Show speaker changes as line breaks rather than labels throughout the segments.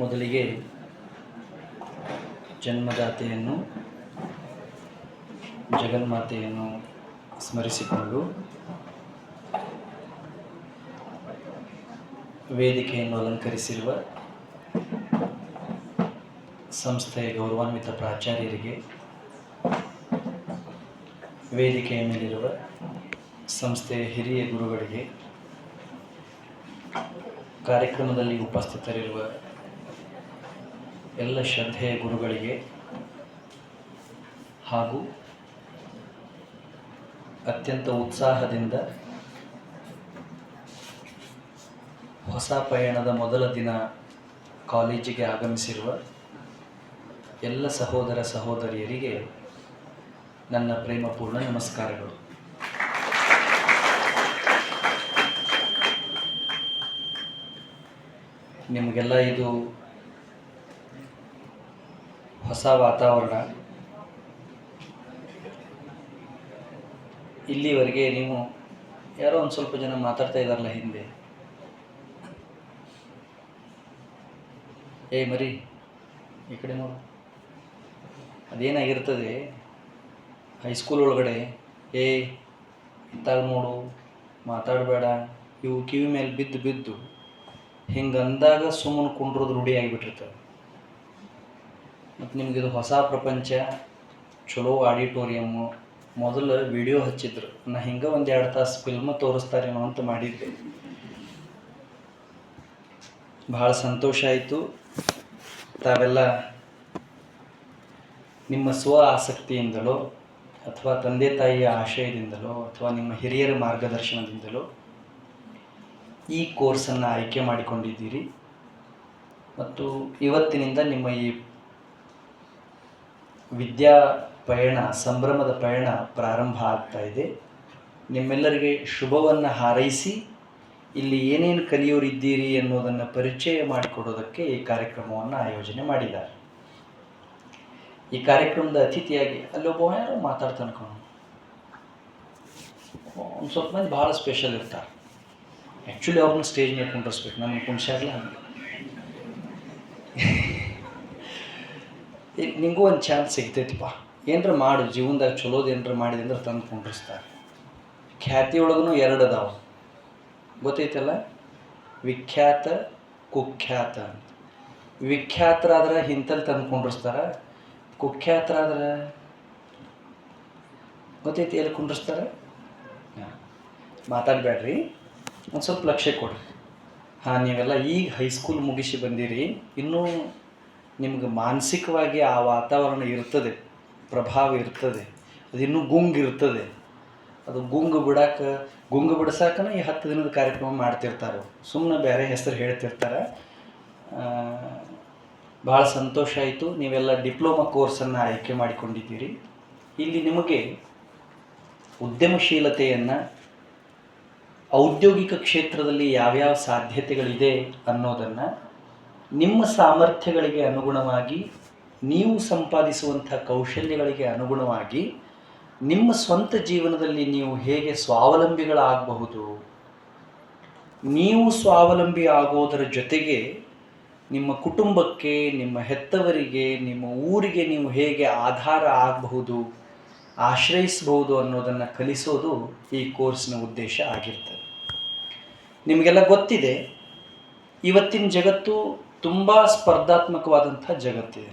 ಮೊದಲಿಗೆ ಜನ್ಮದಾತೆಯನ್ನು ಜಗನ್ಮಾತೆಯನ್ನು ಸ್ಮರಿಸಿಕೊಂಡು ವೇದಿಕೆಯನ್ನು ಅಲಂಕರಿಸಿರುವ ಸಂಸ್ಥೆಯ ಗೌರವಾನ್ವಿತ ಪ್ರಾಚಾರ್ಯರಿಗೆ, ವೇದಿಕೆಯ ಮೇಲಿರುವ ಸಂಸ್ಥೆಯ ಹಿರಿಯ ಗುರುಗಳಿಗೆ, ಕಾರ್ಯಕ್ರಮದಲ್ಲಿ ಉಪಸ್ಥಿತರಿರುವ ಎಲ್ಲ ಶ್ರದ್ಧೆಯ ಗುರುಗಳಿಗೆ ಹಾಗೂ ಅತ್ಯಂತ ಉತ್ಸಾಹದಿಂದ ಹೊಸ ಪಯಣದ ಮೊದಲ ದಿನ ಕಾಲೇಜಿಗೆ ಆಗಮಿಸಿರುವ ಎಲ್ಲ ಸಹೋದರ ಸಹೋದರಿಯರಿಗೆ ನನ್ನ ಪ್ರೇಮಪೂರ್ಣ ನಮಸ್ಕಾರಗಳು. ನಿಮಗೆಲ್ಲ ಇದು ಹೊಸ ವಾತಾವರಣ. ಇಲ್ಲಿವರೆಗೆ ನೀವು ಯಾರೋ ಒಂದು ಸ್ವಲ್ಪ ಜನ ಮಾತಾಡ್ತಾ ಇದ್ದಾರಲ್ಲ ಹಿಂದೆ, ಮರಿ ಈ ಕಡೆ ನೋಡು, ಅದೇನಾಗಿರ್ತದೆ ಹೈಸ್ಕೂಲ್ ಒಳಗಡೆ, ಇತ್ತಾಗ ನೋಡು, ಮಾತಾಡಬೇಡ, ಇವು ಕಿವಿ ಮೇಲೆ ಬಿದ್ದು ಬಿದ್ದು ಹಿಂಗೆ ಅಂದಾಗ ಸುಮ್ಮನೆ ಕುಂಡ್ರೋದು ರೂಢಿ ಆಗಿಬಿಟ್ಟಿರ್ತದೆ. ಮತ್ತು ನಿಮಗಿದು ಹೊಸ ಪ್ರಪಂಚ, ಚಲೋ ಆಡಿಟೋರಿಯಮ್ಮು. ಮೊದಲು ವಿಡಿಯೋ ಹಚ್ಚಿದ್ರು, ನಾ ಹಿಂಗೆ ಒಂದು 2 ತಾಸು ಫಿಲ್ಮ್ ತೋರಿಸ್ತಾರೇನೋ ಅಂತ ಮಾಡಿದ್ದೆ. ಭಾಳ ಸಂತೋಷ ಆಯಿತು. ತಾವೆಲ್ಲ ನಿಮ್ಮ ಸ್ವ ಆಸಕ್ತಿಯಿಂದಲೋ ಅಥವಾ ತಂದೆ ತಾಯಿಯ ಆಶಯದಿಂದಲೋ ಅಥವಾ ನಿಮ್ಮ ಹಿರಿಯರ ಮಾರ್ಗದರ್ಶನದಿಂದಲೋ ಈ ಕೋರ್ಸನ್ನು ಆಯ್ಕೆ ಮಾಡಿಕೊಂಡಿದ್ದೀರಿ. ಮತ್ತು ಇವತ್ತಿನಿಂದ ನಿಮ್ಮ ಈ ವಿದ್ಯಾ ಪಯಣ, ಸಂಭ್ರಮದ ಪಯಣ ಪ್ರಾರಂಭ ಆಗ್ತಾ ಇದೆ. ನಿಮ್ಮೆಲ್ಲರಿಗೆ ಶುಭವನ್ನು ಹಾರೈಸಿ ಇಲ್ಲಿ ಏನೇನು ಕಲಿಯೋರಿದ್ದೀರಿ ಅನ್ನೋದನ್ನು ಪರಿಚಯ ಮಾಡಿಕೊಡೋದಕ್ಕೆ ಈ ಕಾರ್ಯಕ್ರಮವನ್ನು ಆಯೋಜನೆ ಮಾಡಿದ್ದಾರೆ. ಈ ಕಾರ್ಯಕ್ರಮದ ಅತಿಥಿಯಾಗಿ ಅಲ್ಲೊಬ್ಬ ಯಾರೋ ಮಾತಾಡ್ತಾನೆ, ಒಂದು ಸ್ವಲ್ಪ ಮಂದಿ ಭಾಳ ಸ್ಪೆಷಲ್ ಇರ್ತಾರೆ. ಆ್ಯಕ್ಚುಲಿ ಅವ್ರನ್ನ ಸ್ಟೇಜ್ ಮೇಲೆ ಕುಂಡ್ರಿಸ್ಬೇಕು, ನಮಗೆ ಕುಣ್ಸಾಗಲ್ಲ. ನಿಂಗೂ ಒಂದು ಚಾನ್ಸ್ ಸಿಗ್ತೈತಿಪ್ಪ, ಏನರ ಮಾಡು ಜೀವನದಾಗ ಚಲೋದು ಏನರ ಮಾಡಿದೆ ಅಂದ್ರೆ ತಂದು ಕುಂಡ್ರಿಸ್ತಾರೆ. ಖ್ಯಾತಿ ಒಳಗೂ 2 ಅದಾವ, ಗೊತ್ತೈತಲ್ಲ, ವಿಖ್ಯಾತ ಕುಖ್ಯಾತ ಅಂತ. ವಿಖ್ಯಾತರಾದ್ರೆ ಇಂಥಲ್ಲಿ ತಂದು ಕುಂಡ್ರಿಸ್ತಾರೆ, ಕುಖ್ಯಾತರಾದ್ರೆ ಗೊತ್ತೈತಿ ಎಲ್ಲಿ ಕುಂಡ್ರಿಸ್ತಾರೆ. ಮಾತಾಡಬೇಡ್ರಿ, ಒಂದು ಸ್ವಲ್ಪ ಲಕ್ಷ್ಯ ಕೊಡ್ರಿ. ನೀವೆಲ್ಲ ಈಗ ಹೈಸ್ಕೂಲ್ ಮುಗಿಸಿ ಬಂದಿರಿ, ಇನ್ನೂ ನಿಮ್ಗೆ ಮಾನಸಿಕವಾಗಿ ಆ ವಾತಾವರಣ ಇರ್ತದೆ, ಪ್ರಭಾವ ಇರ್ತದೆ, ಅದು ಇನ್ನೂ ಗುಂಗಿರ್ತದೆ. ಅದು ಗುಂಗು ಬಿಡ್ಸಾಕನ ಈ 10 ದಿನದ ಕಾರ್ಯಕ್ರಮ ಮಾಡ್ತಿರ್ತಾರೆ, ಸುಮ್ಮನೆ ಬೇರೆ ಹೆಸರು ಹೇಳ್ತಿರ್ತಾರೆ. ಭಾಳ ಸಂತೋಷ ಆಯಿತು. ನೀವೆಲ್ಲ ಡಿಪ್ಲೊಮಾ ಕೋರ್ಸನ್ನು ಆಯ್ಕೆ ಮಾಡಿಕೊಂಡಿದ್ದೀರಿ. ಇಲ್ಲಿ ನಿಮಗೆ ಉದ್ಯಮಶೀಲತೆಯನ್ನು, ಔದ್ಯೋಗಿಕ ಕ್ಷೇತ್ರದಲ್ಲಿ ಯಾವ್ಯಾವ ಸಾಧ್ಯತೆಗಳಿದೆ ಅನ್ನೋದನ್ನು ನಿಮ್ಮ ಸಾಮರ್ಥ್ಯಗಳಿಗೆ ಅನುಗುಣವಾಗಿ, ನೀವು ಸಂಪಾದಿಸುವಂಥ ಕೌಶಲ್ಯಗಳಿಗೆ ಅನುಗುಣವಾಗಿ ನಿಮ್ಮ ಸ್ವಂತ ಜೀವನದಲ್ಲಿ ನೀವು ಹೇಗೆ ಸ್ವಾವಲಂಬಿಗಳಾಗಬಹುದು, ನೀವು ಸ್ವಾವಲಂಬಿ ಆಗೋದರ ಜೊತೆಗೆ ನಿಮ್ಮ ಕುಟುಂಬಕ್ಕೆ, ನಿಮ್ಮ ಹೆತ್ತವರಿಗೆ, ನಿಮ್ಮ ಊರಿಗೆ ನೀವು ಹೇಗೆ ಆಧಾರ ಆಗಬಹುದು, ಆಶ್ರಯಿಸಬಹುದು ಅನ್ನೋದನ್ನು ಕಲಿಸೋದು ಈ ಕೋರ್ಸ್ನ ಉದ್ದೇಶ ಆಗಿರ್ತದೆ. ನಿಮಗೆಲ್ಲ ಗೊತ್ತಿದೆ, ಇವತ್ತಿನ ಜಗತ್ತು ತುಂಬ ಸ್ಪರ್ಧಾತ್ಮಕವಾದಂಥ ಜಗತ್ತಿದೆ.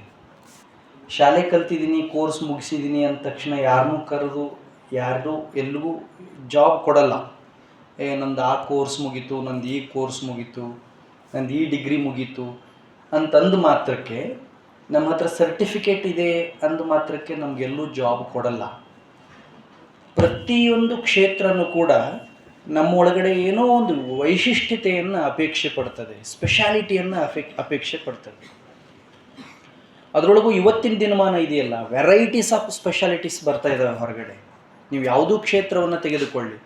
ಶಾಲೆ ಕಲ್ತಿದ್ದೀನಿ, ಕೋರ್ಸ್ ಮುಗಿಸಿದ್ದೀನಿ ಅಂದ ತಕ್ಷಣ ಯಾರನ್ನೂ ಕರೆದು ಯಾರಿಗೂ ಎಲ್ಲಿಗೂ ಜಾಬ್ ಕೊಡಲ್ಲ. ನಂದು ಆ ಕೋರ್ಸ್ ಮುಗೀತು, ನಂದು ಈ ಕೋರ್ಸ್ ಮುಗೀತು, ನಂದು ಈ ಡಿಗ್ರಿ ಮುಗೀತು ಅಂತಂದು ಮಾತ್ರಕ್ಕೆ, ನಮ್ಮ ಹತ್ರ ಸರ್ಟಿಫಿಕೇಟ್ ಇದೆ ಅಂದ ಮಾತ್ರಕ್ಕೆ ನಮಗೆಲ್ಲೂ ಜಾಬ್ ಕೊಡಲ್ಲ. ಪ್ರತಿಯೊಂದು ಕ್ಷೇತ್ರನೂ ಕೂಡ ನಮ್ಮ ಒಳಗಡೆ ಏನೋ ಒಂದು ವೈಶಿಷ್ಟ್ಯತೆಯನ್ನು ಅಪೇಕ್ಷೆ ಪಡ್ತದೆ, ಸ್ಪೆಷಾಲಿಟಿಯನ್ನು ಅಪೇಕ್ಷೆ ಪಡ್ತದೆ. ಅದರೊಳಗೂ ಇವತ್ತಿನ ದಿನಮಾನ ಇದೆಯಲ್ಲ, ವೆರೈಟೀಸ್ ಆಫ್ ಸ್ಪೆಷಾಲಿಟೀಸ್ ಬರ್ತಾ ಇದ್ದಾವೆ ಹೊರಗಡೆ. ನೀವು ಯಾವುದೂ ಕ್ಷೇತ್ರವನ್ನು ತೆಗೆದುಕೊಳ್ಳಿ,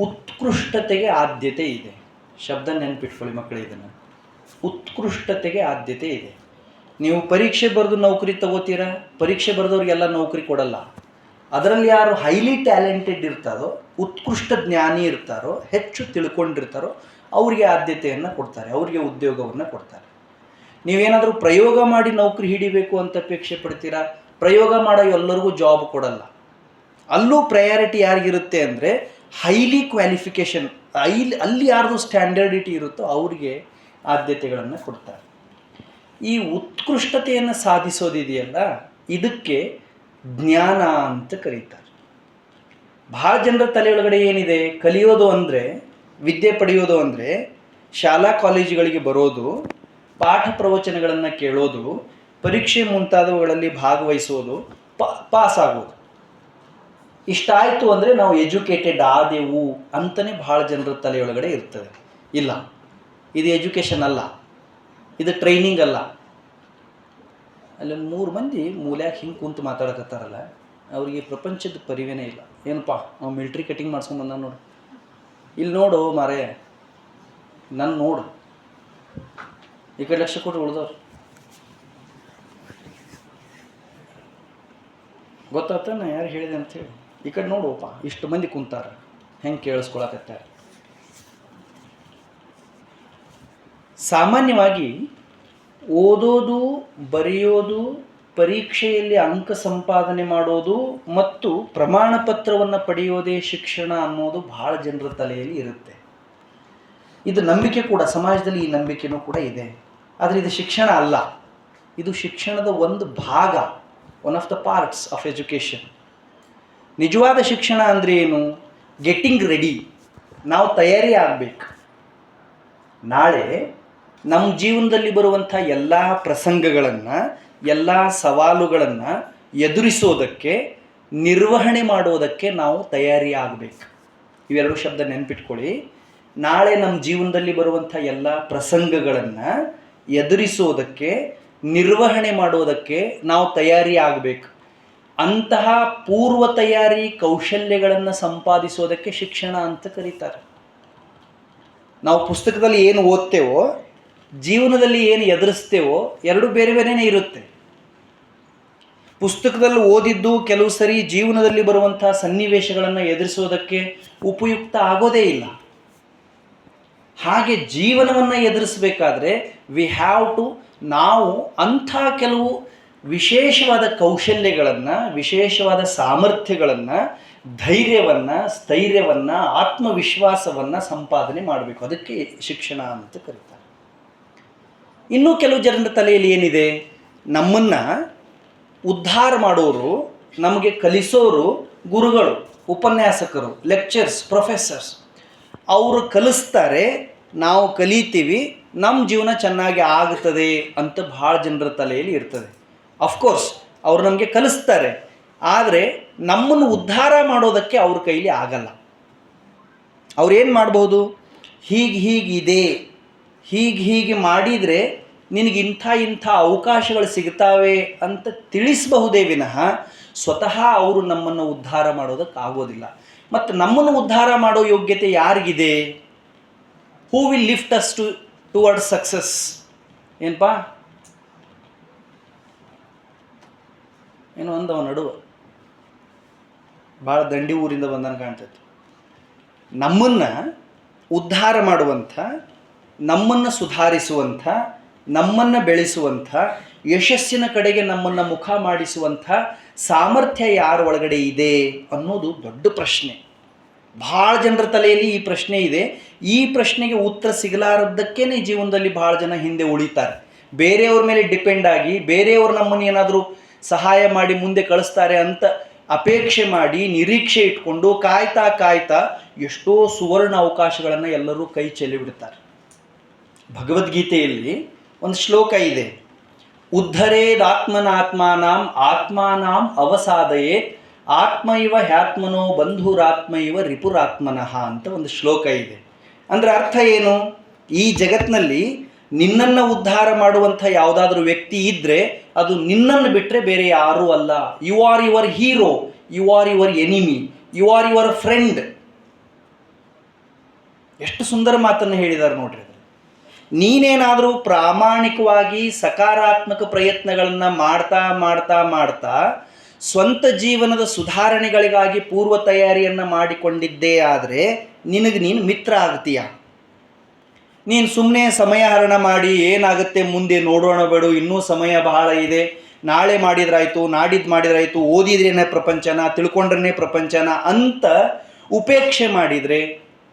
ಉತ್ಕೃಷ್ಟತೆಗೆ ಆದ್ಯತೆ ಇದೆ. ಶಬ್ದ ನೆನಪಿಟ್ಕೊಳ್ಳಿ ಮಕ್ಕಳೇ, ಇದನ್ನು ಉತ್ಕೃಷ್ಟತೆಗೆ ಆದ್ಯತೆ ಇದೆ. ನೀವು ಪರೀಕ್ಷೆ ಬರೆದು ನೌಕರಿ ತಗೋತೀರಾ, ಪರೀಕ್ಷೆ ಬರೆದವ್ರಿಗೆಲ್ಲ ನೌಕರಿ ಕೊಡಲ್ಲ. ಅದರಲ್ಲಿ ಯಾರು ಹೈಲಿ ಟ್ಯಾಲೆಂಟೆಡ್ ಇರ್ತಾರೋ, ಉತ್ಕೃಷ್ಟ ಜ್ಞಾನಿ ಇರ್ತಾರೋ, ಹೆಚ್ಚು ತಿಳ್ಕೊಂಡಿರ್ತಾರೋ ಅವರಿಗೆ ಆದ್ಯತೆಯನ್ನು ಕೊಡ್ತಾರೆ, ಅವರಿಗೆ ಉದ್ಯೋಗವನ್ನು ಕೊಡ್ತಾರೆ. ನೀವೇನಾದರೂ ಪ್ರಯೋಗ ಮಾಡಿ ನೌಕರಿ ಹಿಡಿಬೇಕು ಅಂತ ಅಪೇಕ್ಷೆ ಪಡ್ತೀರಾ? ಪ್ರಯೋಗ ಮಾಡೋ ಎಲ್ಲರಿಗೂ ಜಾಬ್ ಕೊಡಲ್ಲ. ಅಲ್ಲೂ ಪ್ರಯಾರಿಟಿ ಯಾರಿಗಿರುತ್ತೆ ಅಂದರೆ ಹೈಲಿ ಕ್ವಾಲಿಫಿಕೇಷನ್, ಅಲ್ಲಿ ಯಾರ್ದು ಸ್ಟ್ಯಾಂಡರ್ಡಿಟಿ ಇರುತ್ತೋ ಅವರಿಗೆ ಆದ್ಯತೆಗಳನ್ನು ಕೊಡ್ತಾರೆ. ಈ ಉತ್ಕೃಷ್ಟತೆಯನ್ನು ಸಾಧಿಸೋದಿದೆಯಲ್ಲ, ಇದಕ್ಕೆ ಜ್ಞಾನ ಅಂತ ಕರೀತಾರೆ. ಭಾಳ ಜನರ ತಲೆಯೊಳಗಡೆ ಏನಿದೆ, ಕಲಿಯೋದು ಅಂದರೆ, ವಿದ್ಯೆ ಪಡೆಯೋದು ಅಂದರೆ ಶಾಲಾ ಕಾಲೇಜುಗಳಿಗೆ ಬರೋದು, ಪಾಠ ಪ್ರವಚನಗಳನ್ನು ಕೇಳೋದು, ಪರೀಕ್ಷೆ ಮುಂತಾದವುಗಳಲ್ಲಿ ಭಾಗವಹಿಸೋದು, ಪಾಸ್ ಆಗೋದು. ಇಷ್ಟಾಯಿತು ಅಂದರೆ ನಾವು ಎಜುಕೇಟೆಡ್ ಆದೆವು ಅಂತಲೇ ಭಾಳ ಜನರ ತಲೆಯೊಳಗಡೆ ಇರ್ತದೆ. ಇಲ್ಲ, ಇದು ಎಜುಕೇಷನ್ ಅಲ್ಲ, ಇದು ಟ್ರೈನಿಂಗ್ ಅಲ್ಲ. ಅಲ್ಲೊಂದು 3 ಮಂದಿ ಮೂಲ್ಯಾಗ ಹಿಂಗೆ ಕುಂತು ಮಾತಾಡಕತ್ತಾರಲ್ಲ, ಅವರಿಗೆ ಪ್ರಪಂಚದ ಪರಿವೇನೇ ಇಲ್ಲ. ಏನಪ್ಪ ನಾವು ಮಿಲ್ಟ್ರಿ ಕಟಿಂಗ್ ಮಾಡ್ಸ್ಕೊಂಡು ಬಂದ ನೋಡು, ಇಲ್ಲಿ ನೋಡು ಮಾರೇ, ನನ್ನ ನೋಡು, ಈ ಕಡೆ ಲಕ್ಷ ಕೊಟ್ಟು ಉಳ್ದವ್ರು. ಗೊತ್ತಾತ ನಾ ಯಾರು ಹೇಳಿದೆ ಅಂಥೇಳಿ. ಈ ಕಡೆ ನೋಡುವಪ್ಪ, ಇಷ್ಟು ಮಂದಿ ಕುಂತಾರ, ಹೆಂಗೆ ಕೇಳಿಸ್ಕೊಳಕತ್ತಾರೆ. ಸಾಮಾನ್ಯವಾಗಿ ಓದೋದು, ಬರೆಯೋದು, ಪರೀಕ್ಷೆಯಲ್ಲಿ ಅಂಕ ಸಂಪಾದನೆ ಮಾಡೋದು ಮತ್ತು ಪ್ರಮಾಣ ಪತ್ರವನ್ನು ಪಡೆಯೋದೇ ಶಿಕ್ಷಣ ಅನ್ನೋದು ಭಾಳ ಜನರ ತಲೆಯಲ್ಲಿ ಇರುತ್ತೆ. ಇದು ನಂಬಿಕೆ ಕೂಡ, ಸಮಾಜದಲ್ಲಿ ಈ ನಂಬಿಕೆನೂ ಕೂಡ ಇದೆ. ಆದರೆ ಇದು ಶಿಕ್ಷಣ ಅಲ್ಲ, ಇದು ಶಿಕ್ಷಣದ ಒಂದು ಭಾಗ, one of the parts of education. ನಿಜವಾದ ಶಿಕ್ಷಣ ಅಂದರೆ ಏನು? ಗೆಟ್ಟಿಂಗ್ ರೆಡಿ, ನಾವು ತಯಾರಿ ಆಗಬೇಕು. ನಾಳೆ ನಮ್ಮ ಜೀವನದಲ್ಲಿ ಬರುವಂಥ ಎಲ್ಲ ಪ್ರಸಂಗಗಳನ್ನು, ಎಲ್ಲ ಸವಾಲುಗಳನ್ನು ಎದುರಿಸೋದಕ್ಕೆ, ನಿರ್ವಹಣೆ ಮಾಡೋದಕ್ಕೆ ನಾವು ತಯಾರಿ ಆಗಬೇಕು. ಇವೆರಡು ಶಬ್ದ ನೆನ್ಪಿಟ್ಕೊಳ್ಳಿ. ನಾಳೆ ನಮ್ಮ ಜೀವನದಲ್ಲಿ ಬರುವಂಥ ಎಲ್ಲ ಪ್ರಸಂಗಗಳನ್ನು ಎದುರಿಸೋದಕ್ಕೆ, ನಿರ್ವಹಣೆ ಮಾಡೋದಕ್ಕೆ ನಾವು ತಯಾರಿ ಆಗಬೇಕು. ಅಂತಹ ಪೂರ್ವ ತಯಾರಿ ಕೌಶಲ್ಯಗಳನ್ನು ಸಂಪಾದಿಸೋದಕ್ಕೆ ಶಿಕ್ಷಣ ಅಂತ ಕರೀತಾರೆ. ನಾವು ಪುಸ್ತಕದಲ್ಲಿ ಏನು ಓದ್ತೇವೋ, ಜೀವನದಲ್ಲಿ ಏನು ಎದುರಿಸ್ತೇವೋ, ಎರಡು ಬೇರೆ ಬೇರೆನೇ ಇರುತ್ತೆ. ಪುಸ್ತಕದಲ್ಲಿ ಓದಿದ್ದು ಕೆಲವು ಸರಿ ಜೀವನದಲ್ಲಿ ಬರುವಂಥ ಸನ್ನಿವೇಶಗಳನ್ನು ಎದುರಿಸೋದಕ್ಕೆ ಉಪಯುಕ್ತ ಆಗೋದೇ ಇಲ್ಲ. ಹಾಗೆ ಜೀವನವನ್ನು ಎದುರಿಸಬೇಕಾದ್ರೆ ನಾವು ಅಂಥ ಕೆಲವು ವಿಶೇಷವಾದ ಕೌಶಲ್ಯಗಳನ್ನು, ವಿಶೇಷವಾದ ಸಾಮರ್ಥ್ಯಗಳನ್ನು, ಧೈರ್ಯವನ್ನು, ಸ್ಥೈರ್ಯವನ್ನು, ಆತ್ಮವಿಶ್ವಾಸವನ್ನು ಸಂಪಾದನೆ ಮಾಡಬೇಕು. ಅದಕ್ಕೆ ಶಿಕ್ಷಣ ಅಂತ ಕರೀತಾರೆ. ಇನ್ನೂ ಕೆಲವು ಜನರ ತಲೆಯಲ್ಲಿ ಏನಿದೆ, ನಮ್ಮನ್ನು ಉದ್ಧಾರ ಮಾಡೋರು, ನಮಗೆ ಕಲಿಸೋರು ಗುರುಗಳು, ಉಪನ್ಯಾಸಕರು, ಲೆಕ್ಚರ್ಸ್, ಪ್ರೊಫೆಸರ್ಸ್. ಅವರು ಕಲಿಸ್ತಾರೆ, ನಾವು ಕಲಿತೀವಿ, ನಮ್ಮ ಜೀವನ ಚೆನ್ನಾಗಿ ಆಗುತ್ತದೆ ಅಂತ ಭಾಳ ಜನರ ತಲೆಯಲ್ಲಿ ಇರ್ತದೆ. ಅಫ್ಕೋರ್ಸ್ ಅವ್ರು ನಮಗೆ ಕಲಿಸ್ತಾರೆ, ಆದರೆ ನಮ್ಮನ್ನು ಉದ್ಧಾರ ಮಾಡೋದಕ್ಕೆ ಅವ್ರ ಕೈಲಿ ಆಗಲ್ಲ. ಅವ್ರೇನು ಮಾಡ್ಬೋದು, ಹೀಗಿದೆ, ಹೀಗೆ ಮಾಡಿದರೆ ನಿನಗೆ ಇಂಥ ಅವಕಾಶಗಳು ಸಿಗ್ತಾವೆ ಅಂತ ತಿಳಿಸಬಹುದೇ ವಿನಃ ಸ್ವತಃ ಅವರು ನಮ್ಮನ್ನು ಉದ್ಧಾರ ಮಾಡೋದಕ್ಕೆ ಆಗೋದಿಲ್ಲ. ಮತ್ತು ನಮ್ಮನ್ನು ಉದ್ಧಾರ ಮಾಡೋ ಯೋಗ್ಯತೆ ಯಾರಿಗಿದೆ? Who will lift us towards success? ಏನಪ್ಪ ಏನೋ ಅಂದವ ನಡುವ ಭಾಳ ದಂಡಿ ಊರಿಂದ ಬಂದನು ಕಾಣ್ತೈತಿ. ನಮ್ಮನ್ನು ಉದ್ಧಾರ ಮಾಡುವಂಥ, ನಮ್ಮನ್ನು ಸುಧಾರಿಸುವಂಥ, ನಮ್ಮನ್ನು ಬೆಳೆಸುವಂಥ, ಯಶಸ್ಸಿನ ಕಡೆಗೆ ನಮ್ಮನ್ನು ಮುಖ ಮಾಡಿಸುವಂಥ ಸಾಮರ್ಥ್ಯ ಯಾರ ಒಳಗಡೆ ಇದೆ ಅನ್ನೋದು ದೊಡ್ಡ ಪ್ರಶ್ನೆ. ಭಾಳ ಜನರ ತಲೆಯಲ್ಲಿ ಈ ಪ್ರಶ್ನೆ ಇದೆ. ಈ ಪ್ರಶ್ನೆಗೆ ಉತ್ತರ ಸಿಗಲಾರದ್ದಕ್ಕೇ ಜೀವನದಲ್ಲಿ ಭಾಳ ಜನ ಹಿಂದೆ ಉಳಿತಾರೆ. ಬೇರೆಯವ್ರ ಮೇಲೆ ಡಿಪೆಂಡ್ ಆಗಿ, ಬೇರೆಯವರು ನಮ್ಮನ್ನು ಏನಾದರೂ ಸಹಾಯ ಮಾಡಿ ಮುಂದೆ ಕಳಿಸ್ತಾರೆ ಅಂತ ಅಪೇಕ್ಷೆ ಮಾಡಿ, ನಿರೀಕ್ಷೆ ಇಟ್ಕೊಂಡು ಕಾಯ್ತಾ ಎಷ್ಟೋ ಸುವರ್ಣ ಅವಕಾಶಗಳನ್ನು ಎಲ್ಲರೂ ಕೈ ಚೆಲ್ಲಿಬಿಡ್ತಾರೆ. ಭಗವದ್ಗೀತೆಯಲ್ಲಿ ಒಂದು ಶ್ಲೋಕ ಇದೆ, ಆತ್ಮಾನಾಂ ಅವಸಾದಯೇ ಆತ್ಮ ಇವ ಹ್ಯಾತ್ಮನೋ ಬಂಧುರಾತ್ಮ ಇವ ರಿಪುರಾತ್ಮನಃ ಅಂತ ಒಂದು ಶ್ಲೋಕ ಇದೆ. ಅಂದರೆ ಅರ್ಥ ಏನು? ಈ ಜಗತ್ತಿನಲ್ಲಿ ನಿನ್ನನ್ನು ಉದ್ಧಾರ ಮಾಡುವಂಥ ಯಾವುದಾದ್ರೂ ವ್ಯಕ್ತಿ ಇದ್ದರೆ ಅದು ನಿನ್ನನ್ನು ಬಿಟ್ಟರೆ ಬೇರೆ ಯಾರೂ ಅಲ್ಲ. You are your hero, you are your enemy, you are your friend. ಎಷ್ಟು ಸುಂದರ ಮಾತನ್ನು ಹೇಳಿದ್ದಾರೆ ನೋಡ್ರಿ. ನೀನೇನಾದರೂ ಪ್ರಾಮಾಣಿಕವಾಗಿ ಸಕಾರಾತ್ಮಕ ಪ್ರಯತ್ನಗಳನ್ನು ಮಾಡ್ತಾ ಸ್ವಂತ ಜೀವನದ ಸುಧಾರಣೆಗಳಿಗಾಗಿ ಪೂರ್ವ ತಯಾರಿಯನ್ನು ಮಾಡಿಕೊಂಡಿದ್ದೇ ಆದರೆ ನೀನು ಮಿತ್ರ ಆಗ್ತೀಯ. ನೀನು ಸುಮ್ಮನೆ ಸಮಯ ಹರಣ ಮಾಡಿ ಏನಾಗುತ್ತೆ ಮುಂದೆ ನೋಡೋಣ ಬೇಡ, ಇನ್ನೂ ಸಮಯ ಬಹಳ ಇದೆ, ನಾಳೆ ಮಾಡಿದ್ರಾಯ್ತು, ನಾಡಿದ್ದು ಮಾಡಿದ್ರಾಯ್ತು, ಓದಿದ್ರೇನೆ ಪ್ರಪಂಚನ, ತಿಳ್ಕೊಂಡ್ರೇ ಪ್ರಪಂಚನ ಅಂತ ಉಪೇಕ್ಷೆ ಮಾಡಿದರೆ,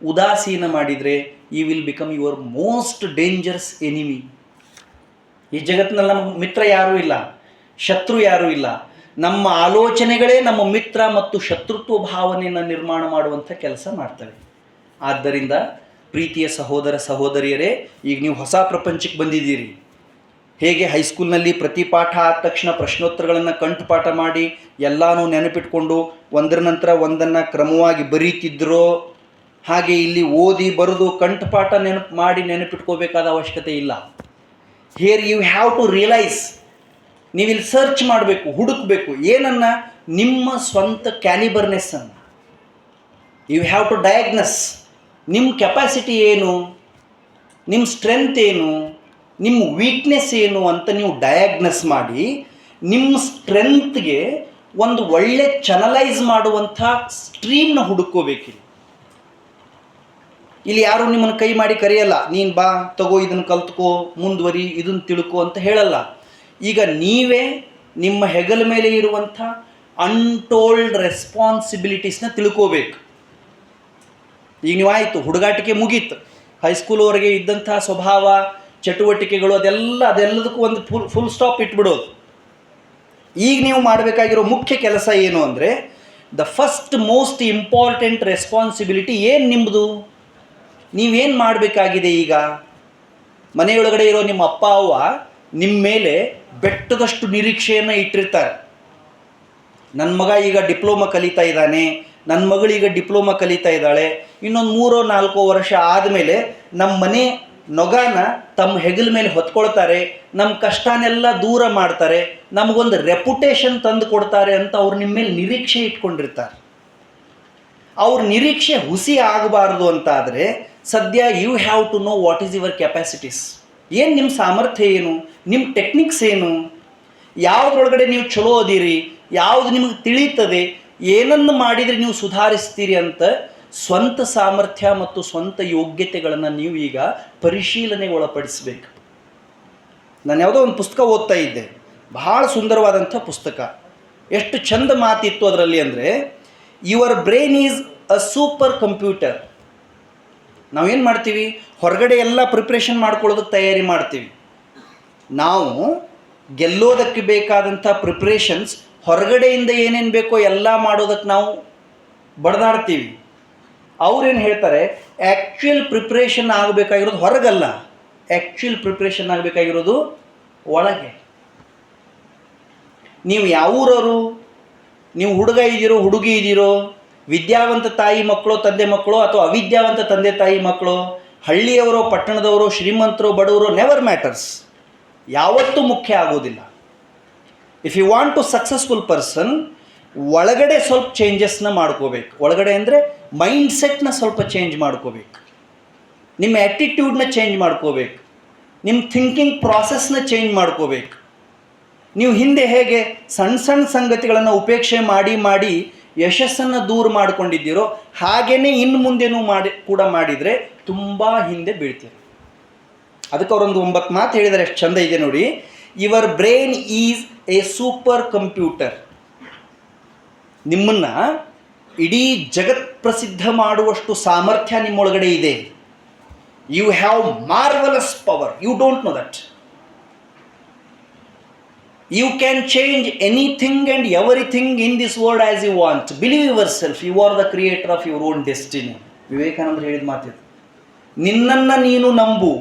ಉದಾಸೀನ ಮಾಡಿದರೆ, ಈ will become your most dangerous enemy. ಈ ಜಗತ್ತಿನಲ್ಲಿ ನಮ್ಮ ಮಿತ್ರ ಯಾರೂ ಇಲ್ಲ, ಶತ್ರು ಯಾರೂ ಇಲ್ಲ. ನಮ್ಮ ಆಲೋಚನೆಗಳೇ ನಮ್ಮ ಮಿತ್ರ ಮತ್ತು ಶತ್ರುತ್ವ ಭಾವನೆಯನ್ನು ನಿರ್ಮಾಣ ಮಾಡುವಂಥ ಕೆಲಸ ಮಾಡ್ತವೆ. ಆದ್ದರಿಂದ ಪ್ರೀತಿಯ ಸಹೋದರ ಸಹೋದರಿಯರೇ, ಈಗ ನೀವು ಹೊಸ ಪ್ರಪಂಚಕ್ಕೆ ಬಂದಿದ್ದೀರಿ. ಹೇಗೆ ಹೈಸ್ಕೂಲ್ನಲ್ಲಿ ಪ್ರತಿ ಪಾಠ ಆದ ತಕ್ಷಣ ಪ್ರಶ್ನೋತ್ತರಗಳನ್ನು ಕಂಠಪಾಠ ಮಾಡಿ ಎಲ್ಲನೂ ನೆನಪಿಟ್ಕೊಂಡು ಒಂದರ ನಂತರ ಒಂದನ್ನು ಕ್ರಮವಾಗಿ ಬರೀತಿದ್ರೋ, ಹಾಗೆ ಇಲ್ಲಿ ಓದಿ ಬರೆದು ಕಂಠಪಾಠ ನೆನಪಿಟ್ಕೋಬೇಕಾದ ಅವಶ್ಯಕತೆ ಇಲ್ಲ. Here you have to realise, ನೀವು ಇಲ್ಲಿ ಸರ್ಚ್ ಮಾಡಬೇಕು, ಹುಡುಕಬೇಕು. ಏನನ್ನ? ನಿಮ್ಮ ಸ್ವಂತ ಕ್ಯಾಲಿಬರ್ನೆಸ್ಸನ್ನು. You have to diagnose. ನಿಮ್ಮ ಕೆಪಾಸಿಟಿ ಏನು, ನಿಮ್ಮ ಸ್ಟ್ರೆಂತ್ ಏನು, ನಿಮ್ಮ ವೀಕ್ನೆಸ್ ಏನು ಅಂತ ನೀವು ಡಯಾಗ್ನಸ್ ಮಾಡಿ ನಿಮ್ಮ ಸ್ಟ್ರೆಂತ್ಗೆ ಒಂದು ಒಳ್ಳೆ ಚಾನಲೈಸ್ ಮಾಡುವಂಥ ಸ್ಟ್ರೀಮ್ನ ಹುಡುಕೋಬೇಕಿಲ್ಲ. ಇಲ್ಲಿ ಯಾರು ನಿಮ್ಮನ್ನು ಕೈ ಮಾಡಿ ಕರೆಯಲ್ಲ, ನೀನು ಬಾ ತಗೋ ಇದನ್ನು ಕಲ್ತ್ಕೋ, ಮುಂದುವರಿ, ಇದನ್ನು ತಿಳ್ಕೊ ಅಂತ ಹೇಳಲ್ಲ. ಈಗ ನೀವೇ ನಿಮ್ಮ ಹೆಗಲ ಮೇಲೆ ಇರುವಂಥ ಅನ್ಟೋಲ್ಡ್ ರೆಸ್ಪಾನ್ಸಿಬಿಲಿಟೀಸ್ನ ತಿಳ್ಕೋಬೇಕು. ಈಗ ನೀವು ಆಯಿತು, ಹುಡುಗಾಟಿಕೆ ಮುಗೀತು, ಹೈಸ್ಕೂಲ್ವರೆಗೆ ಇದ್ದಂಥ ಸ್ವಭಾವ ಚಟುವಟಿಕೆಗಳು ಅದೆಲ್ಲದಕ್ಕೂ ಒಂದು ಫುಲ್ ಸ್ಟಾಪ್ ಇಟ್ಬಿಡೋದು. ಈಗ ನೀವು ಮಾಡಬೇಕಾಗಿರೋ ಮುಖ್ಯ ಕೆಲಸ ಏನು ಅಂದರೆ, the first most important responsibility ಏನು ನಿಮ್ಮದು? ನೀವೇನು ಮಾಡಬೇಕಾಗಿದೆ? ಈಗ ಮನೆಯೊಳಗಡೆ ಇರೋ ನಿಮ್ಮ ಅಪ್ಪ ಅವ್ವ ನಿಮ್ಮ ಮೇಲೆ ಬೆಟ್ಟದಷ್ಟು ನಿರೀಕ್ಷೆಯನ್ನು ಇಟ್ಟಿರ್ತಾರೆ. ನನ್ನ ಮಗ ಈಗ ಡಿಪ್ಲೊಮಾ ಕಲಿತಾ ಇದ್ದಾನೆ, ನನ್ನ ಮಗಳೀಗ ಡಿಪ್ಲೊಮಾ ಕಲಿತಾ ಇದ್ದಾಳೆ, ಇನ್ನೊಂದು 3-4 ವರ್ಷ ಆದಮೇಲೆ ನಮ್ಮ ಮನೆ ನೊಗಾನ ತಮ್ಮ ಹೆಗಲ ಮೇಲೆ ಹೊತ್ಕೊಳ್ತಾರೆ, ನಮ್ಮ ಕಷ್ಟನೆಲ್ಲ ದೂರ ಮಾಡ್ತಾರೆ, ನಮಗೊಂದು ರೆಪ್ಯುಟೇಷನ್ ತಂದು ಕೊಡ್ತಾರೆ ಅಂತ ಅವ್ರು ನಿಮ್ಮ ಮೇಲೆ ನಿರೀಕ್ಷೆ ಇಟ್ಕೊಂಡಿರ್ತಾರೆ. ಅವ್ರ ನಿರೀಕ್ಷೆ ಹುಸಿ ಆಗಬಾರ್ದು ಅಂತಾದರೆ ಸದ್ಯ you have to know what is your capacities. ಏನು ನಿಮ್ಮ ಸಾಮರ್ಥ್ಯ ಏನು, ನಿಮ್ಮ ಟೆಕ್ನಿಕ್ಸ್ ಏನು, ಯಾವುದ್ರೊಳಗಡೆ ನೀವು ಚಲೋ ಅದೀರಿ, ಯಾವುದು ನಿಮಗೆ ತಿಳಿಯುತ್ತದೆ, ಏನನ್ನು ಮಾಡಿದರೆ ನೀವು ಸುಧಾರಿಸ್ತೀರಿ ಅಂತ ಸ್ವಂತ ಸಾಮರ್ಥ್ಯ ಮತ್ತು ಸ್ವಂತ ಯೋಗ್ಯತೆಗಳನ್ನು ನೀವು ಈಗ ಪರಿಶೀಲನೆಗೆ ಒಳಪಡಿಸಬೇಕು. ನಾನು ಯಾವುದೋ ಒಂದು ಪುಸ್ತಕ ಓದ್ತಾ ಇದ್ದೆ, ಬಹಳ ಸುಂದರವಾದಂಥ ಪುಸ್ತಕ. ಎಷ್ಟು ಚಂದ ಮಾತಿತ್ತು ಅದರಲ್ಲಿ ಅಂದರೆ, your brain is a super computer. ನಾವೇನು ಮಾಡ್ತೀವಿ, ಹೊರಗಡೆ ಎಲ್ಲ ಪ್ರಿಪ್ರೇಷನ್ ಮಾಡ್ಕೊಳ್ಳೋದಕ್ಕೆ ತಯಾರಿ ಮಾಡ್ತೀವಿ. ನಾವು ಗೆಲ್ಲೋದಕ್ಕೆ ಬೇಕಾದಂಥ ಪ್ರಿಪ್ರೇಷನ್ಸ್ ಹೊರಗಡೆಯಿಂದ ಏನೇನು ಬೇಕೋ ಎಲ್ಲ ಮಾಡೋದಕ್ಕೆ ನಾವು ಬಡ್ದಾಡ್ತೀವಿ. ಅವ್ರೇನು ಹೇಳ್ತಾರೆ, ಆ್ಯಕ್ಚುಯಲ್ ಪ್ರಿಪ್ರೇಷನ್ ಆಗಬೇಕಾಗಿರೋದು ಹೊರಗಲ್ಲ, ಆ್ಯಕ್ಚುಯಲ್ ಪ್ರಿಪ್ರೇಷನ್ ಆಗಬೇಕಾಗಿರೋದು ಒಳಗೆ. ನೀವು ಯಾವೂರವರು, ನೀವು ಹುಡುಗ ಇದ್ದೀರೋ ಹುಡುಗಿ ಇದ್ದೀರೋ, ವಿದ್ಯಾವಂತ ತಾಯಿ ಮಕ್ಕಳು ತಂದೆ ಮಕ್ಕಳು ಅಥವಾ ಅವಿದ್ಯಾವಂತ ತಂದೆ ತಾಯಿ ಮಕ್ಕಳು, ಹಳ್ಳಿಯವರೋ ಪಟ್ಟಣದವರು, ಶ್ರೀಮಂತರು ಬಡವರು, ನೆವರ್ ಮ್ಯಾಟರ್ಸ್, ಯಾವತ್ತೂ ಮುಖ್ಯ ಆಗೋದಿಲ್ಲ. If you want to successful person, ಒಳಗಡೆ ಸ್ವಲ್ಪ ಚೇಂಜಸ್ನ ಮಾಡ್ಕೋಬೇಕು. ಒಳಗಡೆ ಅಂದರೆ ಮೈಂಡ್ಸೆಟ್ನ ಸ್ವಲ್ಪ ಚೇಂಜ್ ಮಾಡ್ಕೋಬೇಕು, ನಿಮ್ಮ ಆ್ಯಟಿಟ್ಯೂಡ್ನ ಚೇಂಜ್ ಮಾಡ್ಕೋಬೇಕು, ನಿಮ್ಮ ಥಿಂಕಿಂಗ್ ಪ್ರಾಸೆಸ್ನ ಚೇಂಜ್ ಮಾಡ್ಕೋಬೇಕು. ನೀವು ಹಿಂದೆ ಹೇಗೆ ಸಣ್ಣ ಸಣ್ಣ ಸಂಗತಿಗಳನ್ನು ಉಪೇಕ್ಷೆ ಮಾಡಿ ಯಶಸ್ಸನ್ನು ದೂರ ಮಾಡ್ಕೊಂಡಿದ್ದೀರೋ, ಹಾಗೆಯೇ ಇನ್ನು ಮುಂದೆನೂ ಮಾಡಿದರೆ ತುಂಬ ಹಿಂದೆ ಬೀಳ್ತೀರಿ. ಅದಕ್ಕೆ ಅವರೊಂದು 9 ಮಾತು ಹೇಳಿದರೆ ಎಷ್ಟು ಚಂದ ಇದೆ ನೋಡಿ. Your brain is a super computer. ನಿಮ್ಮನ್ನು ಇಡೀ ಜಗತ್ ಪ್ರಸಿದ್ಧ ಮಾಡುವಷ್ಟು ಸಾಮರ್ಥ್ಯ ನಿಮ್ಮೊಳಗಡೆ ಇದೆ. You have marvellous power, you don't know that. You can change anything and everything in this world as you want. Believe yourself, you are the creator of your own destiny. ವಿವೇಕಾನಂದರು ಹೇಳಿದ ಮಾತಿದೆ. ನಿನ್ನನ್ನು ನೀನು ನಂಬು,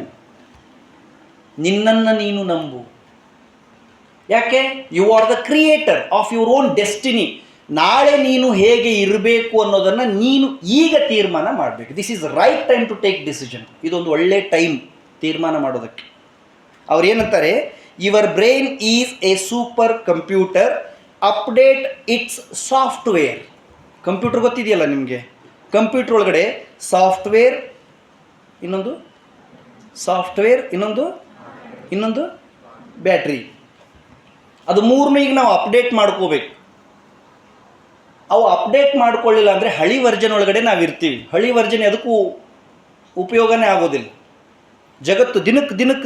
ನಿನ್ನನ್ನು ನೀನು ನಂಬು. ಯಾಕೆ? You are the creator of your own destiny. ನಾಳೆ ನೀನು ಹೇಗೆ ಇರಬೇಕು ಅನ್ನೋದನ್ನು ನೀನು ಈಗ ತೀರ್ಮಾನ ಮಾಡಬೇಕು. This is right time to take decision. ಇದೊಂದು ಒಳ್ಳೆ ಟೈಮ್ ತೀರ್ಮಾನ ಮಾಡೋದಕ್ಕೆ. ಅವ್ರು ಏನಂತಾರೆ, your brain is a super computer, update its software. Computer ಗೊತ್ತಿದೆಯಲ್ಲ ನಿಮಗೆ, ಕಂಪ್ಯೂಟರ್ ಒಳಗಡೆ ಸಾಫ್ಟ್ವೇರ್, ಇನ್ನೊಂದು ಬ್ಯಾಟ್ರಿ, ಅದು 3 ಈಗ ನಾವು ಅಪ್ಡೇಟ್ ಮಾಡ್ಕೋಬೇಕು. ಅವು ಅಪ್ಡೇಟ್ ಮಾಡ್ಕೊಳ್ಳಿಲ್ಲ ಅಂದರೆ ಹಳಿ ವರ್ಜನ್ ಒಳಗಡೆ ನಾವು ಇರ್ತೀವಿ. ಹಳಿ ವರ್ಜನ್ ಎದಕ್ಕೂ ಉಪಯೋಗನೇ ಆಗೋದಿಲ್ಲ. ಜಗತ್ತು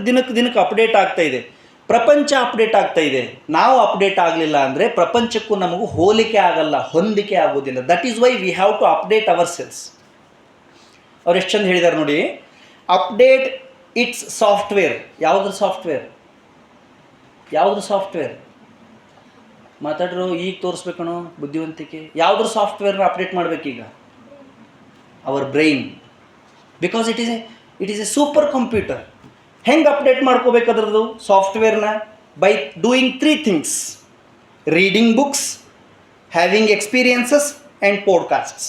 ದಿನಕ್ಕೆ ಅಪ್ಡೇಟ್ ಆಗ್ತಾ ಇದೆ. ಪ್ರಪಂಚ ಅಪ್ಡೇಟ್ ಆಗ್ತಾ ಇದೆ. ನಾವು ಅಪ್ಡೇಟ್ ಆಗಲಿಲ್ಲ ಅಂದರೆ ಪ್ರಪಂಚಕ್ಕೂ ನಮಗೂ ಹೋಲಿಕೆ ಆಗಲ್ಲ, ಹೊಂದಿಕೆ ಆಗೋದಿಲ್ಲ. That is why we have to update our selves. ಅವ್ರು ಎಷ್ಟು ಚಂದ ಹೇಳಿದ್ದಾರೆ ನೋಡಿ, ಅಪ್ಡೇಟ್ ಇಟ್ಸ್ ಸಾಫ್ಟ್ವೇರ್. ಯಾವುದು ಸಾಫ್ಟ್ವೇರ್ ಮಾತಾಡ್ರು ಈಗ ತೋರಿಸ್ಬೇಕಣೋ ಬುದ್ಧಿವಂತಿಕೆ. ಯಾವುದ್ರ ಸಾಫ್ಟ್ವೇರ್ನ ಅಪ್ಡೇಟ್ ಮಾಡಬೇಕೀಗ? Our brain. Because it is a super computer. ಹೆಂಗೆ ಅಪ್ಡೇಟ್ ಮಾಡ್ಕೋಬೇಕದ್ರದ್ದು ಸಾಫ್ಟ್ವೇರ್ನ? By doing 3 things: reading books, having experiences and podcasts.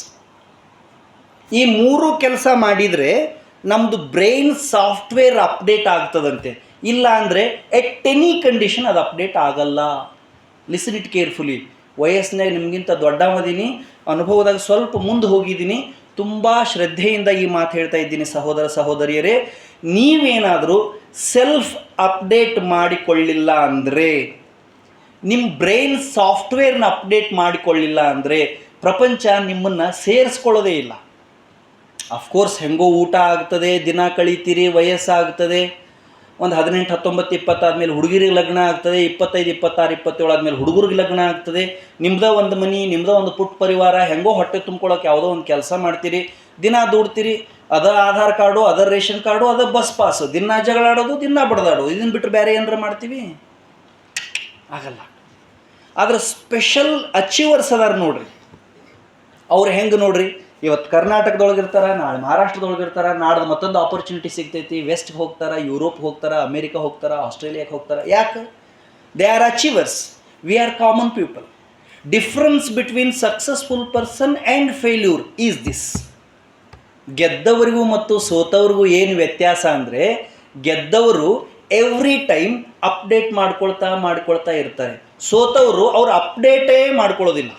ಈ 3 ಕೆಲಸ ಮಾಡಿದರೆ ನಮ್ಮದು ಬ್ರೈನ್ ಸಾಫ್ಟ್ವೇರ್ ಅಪ್ಡೇಟ್ ಆಗ್ತದಂತೆ. ಇಲ್ಲ ಅಂದರೆ ಎಟ್ ಎನಿ ಕಂಡೀಷನ್ ಅದು ಅಪ್ಡೇಟ್ ಆಗಲ್ಲ. Listen it carefully. ವಯಸ್ಸಿನಾಗ ನಿಮಗಿಂತ ದೊಡ್ಡವದೀನಿ, ಅನುಭವದಾಗ ಸ್ವಲ್ಪ ಮುಂದೆ ಹೋಗಿದ್ದೀನಿ, ತುಂಬ ಶ್ರದ್ಧೆಯಿಂದ ಈ ಮಾತು ಹೇಳ್ತಾ ಇದ್ದೀನಿ ಸಹೋದರ ಸಹೋದರಿಯರೇ. ನೀವೇನಾದರೂ ಸೆಲ್ಫ್ ಅಪ್ಡೇಟ್ ಮಾಡಿಕೊಳ್ಳಿಲ್ಲ ಅಂದರೆ, ನಿಮ್ಮ ಬ್ರೈನ್ ಸಾಫ್ಟ್ವೇರ್ನ ಅಪ್ಡೇಟ್ ಮಾಡಿಕೊಳ್ಳಿಲ್ಲ ಅಂದರೆ ಪ್ರಪಂಚ ನಿಮ್ಮನ್ನು ಸೇರಿಸ್ಕೊಳ್ಳೋದೇ ಇಲ್ಲ. ಅಫ್ಕೋರ್ಸ್ ಹೆಂಗೋ ಊಟ ಆಗ್ತದೆ, ದಿನ ಕಳೀತೀರಿ, ವಯಸ್ಸಾಗ್ತದೆ. ಒಂದು 18, 19, 20 ಆದಮೇಲೆ ಹುಡುಗಿರಿಗೆ ಲಗ್ನ ಆಗ್ತದೆ. 25, 26, 27 ಆದಮೇಲೆ ಹುಡುಗರಿಗೆ ಲಗ್ನ ಆಗ್ತದೆ. ನಿಮ್ಮದೇ ಒಂದು ಮನೆ, ನಿಮ್ಮದೇ ಒಂದು ಪುಟ್ಟ ಪರಿವಾರ, ಹೆಂಗೋ ಹೊಟ್ಟೆ ತುಂಬ್ಕೊಳ್ಳೋಕೆ ಯಾವುದೋ ಒಂದು ಕೆಲಸ ಮಾಡ್ತೀರಿ, ದಿನ ದುಡ್ತೀರಿ. ಅದ ಆಧಾರ್ ಕಾರ್ಡು, ಅದರ ರೇಷನ್ ಕಾರ್ಡು, ಅದ ಬಸ್ ಪಾಸು, ದಿನ ಜಗಳಾಡೋದು, ದಿನ ಬಡ್ದಾಡೋದು. ಇದನ್ನು ಬಿಟ್ಟರೆ ಬೇರೆ ಏನಾರ ಮಾಡ್ತೀವಿ? ಆಗಲ್ಲ. ಆದರೆ ಸ್ಪೆಷಲ್ ಅಚೀವರ್ಸ್ ಅದಾರ ನೋಡ್ರಿ. ಅವ್ರು ಹೆಂಗೆ ನೋಡ್ರಿ, ಇವತ್ತು ಕರ್ನಾಟಕದೊಳಗಿರ್ತಾರೆ, ನಾಳೆ ಮಹಾರಾಷ್ಟ್ರದೊಳಗಿರ್ತಾರೆ, ನಾಡ್ದು ಮತ್ತೊಂದು ಆಪರ್ಚುನಿಟಿ ಸಿಗ್ತೈತಿ, ವೆಸ್ಟ್ಗೆ ಹೋಗ್ತಾರೆ, ಯುರೋಪ್ ಹೋಗ್ತಾರೆ, ಅಮೇರಿಕಾ ಹೋಗ್ತಾರೆ, ಆಸ್ಟ್ರೇಲಿಯಾಕ್ಕೆ ಹೋಗ್ತಾರೆ. ಯಾಕೆ? They are achievers. We are common people. Difference between successful person and failure is this. ಗೆದ್ದವರಿಗೂ ಮತ್ತು ಸೋತವ್ರಿಗೂ ಏನು ವ್ಯತ್ಯಾಸ ಅಂದರೆ, ಗೆದ್ದವರು ಎವ್ರಿ ಟೈಮ್ ಅಪ್ಡೇಟ್ ಮಾಡ್ಕೊಳ್ತಾ ಇರ್ತಾರೆ. ಸೋತವರು ಅವ್ರು ಅಪ್ಡೇಟೇ ಮಾಡ್ಕೊಳ್ಳೋದಿಲ್ಲ,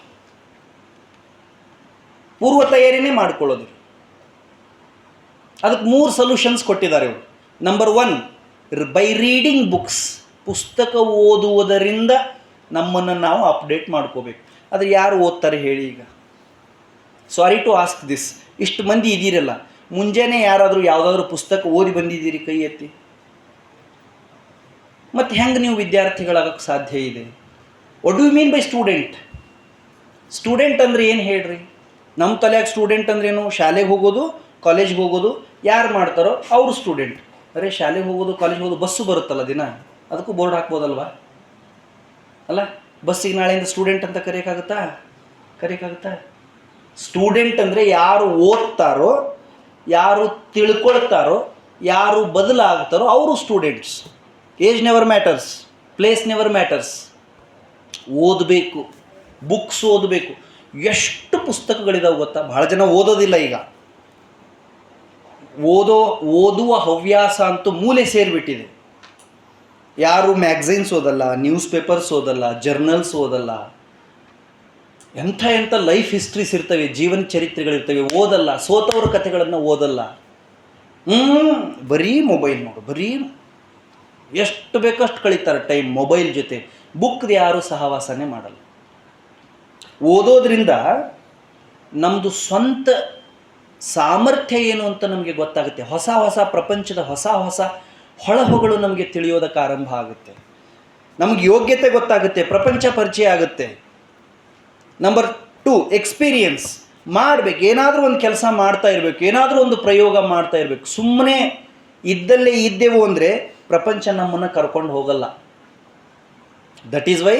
ಪೂರ್ವ ತಯಾರಿನೇ ಮಾಡ್ಕೊಳ್ಳೋದಿಲ್ಲ. ಅದಕ್ಕೆ 3 ಸೊಲ್ಯೂಷನ್ಸ್ ಕೊಟ್ಟಿದ್ದಾರೆ ಇವರು. Number 1, by reading books. ಪುಸ್ತಕ ಓದುವುದರಿಂದ ನಮ್ಮನ್ನು ನಾವು ಅಪ್ಡೇಟ್ ಮಾಡ್ಕೋಬೇಕು. ಆದರೆ ಯಾರು ಓದ್ತಾರೆ ಹೇಳಿ? ಈಗ ಸಾರಿ ಟು ಆಸ್ಕ್ ದಿಸ್, ಇಷ್ಟು ಮಂದಿ ಇದ್ದೀರಲ್ಲ, ಮುಂಜಾನೆ ಯಾರಾದರೂ ಯಾವುದಾದ್ರೂ ಪುಸ್ತಕ ಓದಿ ಬಂದಿದ್ದೀರಿ? ಕೈ ಎತ್ತಿ. ಮತ್ತು ಹೆಂಗೆ ನೀವು ವಿದ್ಯಾರ್ಥಿಗಳಾಗಕ್ಕೆ ಸಾಧ್ಯ ಇದೆ? What do you mean by student? Student ಅಂದರೆ ಏನು ಹೇಳ್ರಿ? ನಮ್ಮ ತಲೆಯಾಗ ಸ್ಟೂಡೆಂಟ್ ಅಂದ್ರೇನು? ಶಾಲೆಗೆ ಹೋಗೋದು, ಕಾಲೇಜ್ಗೆ ಹೋಗೋದು. ಯಾರು ಮಾಡ್ತಾರೋ ಅವರು ಸ್ಟೂಡೆಂಟ್. ಅರೆ ಶಾಲೆಗೆ ಹೋಗೋದು, ಕಾಲೇಜ್ಗೆ ಹೋಗೋದು, ಬಸ್ಸು ಬರುತ್ತಲ್ಲ ದಿನ, ಅದಕ್ಕೂ ಬೋರ್ಡ್ ಹಾಕ್ಬೋದಲ್ವ? ಅಲ್ಲ, ಬಸ್ಸಿಗೆ ನಾಳೆಯಿಂದ ಸ್ಟೂಡೆಂಟ್ ಅಂತ ಕರೆಯೋಕ್ಕಾಗುತ್ತಾ? ಸ್ಟೂಡೆಂಟ್ ಅಂದರೆ ಯಾರು ಓದ್ತಾರೋ, ಯಾರು ತಿಳ್ಕೊಳ್ತಾರೋ, ಯಾರು ಬದಲಾಗ್ತಾರೋ ಅವರು students. Age never matters, place never matters. ಓದಬೇಕು, ಬುಕ್ಸ್ ಓದಬೇಕು. ಎಷ್ಟು ಪುಸ್ತಕಗಳಿದಾವೆ ಗೊತ್ತಾ? ಭಾಳ ಜನ ಓದೋದಿಲ್ಲ. ಈಗ ಓದುವ ಹವ್ಯಾಸ ಅಂತೂ ಮೂಲೆ ಸೇರಿಬಿಟ್ಟಿದೆ. ಯಾರು ಮ್ಯಾಗ್ಝಿನ್ಸ್ ಓದಲ್ಲ, ನ್ಯೂಸ್ ಪೇಪರ್ಸ್ ಓದಲ್ಲ, ಜರ್ನಲ್ಸ್ ಓದಲ್ಲ. ಎಂಥ ಲೈಫ್ ಹಿಸ್ಟ್ರೀಸ್ ಇರ್ತವೆ, ಜೀವನ ಚರಿತ್ರೆಗಳಿರ್ತವೆ, ಓದಲ್ಲ. ಸೋತವ್ರ ಕಥೆಗಳನ್ನು ಓದಲ್ಲ. ಬರೀ ಮೊಬೈಲ್ ನೋಡು, ಬರೀ ಎಷ್ಟು ಬೇಕಷ್ಟು ಕಳೀತಾರೆ ಟೈಮ್ ಮೊಬೈಲ್ ಜೊತೆ. ಬುಕ್ದು ಯಾರು ಸಹವಾಸನೆ ಮಾಡಲ್ಲ. ಓದೋದ್ರಿಂದ ನಮ್ಮದು ಸ್ವಂತ ಸಾಮರ್ಥ್ಯ ಏನು ಅಂತ ನಮಗೆ ಗೊತ್ತಾಗುತ್ತೆ. ಹೊಸ ಪ್ರಪಂಚದ ಹೊಸ ಹೊಳಹುಗಳು ನಮಗೆ ತಿಳಿಯೋದಕ್ಕೆ ಆರಂಭ ಆಗುತ್ತೆ. ನಮಗೆ ಯೋಗ್ಯತೆ ಗೊತ್ತಾಗುತ್ತೆ, ಪ್ರಪಂಚ ಪರಿಚಯ ಆಗುತ್ತೆ. Number 2, experience. ಮಾಡಬೇಕು, ಏನಾದರೂ ಒಂದು ಕೆಲಸ ಮಾಡ್ತಾ ಇರಬೇಕು, ಏನಾದರೂ ಒಂದು ಪ್ರಯೋಗ ಮಾಡ್ತಾ ಇರಬೇಕು. ಸುಮ್ಮನೆ ಇದ್ದಲ್ಲೇ ಇದ್ದೆವು ಅಂದರೆ ಪ್ರಪಂಚ ನಮ್ಮನ್ನು ಕರ್ಕೊಂಡು ಹೋಗಲ್ಲ. ದಟ್ ಈಸ್ ವೈ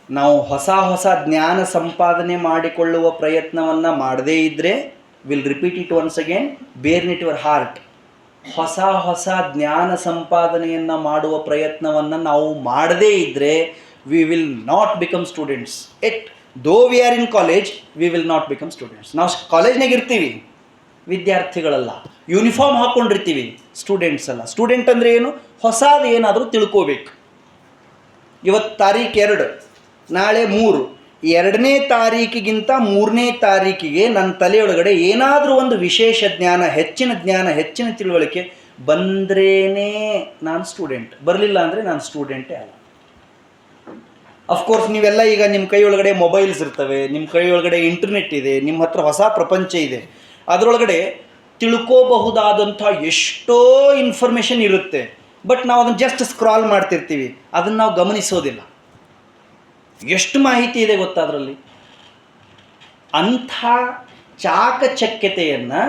ನಾವು ಹೊಸ ಜ್ಞಾನ ಸಂಪಾದನೆ ಮಾಡಿಕೊಳ್ಳುವ ಪ್ರಯತ್ನವನ್ನು ಮಾಡದೇ ಇದ್ದರೆ, will repeat it once again, ಬೇರ್ ಇಟ್ ಯುವರ್ ಹಾರ್ಟ್. ಹೊಸ ಜ್ಞಾನ ಸಂಪಾದನೆಯನ್ನು ಮಾಡುವ ಪ್ರಯತ್ನವನ್ನು ನಾವು ಮಾಡದೇ ಇದ್ದರೆ we will not become students. ದೋ we are in college, we will not become students. ನಾವು ಕಾಲೇಜ್ನಾಗ ಇರ್ತೀವಿ, ವಿದ್ಯಾರ್ಥಿಗಳಲ್ಲ. ಯೂನಿಫಾರ್ಮ್ ಹಾಕ್ಕೊಂಡಿರ್ತೀವಿ, ಸ್ಟೂಡೆಂಟ್ಸ್ ಅಲ್ಲ. ಸ್ಟೂಡೆಂಟ್ ಅಂದರೆ ಏನು? ಹೊಸದು ಏನಾದರೂ ತಿಳ್ಕೋಬೇಕು. ಇವತ್ತು ತಾರೀಖು 2, ನಾಳೆ 3. 2ನೇ ತಾರೀಕಿಗಿಂತ 3ನೇ ತಾರೀಕಿಗೆ ನನ್ನ ತಲೆಯೊಳಗಡೆ ಏನಾದರೂ ಒಂದು ವಿಶೇಷ ಜ್ಞಾನ, ಹೆಚ್ಚಿನ ತಿಳುವಳಿಕೆ ಬಂದ್ರೇ ನಾನು ಸ್ಟೂಡೆಂಟ್. ಬರಲಿಲ್ಲ ಅಂದರೆ ನಾನು ಸ್ಟೂಡೆಂಟೇ ಅಲ್ಲ. ಅಫ್ಕೋರ್ಸ್ ನೀವೆಲ್ಲ ಈಗ ನಿಮ್ಮ ಕೈಯೊಳಗಡೆ ಮೊಬೈಲ್ಸ್ ಇರ್ತವೆ, ನಿಮ್ಮ ಕೈಯೊಳಗಡೆ ಇಂಟರ್ನೆಟ್ ಇದೆ, ನಿಮ್ಮ ಹತ್ರ ಹೊಸ ಪ್ರಪಂಚ ಇದೆ. ಅದರೊಳಗಡೆ ತಿಳ್ಕೋಬಹುದಾದಂಥ ಎಷ್ಟೋ ಇನ್ಫಾರ್ಮೇಷನ್ ಇರುತ್ತೆ. ಬಟ್ ನಾವು ಅದನ್ನು ಜಸ್ಟ್ ಸ್ಕ್ರಾಲ್ ಮಾಡ್ತಿರ್ತೀವಿ, ಅದನ್ನು ನಾವು ಗಮನಿಸೋದಿಲ್ಲ. ಎಷ್ಟು ಮಾಹಿತಿ ಇದೆ ಗೊತ್ತಾ ಅದರಲ್ಲಿ. ಅಂಥ ಚಾಕಚಕ್ಯತೆಯನ್ನು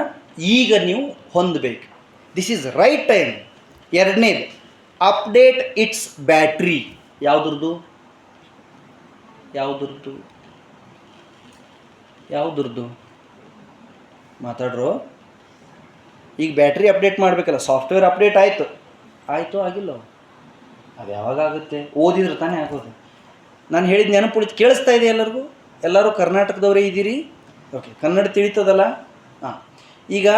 ಈಗ ನೀವು ಹೊಂದಬೇಕು. This is right time. ಎರಡನೇದು, ಅಪ್ಡೇಟ್ ಇಟ್ಸ್ ಬ್ಯಾಟ್ರಿ. ಯಾವುದ್ರದ್ದು ಯಾವುದ್ರದ್ದು ಯಾವುದ್ರದ್ದು ಮಾತಾಡ್ರು. ಈಗ ಬ್ಯಾಟ್ರಿ ಅಪ್ಡೇಟ್ ಮಾಡಬೇಕಲ್ಲ, ಸಾಫ್ಟ್ವೇರ್ ಅಪ್ಡೇಟ್ ಆಯಿತು ಆಗಿಲ್ಲ, ಅದು ಯಾವಾಗ ಆಗುತ್ತೆ? ಓದಿದ್ರೆ ತಾನೇ ಆಗೋದು. ನಾನು ಹೇಳಿದ ನೆನಪು ಉಳಿತು, ಕೇಳಿಸ್ತಾ ಇದೆ ಎಲ್ಲರಿಗೂ? ಎಲ್ಲರೂ ಕರ್ನಾಟಕದವರೇ ಇದ್ದೀರಿ? ಓಕೆ, ಕನ್ನಡ ತಿಳಿತದಲ್ಲ? ಹಾಂ. ಈಗ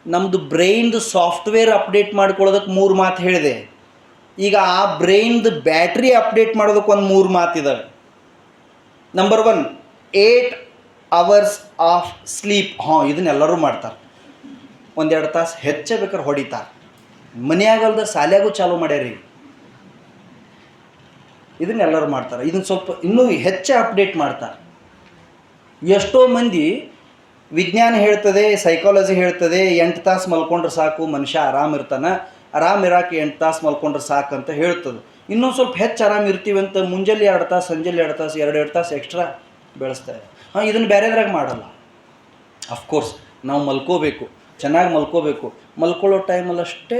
ನಮ್ಮದು ಬ್ರೈನ್ದು ಸಾಫ್ಟ್ವೇರ್ ಅಪ್ಡೇಟ್ ಮಾಡ್ಕೊಳ್ಳೋದಕ್ಕೆ 3 ಮಾತು ಹೇಳಿದೆ. ಈಗ ಆ ಬ್ರೈನ್ದು ಬ್ಯಾಟ್ರಿ ಅಪ್ಡೇಟ್ ಮಾಡೋದಕ್ಕೆ ಒಂದು 3 ಮಾತಿದ್ದಾವೆ. Number 1, 8 hours of sleep. ಇದನ್ನೆಲ್ಲರೂ ಮಾಡ್ತಾರೆ. 1-2 ತಾಸು ಹೆಚ್ಚೇ ಬೇಕಾದ್ರೆ ಹೊಡಿತಾರೆ. ಮನೆಯಾಗಲ್ದ ಶಾಲ್ಯಾಗೂ ಚಾಲೂ ಮಾಡ್ಯಾರಿ. ಇದನ್ನೆಲ್ಲರೂ ಮಾಡ್ತಾರೆ. ಇದನ್ನು ಸ್ವಲ್ಪ ಇನ್ನೂ ಹೆಚ್ಚು ಅಪ್ಡೇಟ್ ಮಾಡ್ತಾರೆ. ಎಷ್ಟೋ ಮಂದಿ ವಿಜ್ಞಾನ ಹೇಳ್ತದೆ, ಸೈಕಾಲಜಿ ಹೇಳ್ತದೆ, 8 ತಾಸು ಮಲ್ಕೊಂಡ್ರೆ ಸಾಕು, ಮನುಷ್ಯ ಆರಾಮಿರ್ತಾನೆ, ಆರಾಮಿರಾಕೆ 8 ತಾಸು ಮಲ್ಕೊಂಡ್ರೆ ಸಾಕು ಅಂತ ಹೇಳ್ತದೆ. ಇನ್ನೊಂದು ಸ್ವಲ್ಪ ಹೆಚ್ಚು ಆರಾಮ ಇರ್ತೀವಿ ಅಂತ ಮುಂಜಾನೆ 2 ತಾಸು, ಸಂಜೆಲಿ 2 ತಾಸು, 2 ತಾಸು ಎಕ್ಸ್ಟ್ರಾ ಬೆಳೆಸ್ತಾರೆ. ಇದನ್ನು ಬೇರೆದ್ರಾಗ ಮಾಡಲ್ಲ. ಅಫ್ಕೋರ್ಸ್ ನಾವು ಮಲ್ಕೋಬೇಕು, ಚೆನ್ನಾಗಿ ಮಲ್ಕೋಬೇಕು. ಮಲ್ಕೊಳ್ಳೋ ಟೈಮಲ್ಲಷ್ಟೇ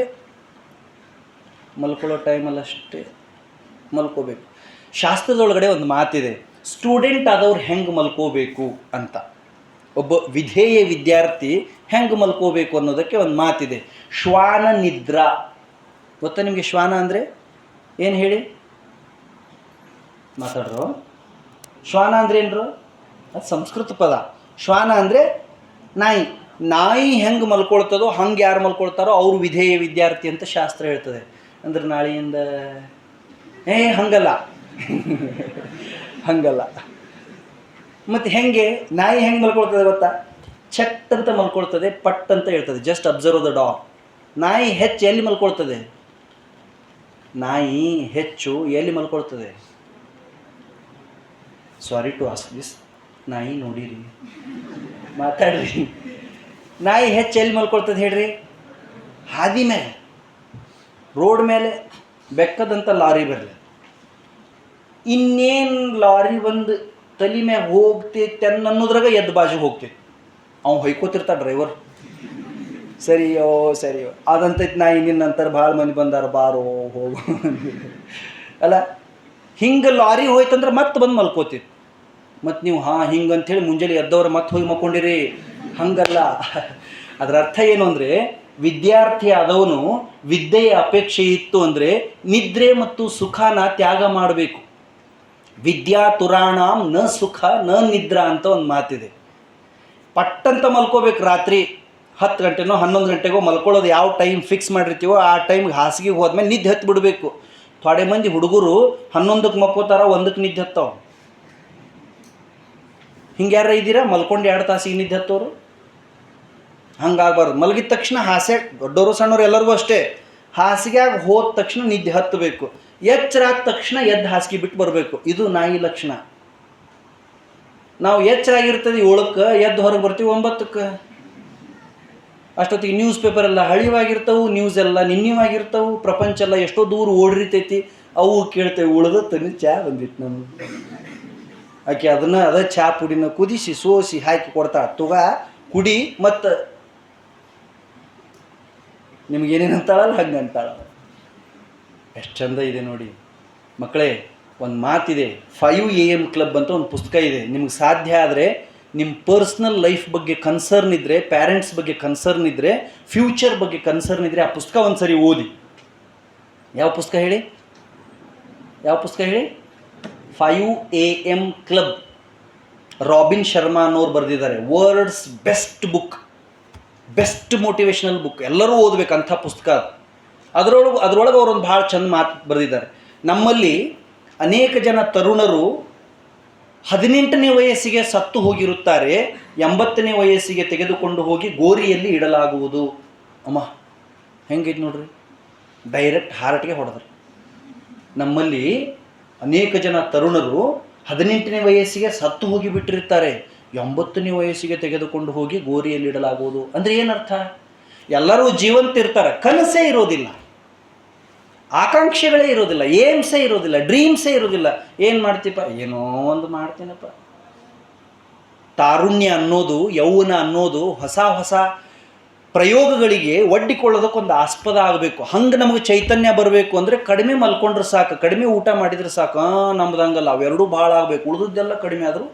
ಮಲ್ಕೋಬೇಕು. ಶಾಸ್ತ್ರದೊಳಗಡೆ ಒಂದು ಮಾತಿದೆ, ಸ್ಟೂಡೆಂಟ್ ಆದವ್ರು ಹೆಂಗೆ ಮಲ್ಕೋಬೇಕು ಅಂತ. ಒಬ್ಬ ವಿಧೇಯ ವಿದ್ಯಾರ್ಥಿ ಹೆಂಗೆ ಮಲ್ಕೋಬೇಕು ಅನ್ನೋದಕ್ಕೆ ಒಂದು ಮಾತಿದೆ, ಶ್ವಾನ ನಿದ್ರಾ. ಗೊತ್ತಾ ನಿಮಗೆ ಶ್ವಾನ ಅಂದರೆ ಏನು ಹೇಳಿ? ಮಾತಾಡ್ರು. ಶ್ವಾನ ಅಂದರೆ ಏನ್ರು? ಅದು ಸಂಸ್ಕೃತ ಪದ. ಶ್ವಾನ ಅಂದರೆ ನಾಯಿ ಹೆಂಗೆ ಮಲ್ಕೊಳ್ತದೋ ಹಂಗೆ ಯಾರು ಮಲ್ಕೊಳ್ತಾರೋ ಅವರು ವಿಧೇಯ ವಿದ್ಯಾರ್ಥಿ ಅಂತ ಶಾಸ್ತ್ರ ಹೇಳ್ತದೆ. ಅಂದ್ರೆ ನಾಳೆಯಿಂದ ಹಂಗಲ್ಲ ಹಂಗಲ್ಲ. ಮತ್ತು ಹೆಂಗೆ ನಾಯಿ ಹೆಂಗೆ ಮಲ್ಕೊಳ್ತದೆ ಗೊತ್ತಾ? ಚಟ್ ಅಂತ ಮಲ್ಕೊಳ್ತದೆ, ಪಟ್ ಅಂತ ಹೇಳ್ತದೆ. Just observe the dog. ನಾಯಿ ಹೆಚ್ಚು ಎಲ್ಲಿ ಮಲ್ಕೊಳ್ತದೆ? ನಾಯಿ ಹೆಚ್ಚು ಎಲ್ಲಿ ಮಲ್ಕೊಳ್ತದೆ? Sorry to ask this. ನಾಯಿ ನೋಡಿರಿ, ಮಾತಾಡ್ರಿ. ನಾಯಿ ಹೆಚ್ಚು ಎಲ್ಲಿ ಮಲ್ಕೊಳ್ತದೆ ಹೇಳ್ರಿ? ಹಾದಿ ಮೇಲೆ, ರೋಡ್ ಮೇಲೆ. ಬೆಕ್ಕದಂತ ಲಾರಿ ಬರಲಿ, ಇನ್ನೇನು ಲಾರಿ ಒಂದು ತಲೆ ಮ್ಯಾಗ ಹೋಗ್ತೈತೆ ಅನ್ನೋದ್ರಾಗ ಎದ್ದು ಬಾಜು ಹೋಗ್ತೈತೆ. ಅವ್ನು ಹೊಯ್ಕೋತಿರ್ತಾನೆ ಡ್ರೈವರ್. ಸರಿಯೋ ಅದಂತೈತೆ. ನಾಯಿ ನಿನ್ನಂತರ ಭಾಳ ಮಂದಿ ಬಂದಾರ, ಬಾರೋ ಹೋಗು ಅಲ್ಲ. ಹಿಂಗೆ ಲಾರಿ ಹೋಯ್ತಂದ್ರೆ ಮತ್ತೆ ಬಂದು ಮಲ್ಕೋತಿತ್ತು. ಮತ್ತು ನೀವು ಹಿಂಗಂಥೇಳಿ ಮುಂಜಾನೆ ಎದ್ದವ್ರು ಮತ್ತೆ ಹೋಗಿ ಮಕ್ಕೊಂಡಿರಿ, ಹಂಗಲ್ಲ. ಅದರ ಅರ್ಥ ಏನು ಅಂದರೆ, ವಿದ್ಯಾರ್ಥಿ ಆದವನು ವಿದ್ಯೆಯ ಅಪೇಕ್ಷೆ ಇತ್ತು ಅಂದರೆ ನಿದ್ರೆ ಮತ್ತು ಸುಖನ ತ್ಯಾಗ ಮಾಡಬೇಕು. ವಿದ್ಯಾ ತುರಾಣಾಂ ನ ಸುಖ ನ ನಿದ್ರಾ ಅಂತ ಒಂದು ಮಾತಿದೆ. ಪಟ್ಟಂತ ಮಲ್ಕೋಬೇಕು. ರಾತ್ರಿ 10 ಗಂಟೆನೋ 11 ಗಂಟೆಗೋ ಮಲ್ಕೊಳ್ಳೋದು ಯಾವ ಟೈಮ್ ಫಿಕ್ಸ್ ಮಾಡಿರ್ತೀವೋ ಆ ಟೈಮ್ಗೆ ಹಾಸಿಗೆ ಹೋದ್ಮೇಲೆ ನಿದ್ದೆ ಹತ್ತು ಬಿಡಬೇಕು. ಥೋಡೆ ಮಂದಿ ಹುಡುಗರು 11ಕ್ಕೆ ಮಕ್ಕೋತಾರ, 1ಕ್ಕೆ ನಿದ್ದೆ ಹತ್ತವ. ಹಿಂಗೆ ಯಾರ ಇದ್ದೀರಾ? ಮಲ್ಕೊಂಡು 2 ತಾಸಿಗೆ ನಿದ್ದೆ ಹತ್ತೋರು? ಹಂಗಾಗಬಾರ್ದು. ಮಲಗಿದ ತಕ್ಷಣ ಹಾಸ್ಯಾಗ, ದೊಡ್ಡವರು ಸಣ್ಣವರು ಎಲ್ಲರಿಗೂ ಅಷ್ಟೇ, ಹಾಸಿಗೆಯಾಗ ಹೋದ ತಕ್ಷಣ ನಿದ್ದೆ ಹತ್ತಬೇಕು. ಎಚ್ಚರ ಆದ ತಕ್ಷಣ ಎದ್ದು ಹಾಸಿಗೆ ಬಿಟ್ಟು ಬರಬೇಕು. ಇದು ನಾಯಿ ಲಕ್ಷಣ. ನಾವು ಎಚ್ಚರಾಗಿರ್ತದೆ 7ಕ್ಕೆ, ಎದ್ದು ಹೊರಗೆ ಬರ್ತೀವಿ 9ಕ್ಕೆ. ಅಷ್ಟೊತ್ತಿಗೆ ನ್ಯೂಸ್ ಪೇಪರ್ ಎಲ್ಲ ಹಳಿವಾಗಿರ್ತವೆ, ನ್ಯೂಸ್ ಎಲ್ಲ ನಿನ್ನಿವಾಗಿರ್ತವೆ, ಪ್ರಪಂಚ ಎಲ್ಲ ಎಷ್ಟೋ ದೂರ ಓಡಿರ್ತೈತಿ. ಅವು ಕೇಳ್ತೇವೆ, ಉಳ್ದತ್ತನಿ ಚಾ ಬಂದಿತ್ತು ನಮ್ಗೆ. ಆಕೆ ಅದೇ ಚಾ ಪುಡಿನ ಕುದಿಸಿ ಸೋಸಿ ಹಾಕಿ ಕೊಡ್ತಾಳೆ, ತುಗ ಕುಡಿ. ಮತ್ತು ನಿಮಗೇನೇನು ಅಂತಾಳಲ್ಲ ಹಂಗೆ ಅಂತಾಳ. ಎಷ್ಟು ಚಂದ ಇದೆ ನೋಡಿ ಮಕ್ಕಳೇ. ಒಂದು ಮಾತಿದೆ, 5 AM ಕ್ಲಬ್ ಅಂತ ಒಂದು ಪುಸ್ತಕ ಇದೆ. ನಿಮ್ಗೆ ಸಾಧ್ಯ ಆದರೆ ನಿಮ್ಮ ಪರ್ಸ್ನಲ್ ಲೈಫ್ ಬಗ್ಗೆ ಕನ್ಸರ್ನ್ ಇದ್ದರೆ, ಪ್ಯಾರೆಂಟ್ಸ್ ಬಗ್ಗೆ ಕನ್ಸರ್ನ್ ಇದ್ದರೆ, ಫ್ಯೂಚರ್ ಬಗ್ಗೆ ಕನ್ಸರ್ನ್ ಇದ್ದರೆ ಆ ಪುಸ್ತಕ ಒಂದು ಸರಿ ಓದಿ. ಯಾವ ಪುಸ್ತಕ ಹೇಳಿ? 5 AM ಕ್ಲಬ್. ರಾಬಿನ್ ಶರ್ಮಾ ಅನ್ನೋರು ಬರೆದಿದ್ದಾರೆ. World's best book, best motivational book. ಎಲ್ಲರೂ ಓದಬೇಕಂಥ ಪುಸ್ತಕ. ಅದರೊಳಗೆ ಅವರೊಂದು ಭಾಳ ಚಂದ ಮಾತು ಬರೆದಿದ್ದಾರೆ. ನಮ್ಮಲ್ಲಿ ಅನೇಕ ಜನ ತರುಣರು 18ನೇ ವಯಸ್ಸಿಗೆ ಸತ್ತು ಹೋಗಿರುತ್ತಾರೆ, 80ನೇ ವಯಸ್ಸಿಗೆ ತೆಗೆದುಕೊಂಡು ಹೋಗಿ ಗೋರಿಯಲ್ಲಿ ಇಡಲಾಗುವುದು. ಅಮ್ಮ ಹೆಂಗೈತೆ ನೋಡ್ರಿ, ಡೈರೆಕ್ಟ್ ಹಾರ್ಟ್ಗೆ ಹೊಡೆದ್ರು. ನಮ್ಮಲ್ಲಿ ಅನೇಕ ಜನ ತರುಣರು 18ನೇ ವಯಸ್ಸಿಗೆ ಸತ್ತು ಹೋಗಿ ಬಿಟ್ಟಿರ್ತಾರೆ, 80ನೇ ವಯಸ್ಸಿಗೆ ತೆಗೆದುಕೊಂಡು ಹೋಗಿ ಗೋರಿಯಲ್ಲಿ ಇಡಲಾಗುವುದು. ಅಂದರೆ ಏನರ್ಥ? ಎಲ್ಲರೂ ಜೀವಂತ ಇರ್ತಾರೆ, ಕನಸೇ ಇರೋದಿಲ್ಲ, ಆಕಾಂಕ್ಷೆಗಳೇ ಇರೋದಿಲ್ಲ, ಏಮ್ಸೇ ಇರೋದಿಲ್ಲ, ಡ್ರೀಮ್ಸೇ ಇರೋದಿಲ್ಲ. ಏನು ಮಾಡ್ತೀಪ, ಏನೋ ಒಂದು ಮಾಡ್ತೀನಪ್ಪ. ತಾರುಣ್ಯ ಅನ್ನೋದು, ಯೌವನ ಅನ್ನೋದು ಹೊಸ ಹೊಸ ಪ್ರಯೋಗಗಳಿಗೆ ಒಡ್ಡಿಕೊಳ್ಳೋದಕ್ಕೊಂದು ಆಸ್ಪದ ಆಗಬೇಕು. ಹಂಗೆ ನಮಗೆ ಚೈತನ್ಯ ಬರಬೇಕು ಅಂದರೆ ಕಡಿಮೆ ಮಲ್ಕೊಂಡ್ರೆ ಸಾಕು, ಕಡಿಮೆ ಊಟ ಮಾಡಿದ್ರೆ ಸಾಕು. ನಮ್ದು ಹಂಗಲ್ಲ, ಅವೆರಡೂ ಭಾಳ ಆಗಬೇಕು. ಉಳಿದದ್ದೆಲ್ಲ ಕಡಿಮೆ ಆದರೂ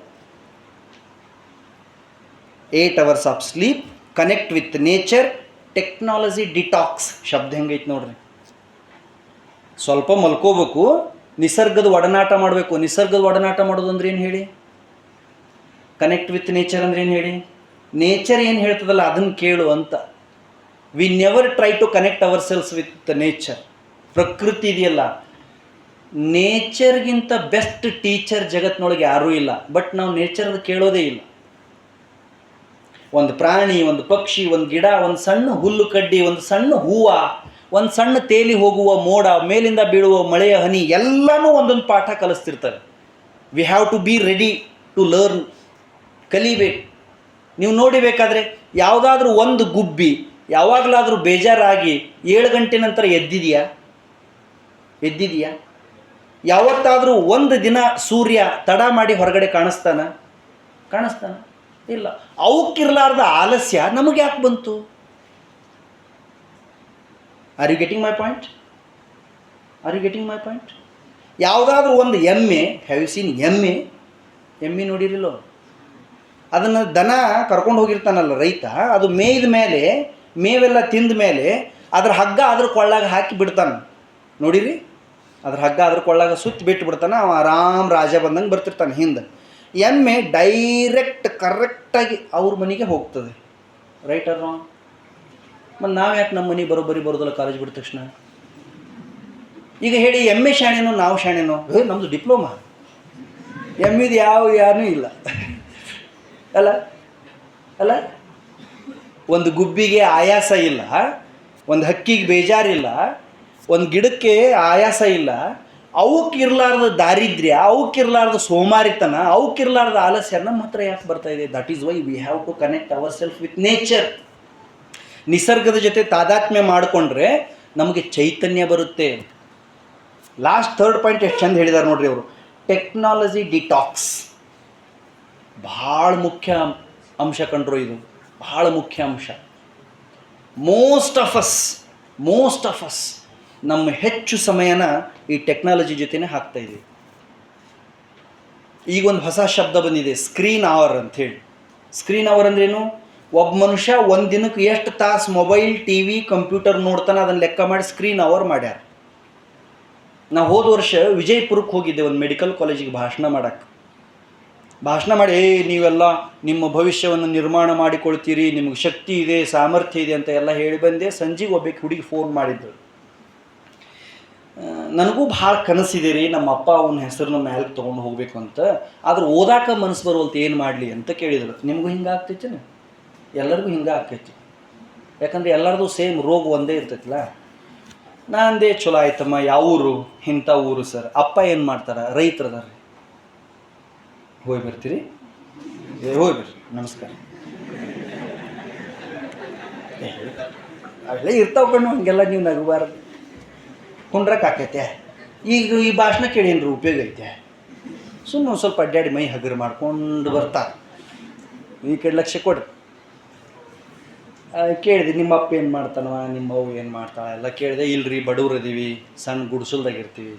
8 hours of sleep, connect with nature, technology detox. ಶಬ್ದ ಹೆಂಗೈತೆ ನೋಡ್ರಿ. ಸ್ವಲ್ಪ ಮಲ್ಕೋಬೇಕು, ನಿಸರ್ಗದ ಒಡನಾಟ ಮಾಡಬೇಕು. ನಿಸರ್ಗದ ಒಡನಾಟ ಮಾಡೋದು ಅಂದ್ರೆ ಏನು ಹೇಳಿ? ಕನೆಕ್ಟ್ ವಿತ್ ನೇಚರ್ ಅಂದ್ರೆ ಏನು ಹೇಳಿ? ನೇಚರ್ ಏನು ಹೇಳ್ತದಲ್ಲ ಅದನ್ನು ಕೇಳು ಅಂತ. We never try to connect our selves with nature. ಪ್ರಕೃತಿ ಇದೆಯಲ್ಲ, ನೇಚರ್ಗಿಂತ ಬೆಸ್ಟ್ ಟೀಚರ್ ಜಗತ್ತಿನೊಳಗೆ ಯಾರೂ ಇಲ್ಲ. ಬಟ್ ನಾವು ನೇಚರ್ದು ಕೇಳೋದೇ ಇಲ್ಲ. ಒಂದು ಪ್ರಾಣಿ, ಒಂದು ಪಕ್ಷಿ, ಒಂದು ಗಿಡ, ಒಂದು ಸಣ್ಣ ಹುಲ್ಲು ಕಡ್ಡಿ, ಒಂದು ಸಣ್ಣ ಹೂವು, ಒಂದು ಸಣ್ಣ ತೇಲಿ ಹೋಗುವ ಮೋಡ, ಮೇಲಿಂದ ಬೀಳುವ ಮಳೆಯ ಹನಿ, ಎಲ್ಲನೂ ಒಂದೊಂದು ಪಾಠ ಕಲಿಸ್ತಿರ್ತವೆ. We have to be ready to learn. ಕಲಿಬೇಕು. ನೀವು ನೋಡಿಬೇಕಾದ್ರೆ ಯಾವುದಾದ್ರೂ ಒಂದು ಗುಬ್ಬಿ ಯಾವಾಗಲಾದರೂ ಬೇಜಾರಾಗಿ 7 ಗಂಟೆ ನಂತರ ಎದ್ದಿದೆಯಾ? ಯಾವತ್ತಾದರೂ ಒಂದು ದಿನ ಸೂರ್ಯ ತಡ ಮಾಡಿ ಹೊರಗಡೆ ಕಾಣಿಸ್ತಾನ? ಇಲ್ಲ. ಅವಕ್ಕಿರಲಾರ್ದ ಆಲಸ್ಯ ನಮಗೆ ಯಾಕೆ ಬಂತು? Are you getting my point? ಯಾವುದಾದ್ರೂ ಒಂದು ಎಮ್ಮೆ, ಹ್ಯಾವ್ ಯು ಸೀನ್ ಎಮ್ಮೆ ನೋಡಿರಿಲ್ಲೋ? ಅದನ್ನು ದನ ಕರ್ಕೊಂಡು ಹೋಗಿರ್ತಾನಲ್ಲ ರೈತ, ಅದು ಮೇಯ್ದ ಮೇಲೆ, ಮೇವೆಲ್ಲ ತಿಂದ ಮೇಲೆ ಅದ್ರ ಹಗ್ಗ ಅದ್ರ ಕೊಳ್ಳಾಗ ಹಾಕಿ ಬಿಡ್ತಾನೆ. ನೋಡಿರಿ, ಅದ್ರ ಹಗ್ಗ ಅದ್ರ ಕೊಳ್ಳಾಗ ಸುತ್ತಿ ಬಿಟ್ಟು ಬಿಡ್ತಾನೆ. ಅವ ಆರಾಮ್ ರಾಜ ಬಂದಂಗೆ ಬರ್ತಿರ್ತಾನೆ ಹಿಂದೆ. ಎಮ್ಮೆ ಡೈರೆಕ್ಟ್ ಕರೆಕ್ಟಾಗಿ ಅವ್ರ ಮನೆಗೆ ಹೋಗ್ತದೆ. Right or wrong? ಮತ್ತು ನಾವು ಯಾಕೆ ನಮ್ಮ ಮನೆ ಬರೋಬ್ಬರಿ ಬರೋದಲ್ಲ ಕಾಲೇಜ್ ಬಿಟ್ಟ ತಕ್ಷಣ? ಈಗ ಹೇಳಿ, ಎಮ್ಮೆ ಶಾಣೆನೋ ನಾವು ಶಾಣೆನೋ? ನಮ್ಮದು ಡಿಪ್ಲೊಮಾ. ಎಮ್ಮಿದು ಯಾರೂ ಇಲ್ಲ ಅಲ್ಲ. ಒಂದು ಗುಬ್ಬಿಗೆ ಆಯಾಸ ಇಲ್ಲ, ಒಂದು ಹಕ್ಕಿಗೆ ಬೇಜಾರಿಲ್ಲ, ಒಂದು ಗಿಡಕ್ಕೆ ಆಯಾಸ ಇಲ್ಲ. ಅವಕ್ಕಿರಲಾರ್ದ ದಾರಿದ್ರ್ಯ, ಅವಕ್ಕಿರಲಾರ್ದ ಸೋಮಾರಿತನ, ಅವಕ್ಕಿರಲಾರ್ದ ಆಲಸ್ಯ ನಮ್ಮ ಹತ್ರ ಯಾಕೆ ಬರ್ತಾ ಇದೆ? That is why we have to connect our self with nature. ನಿಸರ್ಗದ ಜೊತೆ ತಾದಾತ್ಮ್ಯ ಮಾಡಿಕೊಂಡ್ರೆ ನಮಗೆ ಚೈತನ್ಯ ಬರುತ್ತೆ. ಲಾಸ್ಟ್ 3rd ಪಾಯಿಂಟ್ ಎಷ್ಟು ಚಂದ ಹೇಳಿದ್ದಾರೆ ನೋಡ್ರಿ ಅವರು. ಟೆಕ್ನಾಲಜಿ ಡಿಟಾಕ್ಸ್ ಭಾಳ ಮುಖ್ಯ ಅಂಶ ಕಂಡ್ರು. ಇದು ಭಾಳ ಮುಖ್ಯ ಅಂಶ. ಮೋಸ್ಟ್ ಆಫ್ ಅಸ್ ನಮ್ಮ ಹೆಚ್ಚು ಸಮಯನ ಈ ಟೆಕ್ನಾಲಜಿ ಜೊತೆನೇ ಹಾಕ್ತಾ ಇದ್ದೀವಿ. ಈಗೊಂದು ಹೊಸ ಶಬ್ದ ಬಂದಿದೆ, ಸ್ಕ್ರೀನ್ ಅವರ್ ಅಂಥೇಳಿ. ಸ್ಕ್ರೀನ್ ಅವರ್ ಅಂದ್ರೇನು? ಒಬ್ಬ ಮನುಷ್ಯ ಒಂದು ದಿನಕ್ಕೆ ಎಷ್ಟು ತಾಸು ಮೊಬೈಲ್, ಟಿ ವಿ, ಕಂಪ್ಯೂಟರ್ ನೋಡ್ತಾನೆ ಅದನ್ನು ಲೆಕ್ಕ ಮಾಡಿ ಸ್ಕ್ರೀನ್ ಅವರ್ ಮಾಡ್ಯಾರ. ನಾವು ಹೋದ ವರ್ಷ ವಿಜಯಪುರಕ್ಕೆ ಹೋಗಿದ್ದೆ ಒಂದು ಮೆಡಿಕಲ್ ಕಾಲೇಜಿಗೆ ಭಾಷಣ ಮಾಡಿ ನೀವೆಲ್ಲ ನಿಮ್ಮ ಭವಿಷ್ಯವನ್ನು ನಿರ್ಮಾಣ ಮಾಡಿಕೊಳ್ತೀರಿ, ನಿಮಗೆ ಶಕ್ತಿ ಇದೆ, ಸಾಮರ್ಥ್ಯ ಇದೆ ಅಂತ ಎಲ್ಲ ಹೇಳಿ ಬಂದೆ. ಸಂಜೆಗೆ ಒಬ್ಬಕ್ಕೆ ಹುಡುಗಿ ಫೋನ್ ಮಾಡಿದ್ರು. ನನಗೂ ಭಾಳ ಕನಸಿದೆ ರೀ, ನಮ್ಮ ಅಪ್ಪ ಅವನ ಹೆಸರನ್ನ ಮೇಲೆ ತೊಗೊಂಡು ಹೋಗಬೇಕು ಅಂತ, ಆದ್ರೆ ಓದಾಕ ಮನಸ್ಸು ಬರುವಲ್ತು, ಏನು ಮಾಡಲಿ ಅಂತ ಕೇಳಿದ್ರು. ನಿಮಗೂ ಹಿಂಗೆ ಆಗ್ತೈತೇನೆ? ಎಲ್ಲರಿಗೂ ಹಿಂಗೆ ಆಗ್ತೈತಿ. ಯಾಕಂದರೆ ಎಲ್ಲರದು ಸೇಮ್ ರೋಗ ಒಂದೇ ಇರ್ತೈತಿಲ್ಲ. ನಾನಂದೇ ಚಲೋ ಆಯ್ತಮ್ಮ, ಯಾವ ಊರು? ಇಂಥ ಊರು ಸರ್. ಅಪ್ಪ ಏನು ಮಾಡ್ತಾರೆ? ರೈತರದಾರೆ. ಹೋಗಿ ಬರ್ತೀರಿ? ಹೋಗಿ ಬರ್ರಿ, ನಮಸ್ಕಾರ. ಅವೆಲ್ಲ ಇರ್ತಾವೆ ಕಣ್ಣು, ಹಂಗೆಲ್ಲ ನೀವು ನಗಬಾರ್ದು. ಕುಂಡ್ರಕ್ಕೆ ಆಕೈತೆ. ಈಗ ಈ ಭಾಷಣ ಕೇಳಿ ಏನ್ರಿ ಉಪಯೋಗ ಐತೆ? ಸುಮ್ಮನೆ ಒಂದು ಸ್ವಲ್ಪ ಅಡ್ಡಾಡಿ ಮೈ ಹಗರು ಮಾಡ್ಕೊಂಡು ಬರ್ತಾರೆ. ಈ ಕಡೆ ಲಕ್ಷ್ಯ ಕೊಡ್ರಿ. ಕೇಳಿದೆ, ನಿಮ್ಮ ಅಪ್ಪ ಏನು ಮಾಡ್ತಾನವ, ನಿಮ್ಮ ಅವ್ವ ಏನು ಮಾಡ್ತಾಳೆ ಎಲ್ಲ ಕೇಳಿದೆ. ಇಲ್ರಿ, ಬಡವ್ರು ಇದೀವಿ, ಸಣ್ಣ ಗುಡಿಸಲ್ದಾಗಿರ್ತೀವಿ.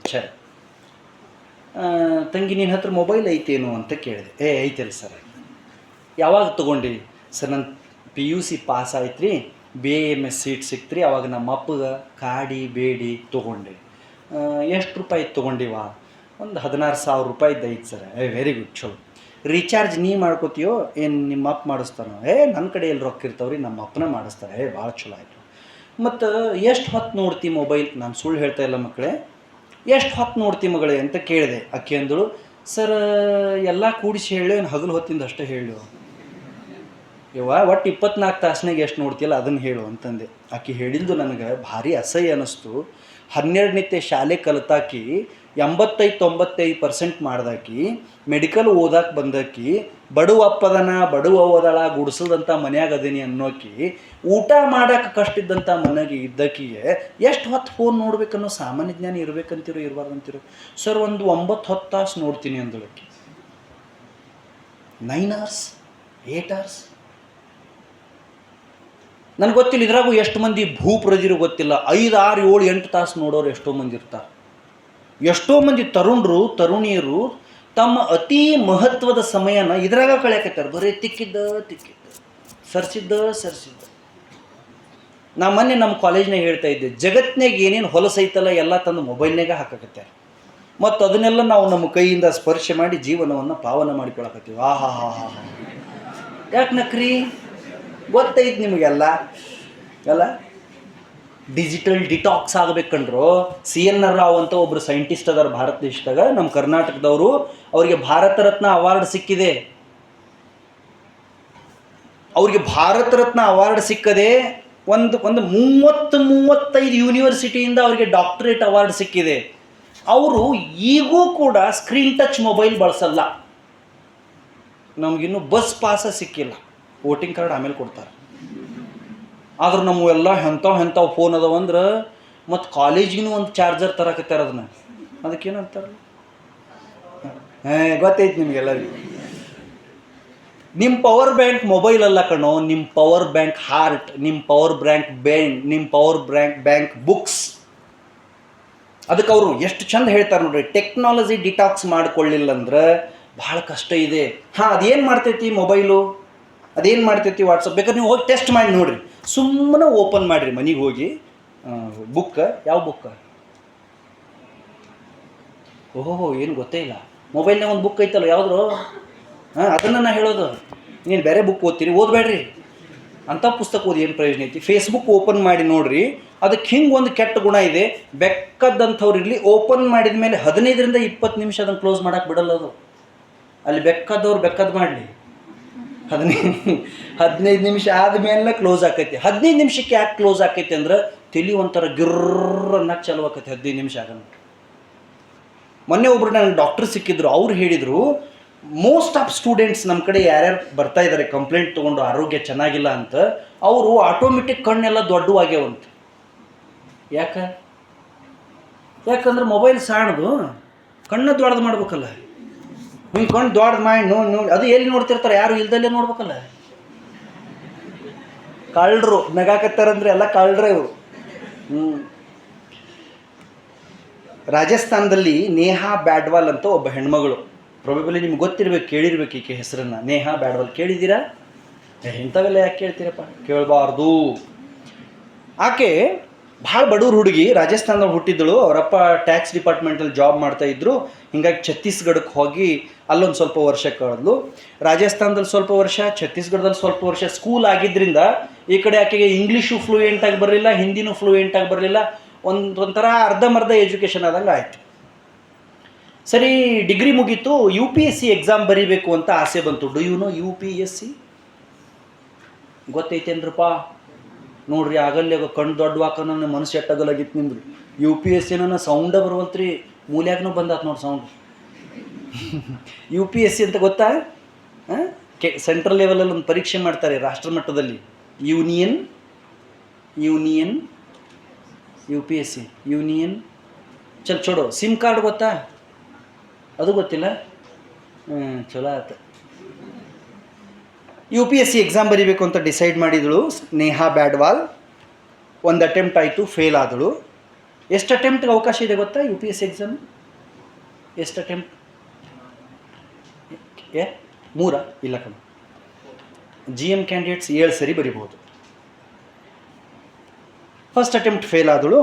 ತಂಗಿ ನಿನ್ನ ಹತ್ರ ಮೊಬೈಲ್ ಐತೇನು ಅಂತ ಕೇಳಿದೆ. ಐತಲ್ಲ ಸರ್. ಯಾವಾಗ ತೊಗೊಂಡು? ಸರ್ ನನ್ನ PUC ಪಾಸ್ ಆಯ್ತು ರೀ, BAMS ಸೀಟ್ ಸಿಕ್ತು ರೀ, ಅವಾಗ ನಮ್ಮ ಅಪ್ಪಗೆ ಕಾಡಿ ಬೇಡಿ ತೊಗೊಂಡೆ. ಎಷ್ಟು ರೂಪಾಯಿ ತೊಗೊಂಡಿವ? ಒಂದು 16,000 ರೂಪಾಯಿದ್ದು ಐತೆ ಸರ್. ವೆರಿ ಗುಡ್, ಚಲೋ. ರೀಚಾರ್ಜ್ ನೀ ಮಾಡ್ಕೋತೀಯೋ ಏನು ನಿಮ್ಮ ಅಪ್ಪ ಮಾಡಿಸ್ತಾನೋ? ನನ್ನ ಕಡೆ ಎಲ್ಲಿ ರೊಕ್ಕ ಇರ್ತಾವ್ರಿ, ನಮ್ಮ ಅಪ್ಪನ ಮಾಡಿಸ್ತಾರೆ. ಭಾಳ ಚಲೋ ಆಯಿತು. ಮತ್ತು ಎಷ್ಟು ಹೊತ್ತು ನೋಡ್ತಿ ಮೊಬೈಲ್? ನಾನು ಸುಳ್ಳು ಹೇಳ್ತಾ ಇಲ್ಲ ಮಕ್ಕಳೇ. ಎಷ್ಟು ಹೊತ್ತು ನೋಡ್ತಿ ಮಗಳೇ ಅಂತ ಕೇಳಿದೆ. ಆಕೆ ಅಂದಳು, ಸರ್ ಎಲ್ಲ ಕೂಡಿಸಿ ಹೇಳಿ, ಹಗಲು ಹೊತ್ತಿಂದ ಅಷ್ಟೇ ಹೇಳು. ಒಟ್ಟು 24 ತಾಸಿನಾಗ ಎಷ್ಟು ನೋಡ್ತಿಯಲ್ಲ ಅದನ್ನು ಹೇಳು ಅಂತಂದೆ. ಆಕೆ ಹೇಳಿದ್ದು ನನಗೆ ಭಾರಿ ಅಸಹ್ಯ ಅನ್ನಿಸ್ತು. 12 ನಿತ್ಯ ಶಾಲೆ ಕಲಿತಾಕಿ 85-95% ಮಾಡ್ದಾಕಿ ಮೆಡಿಕಲ್ ಓದಾಕೆ ಬಂದಾಕಿ ಬಡವ ಅಪ್ಪದನ ಬಡವ ಓದಳ ಗುಡಿಸಲ್ದಂಥ ಮನ್ಯಾಗ ಅದೀನಿ ಅನ್ನೋಕಿ ಊಟ ಮಾಡಕ್ಕೆ ಕಷ್ಟ ಇದ್ದಂಥ ಮನೆಗೆ ಇದ್ದಕ್ಕಿಗೆ ಎಷ್ಟು ಹೊತ್ತು ಫೋನ್ ನೋಡ್ಬೇಕನ್ನೋ ಸಾಮಾನ್ಯ ಜ್ಞಾನ ಇರ್ಬೇಕಂತಿರೋ ಇರಬಾರ್ದಂತಿರೋ. ಸರ್ ಒಂದು 9-10 ತಾಸು ನೋಡ್ತೀನಿ ಅಂದಳಕ್ಕೆ. 9 hours 8 hours ನನಗೆ ಗೊತ್ತಿಲ್ಲ. ಇದ್ರಾಗೂ ಎಷ್ಟು ಮಂದಿ ಭೂಪ್ರದಿರು ಗೊತ್ತಿಲ್ಲ. 5 6 7 8 ತಾಸು ನೋಡೋರು ಎಷ್ಟೋ ಮಂದಿ ಇರ್ತಾರೆ. ಎಷ್ಟೋ ಮಂದಿ ತರುಣರು ತರುಣಿಯರು ತಮ್ಮ ಅತಿ ಮಹತ್ವದ ಸಮಯನ ಇದ್ರಾಗ ಕಳೆಯಕತ್ತಾರೆ. ಬರೀ ತಿಕ್ಕಿದ್ದ ಸರ್ಸಿದ್ದ. ನಾ ಮೊನ್ನೆ ನಮ್ಮ ಕಾಲೇಜ್ನಾಗ ಹೇಳ್ತಾ ಇದ್ದೆ, ಜಗತ್ನಾಗ ಏನೇನು ಹೊಲಸೈತಲ್ಲ ಎಲ್ಲ ತಂದು ಮೊಬೈಲ್ನಾಗ ಹಾಕಕತ್ತಾರೆ. ಮತ್ತು ಅದನ್ನೆಲ್ಲ ನಾವು ನಮ್ಮ ಕೈಯಿಂದ ಸ್ಪರ್ಶ ಮಾಡಿ ಜೀವನವನ್ನು ಪಾವನ ಮಾಡಿಕೊಳಕತ್ತೀವಿ. ಹಾ ಯಾಕೆ ನಕ್ರಿ? ಗೊತ್ತೈತೆ ನಿಮಗೆಲ್ಲ ಅಲ್ಲ. ಡಿಜಿಟಲ್ ಡಿಟಾಕ್ಸ್ ಆಗಬೇಕಂಡ್ರು CN ರಾವ್ ಅಂತ ಒಬ್ಬರು ಸೈಂಟಿಸ್ಟ್ ಅದಾರ ಭಾರತ ದೇಶದಾಗ, ನಮ್ಮ ಕರ್ನಾಟಕದವರು. ಅವರಿಗೆ ಭಾರತ ರತ್ನ ಅವಾರ್ಡ್ ಸಿಕ್ಕಿದೆ. ಅವ್ರಿಗೆ ಭಾರತ ರತ್ನ ಅವಾರ್ಡ್ ಸಿಕ್ಕದೆ ಒಂದು 30-35 ಯೂನಿವರ್ಸಿಟಿಯಿಂದ ಅವರಿಗೆ ಡಾಕ್ಟರೇಟ್ ಅವಾರ್ಡ್ ಸಿಕ್ಕಿದೆ. ಅವರು ಈಗೂ ಕೂಡ ಸ್ಕ್ರೀನ್ ಟಚ್ ಮೊಬೈಲ್ ಬಳಸಲ್ಲ. ನಮಗಿನ್ನೂ ಬಸ್ ಪಾಸ ಸಿಕ್ಕಿಲ್ಲ, ವೋಟಿಂಗ್ ಕಾರ್ಡ್ ಆಮೇಲೆ ಕೊಡ್ತಾರೆ. ಆದ್ರೆ ನಮಗೆಲ್ಲ ಎಂಥವು ಫೋನ್ ಅದಾವಂದ್ರೆ ಮತ್ತು ಕಾಲೇಜಿಗೂ ಒಂದು ಚಾರ್ಜರ್ ತರಕತ್ತಾರೆ. ಅದಕ್ಕೇನಂತಾರಲ್ಲ, ಗೊತ್ತೈತಿ ನಿಮಗೆಲ್ಲರಿಗೂ. ನಿಮ್ಮ ಪವರ್ ಬ್ಯಾಂಕ್ ಮೊಬೈಲ್ ಅಲ್ಲ ಕಣೋ, ನಿಮ್ಮ ಪವರ್ ಬ್ಯಾಂಕ್ ಹಾರ್ಟ್, ನಿಮ್ಮ ಪವರ್ ಬ್ಯಾಂಕ್ ಬ್ಯಾಂಕ್, ನಿಮ್ಮ ಪವರ್ ಬ್ಯಾಂಕ್ ಬುಕ್ಸ್. ಅದಕ್ಕೆ ಅವರು ಎಷ್ಟು ಚಂದ ಹೇಳ್ತಾರೆ ನೋಡ್ರಿ, ಟೆಕ್ನಾಲಜಿ ಡಿಟಾಕ್ಸ್ ಮಾಡಿಕೊಳ್ಳಿಲ್ಲ ಅಂದ್ರೆ ಭಾಳ ಕಷ್ಟ ಇದೆ. ಅದೇನು ಮಾಡ್ತೈತಿ ಮೊಬೈಲು, ಅದೇನು ಮಾಡ್ತೈತಿ ವಾಟ್ಸಪ್, ಬೇಕಾದ್ರೆ ನೀವು ಹೋಗಿ ಟೆಸ್ಟ್ ಮಾಡಿ ನೋಡಿರಿ. ಸುಮ್ಮನೆ ಓಪನ್ ಮಾಡಿರಿ ಮನೆಗೆ ಹೋಗಿ. ಬುಕ್ ಯಾವ ಬುಕ್? ಓಹೋ, ಏನು ಗೊತ್ತೇ ಇಲ್ಲ. ಮೊಬೈಲ್ನಾಗ ಒಂದು ಬುಕ್ ಐತಲ್ಲ, ಯಾವುದ್ರು? ಅದನ್ನು ನಾ ಹೇಳೋದು. ನೀನು ಬೇರೆ ಬುಕ್ ಓದ್ತೀರಿ, ಓದಬೇಡ್ರಿ. ಅಂಥ ಪುಸ್ತಕ ಓದಿ ಏನು ಪ್ರಯೋಜನ ಐತಿ? ಫೇಸ್ಬುಕ್ ಓಪನ್ ಮಾಡಿ ನೋಡ್ರಿ, ಅದಕ್ಕೆ ಹಿಂಗೆ ಒಂದು ಕೆಟ್ಟ ಗುಣ ಇದೆ. ಬೆಕ್ಕದಂಥವ್ರು ಇರಲಿ, ಓಪನ್ ಮಾಡಿದ ಮೇಲೆ 15-20 ನಿಮಿಷ ಅದನ್ನು ಕ್ಲೋಸ್ ಮಾಡೋಕ್ಕೆ ಬಿಡಲ್ಲ ಅದು. ಅಲ್ಲಿ ಬೆಕ್ಕದವ್ರು ಬೆಕ್ಕದ್ದು ಮಾಡಲಿ, 15 ನಿಮಿಷ ಆದಮೇಲೆ ಕ್ಲೋಸ್ ಆಕೈತಿ. 15 ನಿಮಿಷಕ್ಕೆ ಯಾಕೆ ಕ್ಲೋಸ್ ಆಕೈತಿ ಅಂದ್ರೆ ತಲೆ ಒಂಥರ ಗಿರ್ರನ್ನಾಗಿ ಚಾಲು ಆಕೈತಿ 15 ನಿಮಿಷ ಆಗೋಣ. ಮೊನ್ನೆ ಒಬ್ರು ನನಗೆ ಡಾಕ್ಟರ್ ಸಿಕ್ಕಿದ್ರು. ಅವ್ರು ಹೇಳಿದರು, ಮೋಸ್ಟ್ ಆಫ್ ಸ್ಟೂಡೆಂಟ್ಸ್ ನಮ್ಮ ಕಡೆ ಯಾರ್ಯಾರು ಬರ್ತಾ ಇದ್ದಾರೆ ಕಂಪ್ಲೇಂಟ್ ತೊಗೊಂಡು ಆರೋಗ್ಯ ಚೆನ್ನಾಗಿಲ್ಲ ಅಂತ, ಅವರು ಆಟೋಮೆಟಿಕ್ ಕಣ್ಣೆಲ್ಲ ದೊಡ್ಡವಾಗ್ಯಾವಂತ. ಯಾಕಂದ್ರೆ ಮೊಬೈಲ್ ಸಾಣದು, ಕಣ್ಣು ದೊಡ್ಡದು ಮಾಡ್ಬೇಕಲ್ಲ. ಹಿಂಗೆ ಕಣ್ಣು ದೊಡ್ಡದು ಮಾಡಿ ನೋಡಿ ಅದು ಎಲ್ಲಿ ನೋಡ್ತಿರ್ತಾರೆ? ಯಾರು ಇಲ್ದಲ್ಲೇ ನೋಡ್ಬೇಕಲ್ಲ. ಕಳ್ಳರು ನಗಾಕತ್ತಾರಂದ್ರೆ ಎಲ್ಲ ಕಳ್ಳರೇ ಇವರು. ರಾಜಸ್ಥಾನದಲ್ಲಿ ನೇಹಾ ಬ್ಯಾಡ್ವಾಲ್ ಅಂತ ಒಬ್ಬ ಹೆಣ್ಮಗಳು, ಪ್ರೊಬೆಬಲಿ ನಿಮ್ಗೆ ಗೊತ್ತಿರ್ಬೇಕು, ಕೇಳಿರ್ಬೇಕು ಈಕೆ ಹೆಸರನ್ನು. ನೇಹಾ ಬ್ಯಾಡ್ವಾಲ್ ಕೇಳಿದ್ದೀರಾ? ಇಂಥವೆಲ್ಲ ಯಾಕೆ ಕೇಳ್ತೀರಪ್ಪ? ಕೇಳಬಾರ್ದು. ಆಕೆ ಭಾಳ ಬಡವ್ರ ಹುಡುಗಿ, ರಾಜಸ್ಥಾನದಲ್ಲಿ ಹುಟ್ಟಿದ್ದಳು. ಅವರಪ್ಪ ಟ್ಯಾಕ್ಸ್ ಡಿಪಾರ್ಟ್ಮೆಂಟಲ್ಲಿ ಜಾಬ್ ಮಾಡ್ತಾಯಿದ್ರು. ಹೀಗಾಗಿ ಛತ್ತೀಸ್ಗಢಕ್ಕೆ ಹೋಗಿ ಅಲ್ಲೊಂದು ಸ್ವಲ್ಪ ವರ್ಷ ಕಳೆದ್ಲು. ರಾಜಸ್ಥಾನದಲ್ಲಿ ಸ್ವಲ್ಪ ವರ್ಷ, ಛತ್ತೀಸ್ಗಢದಲ್ಲಿ ಸ್ವಲ್ಪ ವರ್ಷ. ಸ್ಕೂಲ್ ಆಗಿದ್ದರಿಂದ ಈ ಕಡೆ ಆಕೆಗೆ ಇಂಗ್ಲೀಷು ಫ್ಲೂಯೆಂಟಾಗಿ ಬರಲಿಲ್ಲ, ಹಿಂದಿನೂ ಫ್ಲೂಯೆಂಟಾಗಿ ಬರಲಿಲ್ಲ. ಒಂಥರ ಅರ್ಧಂಬರ್ಧ ಎಜುಕೇಷನ್ ಆದಂಗೆ ಆಯಿತು. ಸರಿ, ಡಿಗ್ರಿ ಮುಗೀತು. UPSC ಎಕ್ಸಾಮ್ ಬರೀಬೇಕು ಅಂತ ಆಸೆ ಬಂತು. Do you know UPSC? ಗೊತ್ತೈತೇನ್ರಪ್ಪ? ನೋಡ್ರಿ, ಆಗಲ್ಲೇ ಕಣ್ಣು ದೊಡ್ಡವಾಕ ನನ್ನ ಮನಸ್ಸು ಎಟ್ಟಾಗಲಾಗಿತ್ತು ನಿಮ್ದು. UPSC ನನ್ನ ಸೌಂಡ ಬರುವಲ್ತ್ರಿ, ಮೂಲ್ಯಾಗನೂ ಬಂದಾತ್ ನೋಡಿ ಸೌಂಡ್. UPSC ಅಂತ ಗೊತ್ತಾ? ಸೆಂಟ್ರಲ್ ಲೆವೆಲಲ್ಲಿ ಒಂದು ಪರೀಕ್ಷೆ ಮಾಡ್ತಾರೆ ರಾಷ್ಟ್ರ ಮಟ್ಟದಲ್ಲಿ. ಯೂನಿಯನ್ UPSC ಯೂನಿಯನ್ ಚಲೋ. ಸಿಮ್ ಕಾರ್ಡ್ ಗೊತ್ತಾ? ಅದು ಗೊತ್ತಿಲ್ಲ. ಚಲೋ ಆಯ್ತು. UPSC ಎಕ್ಸಾಮ್ ಬರೀಬೇಕು ಅಂತ ಡಿಸೈಡ್ ಮಾಡಿದಳು ನೇಹಾ ಬ್ಯಾಡ್ವಾಲ್. ಒಂದು ಅಟೆಂಪ್ಟ್ ಆಯಿತು, ಫೇಲ್ ಆದಳು. ಎಷ್ಟು ಅಟೆಂಪ್ಟ್ಗೆ ಅವಕಾಶ ಇದೆ ಗೊತ್ತಾ UPSC ಎಕ್ಸಾಮ್? ಎಷ್ಟು ಅಟೆಂಪ್ಟ್? 3 ಇಲ್ಲ ಕಣ. GM ಕ್ಯಾಂಡಿಡೇಟ್ಸ್ 7 ಸರಿ ಬರಿಬೋದು. ಫಸ್ಟ್ ಅಟೆಂಪ್ಟ್ ಫೇಲ್ ಆದಳು.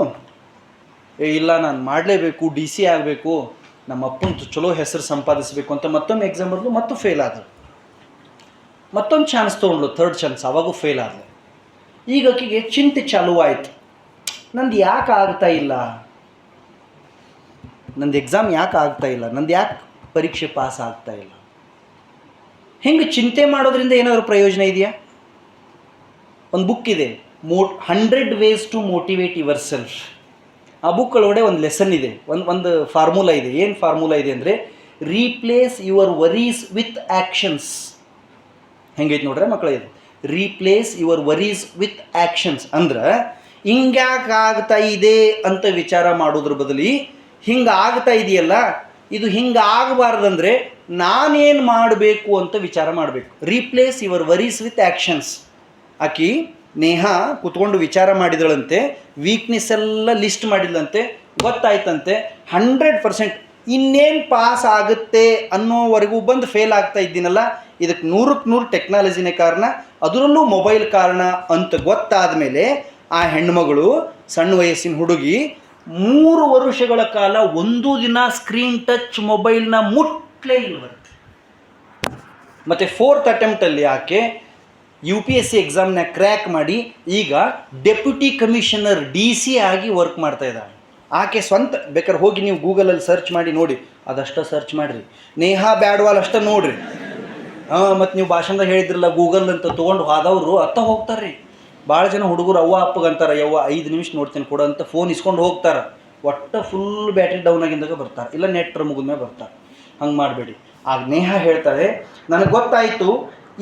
ಇಲ್ಲ, ನಾನು ಮಾಡಲೇಬೇಕು, DC ಆಗಬೇಕು, ನಮ್ಮ ಅಪ್ಪನ ಚಲೋ ಹೆಸರು ಸಂಪಾದಿಸಬೇಕು ಅಂತ ಮತ್ತೊಮ್ಮೆ ಎಕ್ಸಾಮ್ ಬರೆದು ಮತ್ತು ಫೇಲ್ ಆದಳು. ಮತ್ತೊಂದು ಚಾನ್ಸ್ ತೊಗೊಂಡ್ಳು, 3rd ಚಾನ್ಸ್, ಅವಾಗೂ ಫೇಲ್ ಆದಳು. ಈಗ ಆಕೆಗೆ ಚಿಂತೆ ಚಾಲುವಾಯಿತು. ನಂದು ಯಾಕೆ ಆಗ್ತಾ ಇಲ್ಲ, ನಂದು ಎಕ್ಸಾಮ್ ಯಾಕೆ ಆಗ್ತಾ ಇಲ್ಲ, ನಂದು ಯಾಕೆ ಪರೀಕ್ಷೆ ಪಾಸ್ ಆಗ್ತಾ ಇಲ್ಲ? ಹಿಂಗೆ ಚಿಂತೆ ಮಾಡೋದ್ರಿಂದ ಏನಾದರೂ ಪ್ರಯೋಜನ ಇದೆಯಾ? ಒಂದು ಬುಕ್ ಇದೆ, 100 ways to motivate yourself. ಆ ಆ ಬುಕ್ ಒಳಗಡೆ ಒಂದು ಲೆಸನ್ ಇದೆ, ಒಂದು ಫಾರ್ಮುಲಾ ಇದೆ. ಏನು ಫಾರ್ಮುಲಾ ಇದೆ ಅಂದರೆ, replace your worries with actions. ಹೆಂಗೈತೆ ನೋಡ್ರೆ ಮಕ್ಕಳ, ಇದು replace your worries with actions ಅಂದ್ರೆ, ಹಿಂಗ್ಯಾಕೆ ಆಗ್ತಾ ಇದೆ ಅಂತ ವಿಚಾರ ಮಾಡೋದ್ರ ಬದಲಿ ಹಿಂಗೆ ಆಗ್ತಾ ಇದೆಯಲ್ಲ, ಇದು ಹಿಂಗೆ ಆಗಬಾರ್ದಂದ್ರೆ ನಾನೇನು ಮಾಡಬೇಕು ಅಂತ ವಿಚಾರ ಮಾಡಬೇಕು. Replace your worries with actions. ಆಕಿ ನೇಹಾ ಕುತ್ಕೊಂಡು ವಿಚಾರ ಮಾಡಿದಳಂತೆ, ವೀಕ್ನೆಸ್ ಎಲ್ಲ ಲಿಸ್ಟ್ ಮಾಡಿದ್ಲಂತೆ, ಗೊತ್ತಾಯ್ತಂತೆ 100% ಇನ್ನೇನು ಪಾಸ್ ಆಗುತ್ತೆ ಅನ್ನೋವರೆಗೂ ಬಂದು ಫೇಲ್ ಆಗ್ತಾ ಇದ್ದೀನಲ್ಲ, ಇದಕ್ಕೆ 100ಕ್ಕೆ 100 ಟೆಕ್ನಾಲಜಿನೇ ಕಾರಣ, ಅದರಲ್ಲೂ ಮೊಬೈಲ್ ಕಾರಣ ಅಂತ ಗೊತ್ತಾದ ಮೇಲೆ ಆ ಹೆಣ್ಮಗಳು, ಸಣ್ಣ ವಯಸ್ಸಿನ ಹುಡುಗಿ, 3 ವರ್ಷಗಳ ಕಾಲ ಒಂದು ದಿನ ಸ್ಕ್ರೀನ್ ಟಚ್ ಮೊಬೈಲ್ನ ಮುಟ್ಲೇ ಇಲ್ವಂತೆ. ಮತ್ತು 4th ಅಟೆಂಪ್ಟಲ್ಲಿ ಆಕೆ UPSC ಎಕ್ಸಾಮ್ನ ಕ್ರ್ಯಾಕ್ ಮಾಡಿ ಈಗ ಡೆಪ್ಯೂಟಿ ಕಮಿಷನರ್ DC ಆಗಿ ವರ್ಕ್ ಮಾಡ್ತಾ ಇದ್ದಾಳೆ. ಆಕೆ ಸ್ವಂತ, ಬೇಕಾದ್ರೆ ಹೋಗಿ ನೀವು ಗೂಗಲಲ್ಲಿ ಸರ್ಚ್ ಮಾಡಿ ನೋಡಿ, ಅದಷ್ಟ ಸರ್ಚ್ ಮಾಡಿರಿ, ನೇಹಾ ಬ್ಯಾಡ್ವಾಲ್ ಅಷ್ಟ ನೋಡ್ರಿ. ಮತ್ತು ನೀವು ಭಾಷಣದಾಗ ಹೇಳಿದ್ರಲ್ಲ ಗೂಗಲ್ ಅಂತ ತೊಗೊಂಡು ಹೋದವರು ಅತ್ತ ಹೋಗ್ತಾರೆ ರೀ. ಭಾಳ ಜನ ಹುಡುಗರು ಅವ್ವ ಅಪ್ಪಗಂತಾರೆ, ಯವ್ವ 5 ನಿಮಿಷ ನೋಡ್ತೀನಿ ಕೊಡು ಅಂತ ಫೋನ್ ಇಸ್ಕೊಂಡು ಹೋಗ್ತಾರೆ. ಒಟ್ಟು ಫುಲ್ ಬ್ಯಾಟ್ರಿ ಡೌನ್ ಆಗಿದ್ದಾಗ ಬರ್ತಾರೆ, ಇಲ್ಲ ನೆಟ್ರ್ ಮುಗಿದ್ಮೇಲೆ ಬರ್ತಾರೆ. ಹಂಗೆ ಮಾಡಬೇಡಿ. ಆಗ ನೇಹಾ ಹೇಳ್ತಾರೆ, ನನಗೆ ಗೊತ್ತಾಯಿತು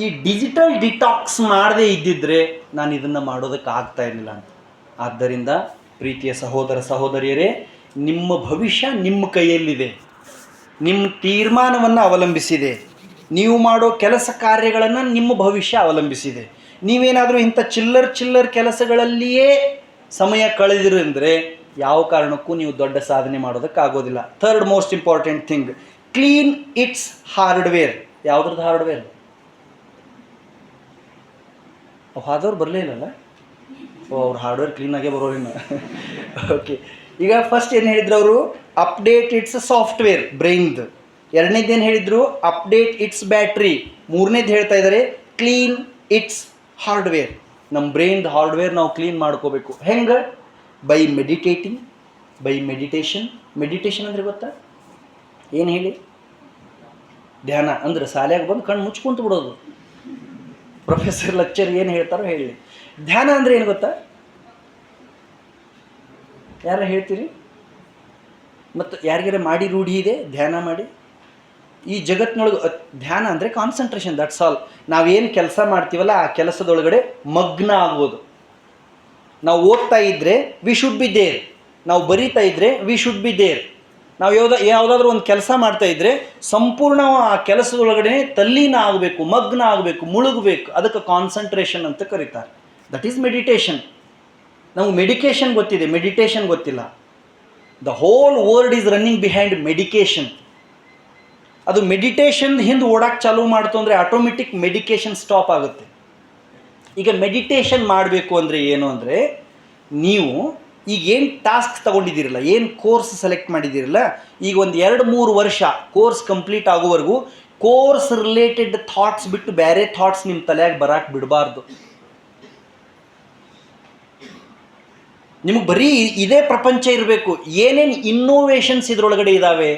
ಈ ಡಿಜಿಟಲ್ ಡಿಟಾಕ್ಸ್ ಮಾಡದೇ ಇದ್ದಿದ್ರೆ ನಾನು ಇದನ್ನು ಮಾಡೋದಕ್ಕೆ ಆಗ್ತಾ ಇರಲಿಲ್ಲ ಅಂತ. ಆದ್ದರಿಂದ ಪ್ರೀತಿಯ ಸಹೋದರ ಸಹೋದರಿಯರೇ, ನಿಮ್ಮ ಭವಿಷ್ಯ ನಿಮ್ಮ ಕೈಯಲ್ಲಿದೆ, ನಿಮ್ಮ ತೀರ್ಮಾನವನ್ನು ಅವಲಂಬಿಸಿದೆ. ನೀವು ಮಾಡೋ ಕೆಲಸ ಕಾರ್ಯಗಳನ್ನು ನಿಮ್ಮ ಭವಿಷ್ಯ ಅವಲಂಬಿಸಿದೆ. ನೀವೇನಾದರೂ ಇಂಥ ಚಿಲ್ಲರ್ ಕೆಲಸಗಳಲ್ಲಿಯೇ ಸಮಯ ಕಳೆದಿರಂದರೆ ಯಾವ ಕಾರಣಕ್ಕೂ ನೀವು ದೊಡ್ಡ ಸಾಧನೆ ಮಾಡೋದಕ್ಕಾಗೋದಿಲ್ಲ. 3rd most important thing, clean its hardware. ಯಾವುದ್ರದ್ದು ಹಾರ್ಡ್ವೇರ್? ಹಾದವ್ರು ಬರಲೇ ಇಲ್ಲಲ್ಲ, ಅವ್ರು ಹಾರ್ಡ್ವೇರ್ ಕ್ಲೀನಾಗೇ ಬರೋರಿನ. ಓಕೆ, ಈಗ ಫಸ್ಟ್ ಏನು ಹೇಳಿದ್ರು ಅವರು? ಅಪ್ಡೇಟ್ ಇಟ್ಸ್ ಸಾಫ್ಟ್ವೇರ್, ಬ್ರೈನ್ದು. 2ನೇದು ಏನು ಹೇಳಿದರು? Update it's battery. 3ನೇದು ಹೇಳ್ತಾ ಇದ್ದಾರೆ ಕ್ಲೀನ್ ಇಟ್ಸ್ ಹಾರ್ಡ್ವೇರ್. ನಮ್ಮ ಬ್ರೈನ್ದು ಹಾರ್ಡ್ವೇರ್ ನಾವು ಕ್ಲೀನ್ ಮಾಡ್ಕೋಬೇಕು. ಹೆಂಗೆ? By meditating, by meditation. Meditation ಅಂದರೆ ಗೊತ್ತಾ ಏನು ಹೇಳಿ? ಧ್ಯಾನ ಅಂದ್ರೆ ಶಾಲೆಯಾಗ ಬಂದು ಕಣ್ಣು ಮುಚ್ಕೊಂತ ಬಿಡೋದು. ಪ್ರೊಫೆಸರ್ ಲೆಕ್ಚರ್ ಏನು ಹೇಳ್ತಾರೋ ಹೇಳಿ. ಧ್ಯಾನ ಅಂದರೆ ಏನು ಗೊತ್ತಾ? ಯಾರು ಹೇಳ್ತೀರಿ? ಮತ್ತು ಯಾರಿಗಾರ ಮಾಡಿ ರೂಢಿ ಇದೆ ಧ್ಯಾನ ಮಾಡಿ? ಈ ಜಗತ್ತಿನೊಳಗೆ ಧ್ಯಾನ ಅಂದರೆ ಕಾನ್ಸಂಟ್ರೇಷನ್, ದಟ್ಸ್ ಆಲ್. ನಾವೇನು ಕೆಲಸ ಮಾಡ್ತೀವಲ್ಲ ಆ ಕೆಲಸದೊಳಗಡೆ ಮಗ್ನ ಆಗೋದು. ನಾವು ಓದ್ತಾ ಇದ್ದರೆ ವಿ ಶುಡ್ ಬಿ ದೇರ್, ನಾವು ಬರೀತಾ ಇದ್ದರೆ ವಿ ಶುಡ್ ಬಿ ದೇರ್. ನಾವು ಯಾವುದಾದ್ರೂ ಒಂದು ಕೆಲಸ ಮಾಡ್ತಾ ಇದ್ದರೆ ಸಂಪೂರ್ಣ ಆ ಕೆಲಸದೊಳಗಡೆ ತಲ್ಲೀನ ಆಗಬೇಕು, ಮಗ್ನ ಆಗಬೇಕು, ಮುಳುಗಬೇಕು. ಅದಕ್ಕೆ ಕಾನ್ಸಂಟ್ರೇಷನ್ ಅಂತ ಕರೀತಾರೆ. That is meditation. ನಮಗೆ ಮೆಡಿಕೇಷನ್ ಗೊತ್ತಿದೆ, ಮೆಡಿಟೇಷನ್ ಗೊತ್ತಿಲ್ಲ. The whole world is running behind medication. ಅದು ಮೆಡಿಟೇಷನ್ ಹಿಂದೆ ಓಡಕ್ಕೆ ಚಾಲೂ ಮಾಡ್ತು ಅಂದರೆ ಆಟೋಮೆಟಿಕ್ ಮೆಡಿಕೇಷನ್ ಸ್ಟಾಪ್ ಆಗುತ್ತೆ. ಈಗ ಮೆಡಿಟೇಷನ್ ಮಾಡಬೇಕು ಅಂದರೆ ಏನು ಅಂದರೆ, ನೀವು ಈಗ ಏನು ಟಾಸ್ಕ್ ತೊಗೊಂಡಿದ್ದೀರಲ್ಲ, ಏನು ಕೋರ್ಸ್ ಸೆಲೆಕ್ಟ್ ಮಾಡಿದ್ದೀರಲ್ಲ, ಈಗ ಒಂದು 2-3 ವರ್ಷ ಕೋರ್ಸ್ ಕಂಪ್ಲೀಟ್ ಆಗೋವರೆಗೂ ಕೋರ್ಸ್ ರಿಲೇಟೆಡ್ ಥಾಟ್ಸ್ ಬಿಟ್ಟು ಬೇರೆ ಥಾಟ್ಸ್ ನಿಮ್ಮ ತಲೆಯಾಗ ಬರಕ್ಕೆ ಬಿಡಬಾರ್ದು. ನಿಮಗೆ ಬರೀ ಇದೇ ಪ್ರಪಂಚ ಇರಬೇಕು. ಏನೇನು ಇನ್ನೋವೇಷನ್ಸ್ ಇದರೊಳಗಡೆ ಇದ್ದಾವೆ,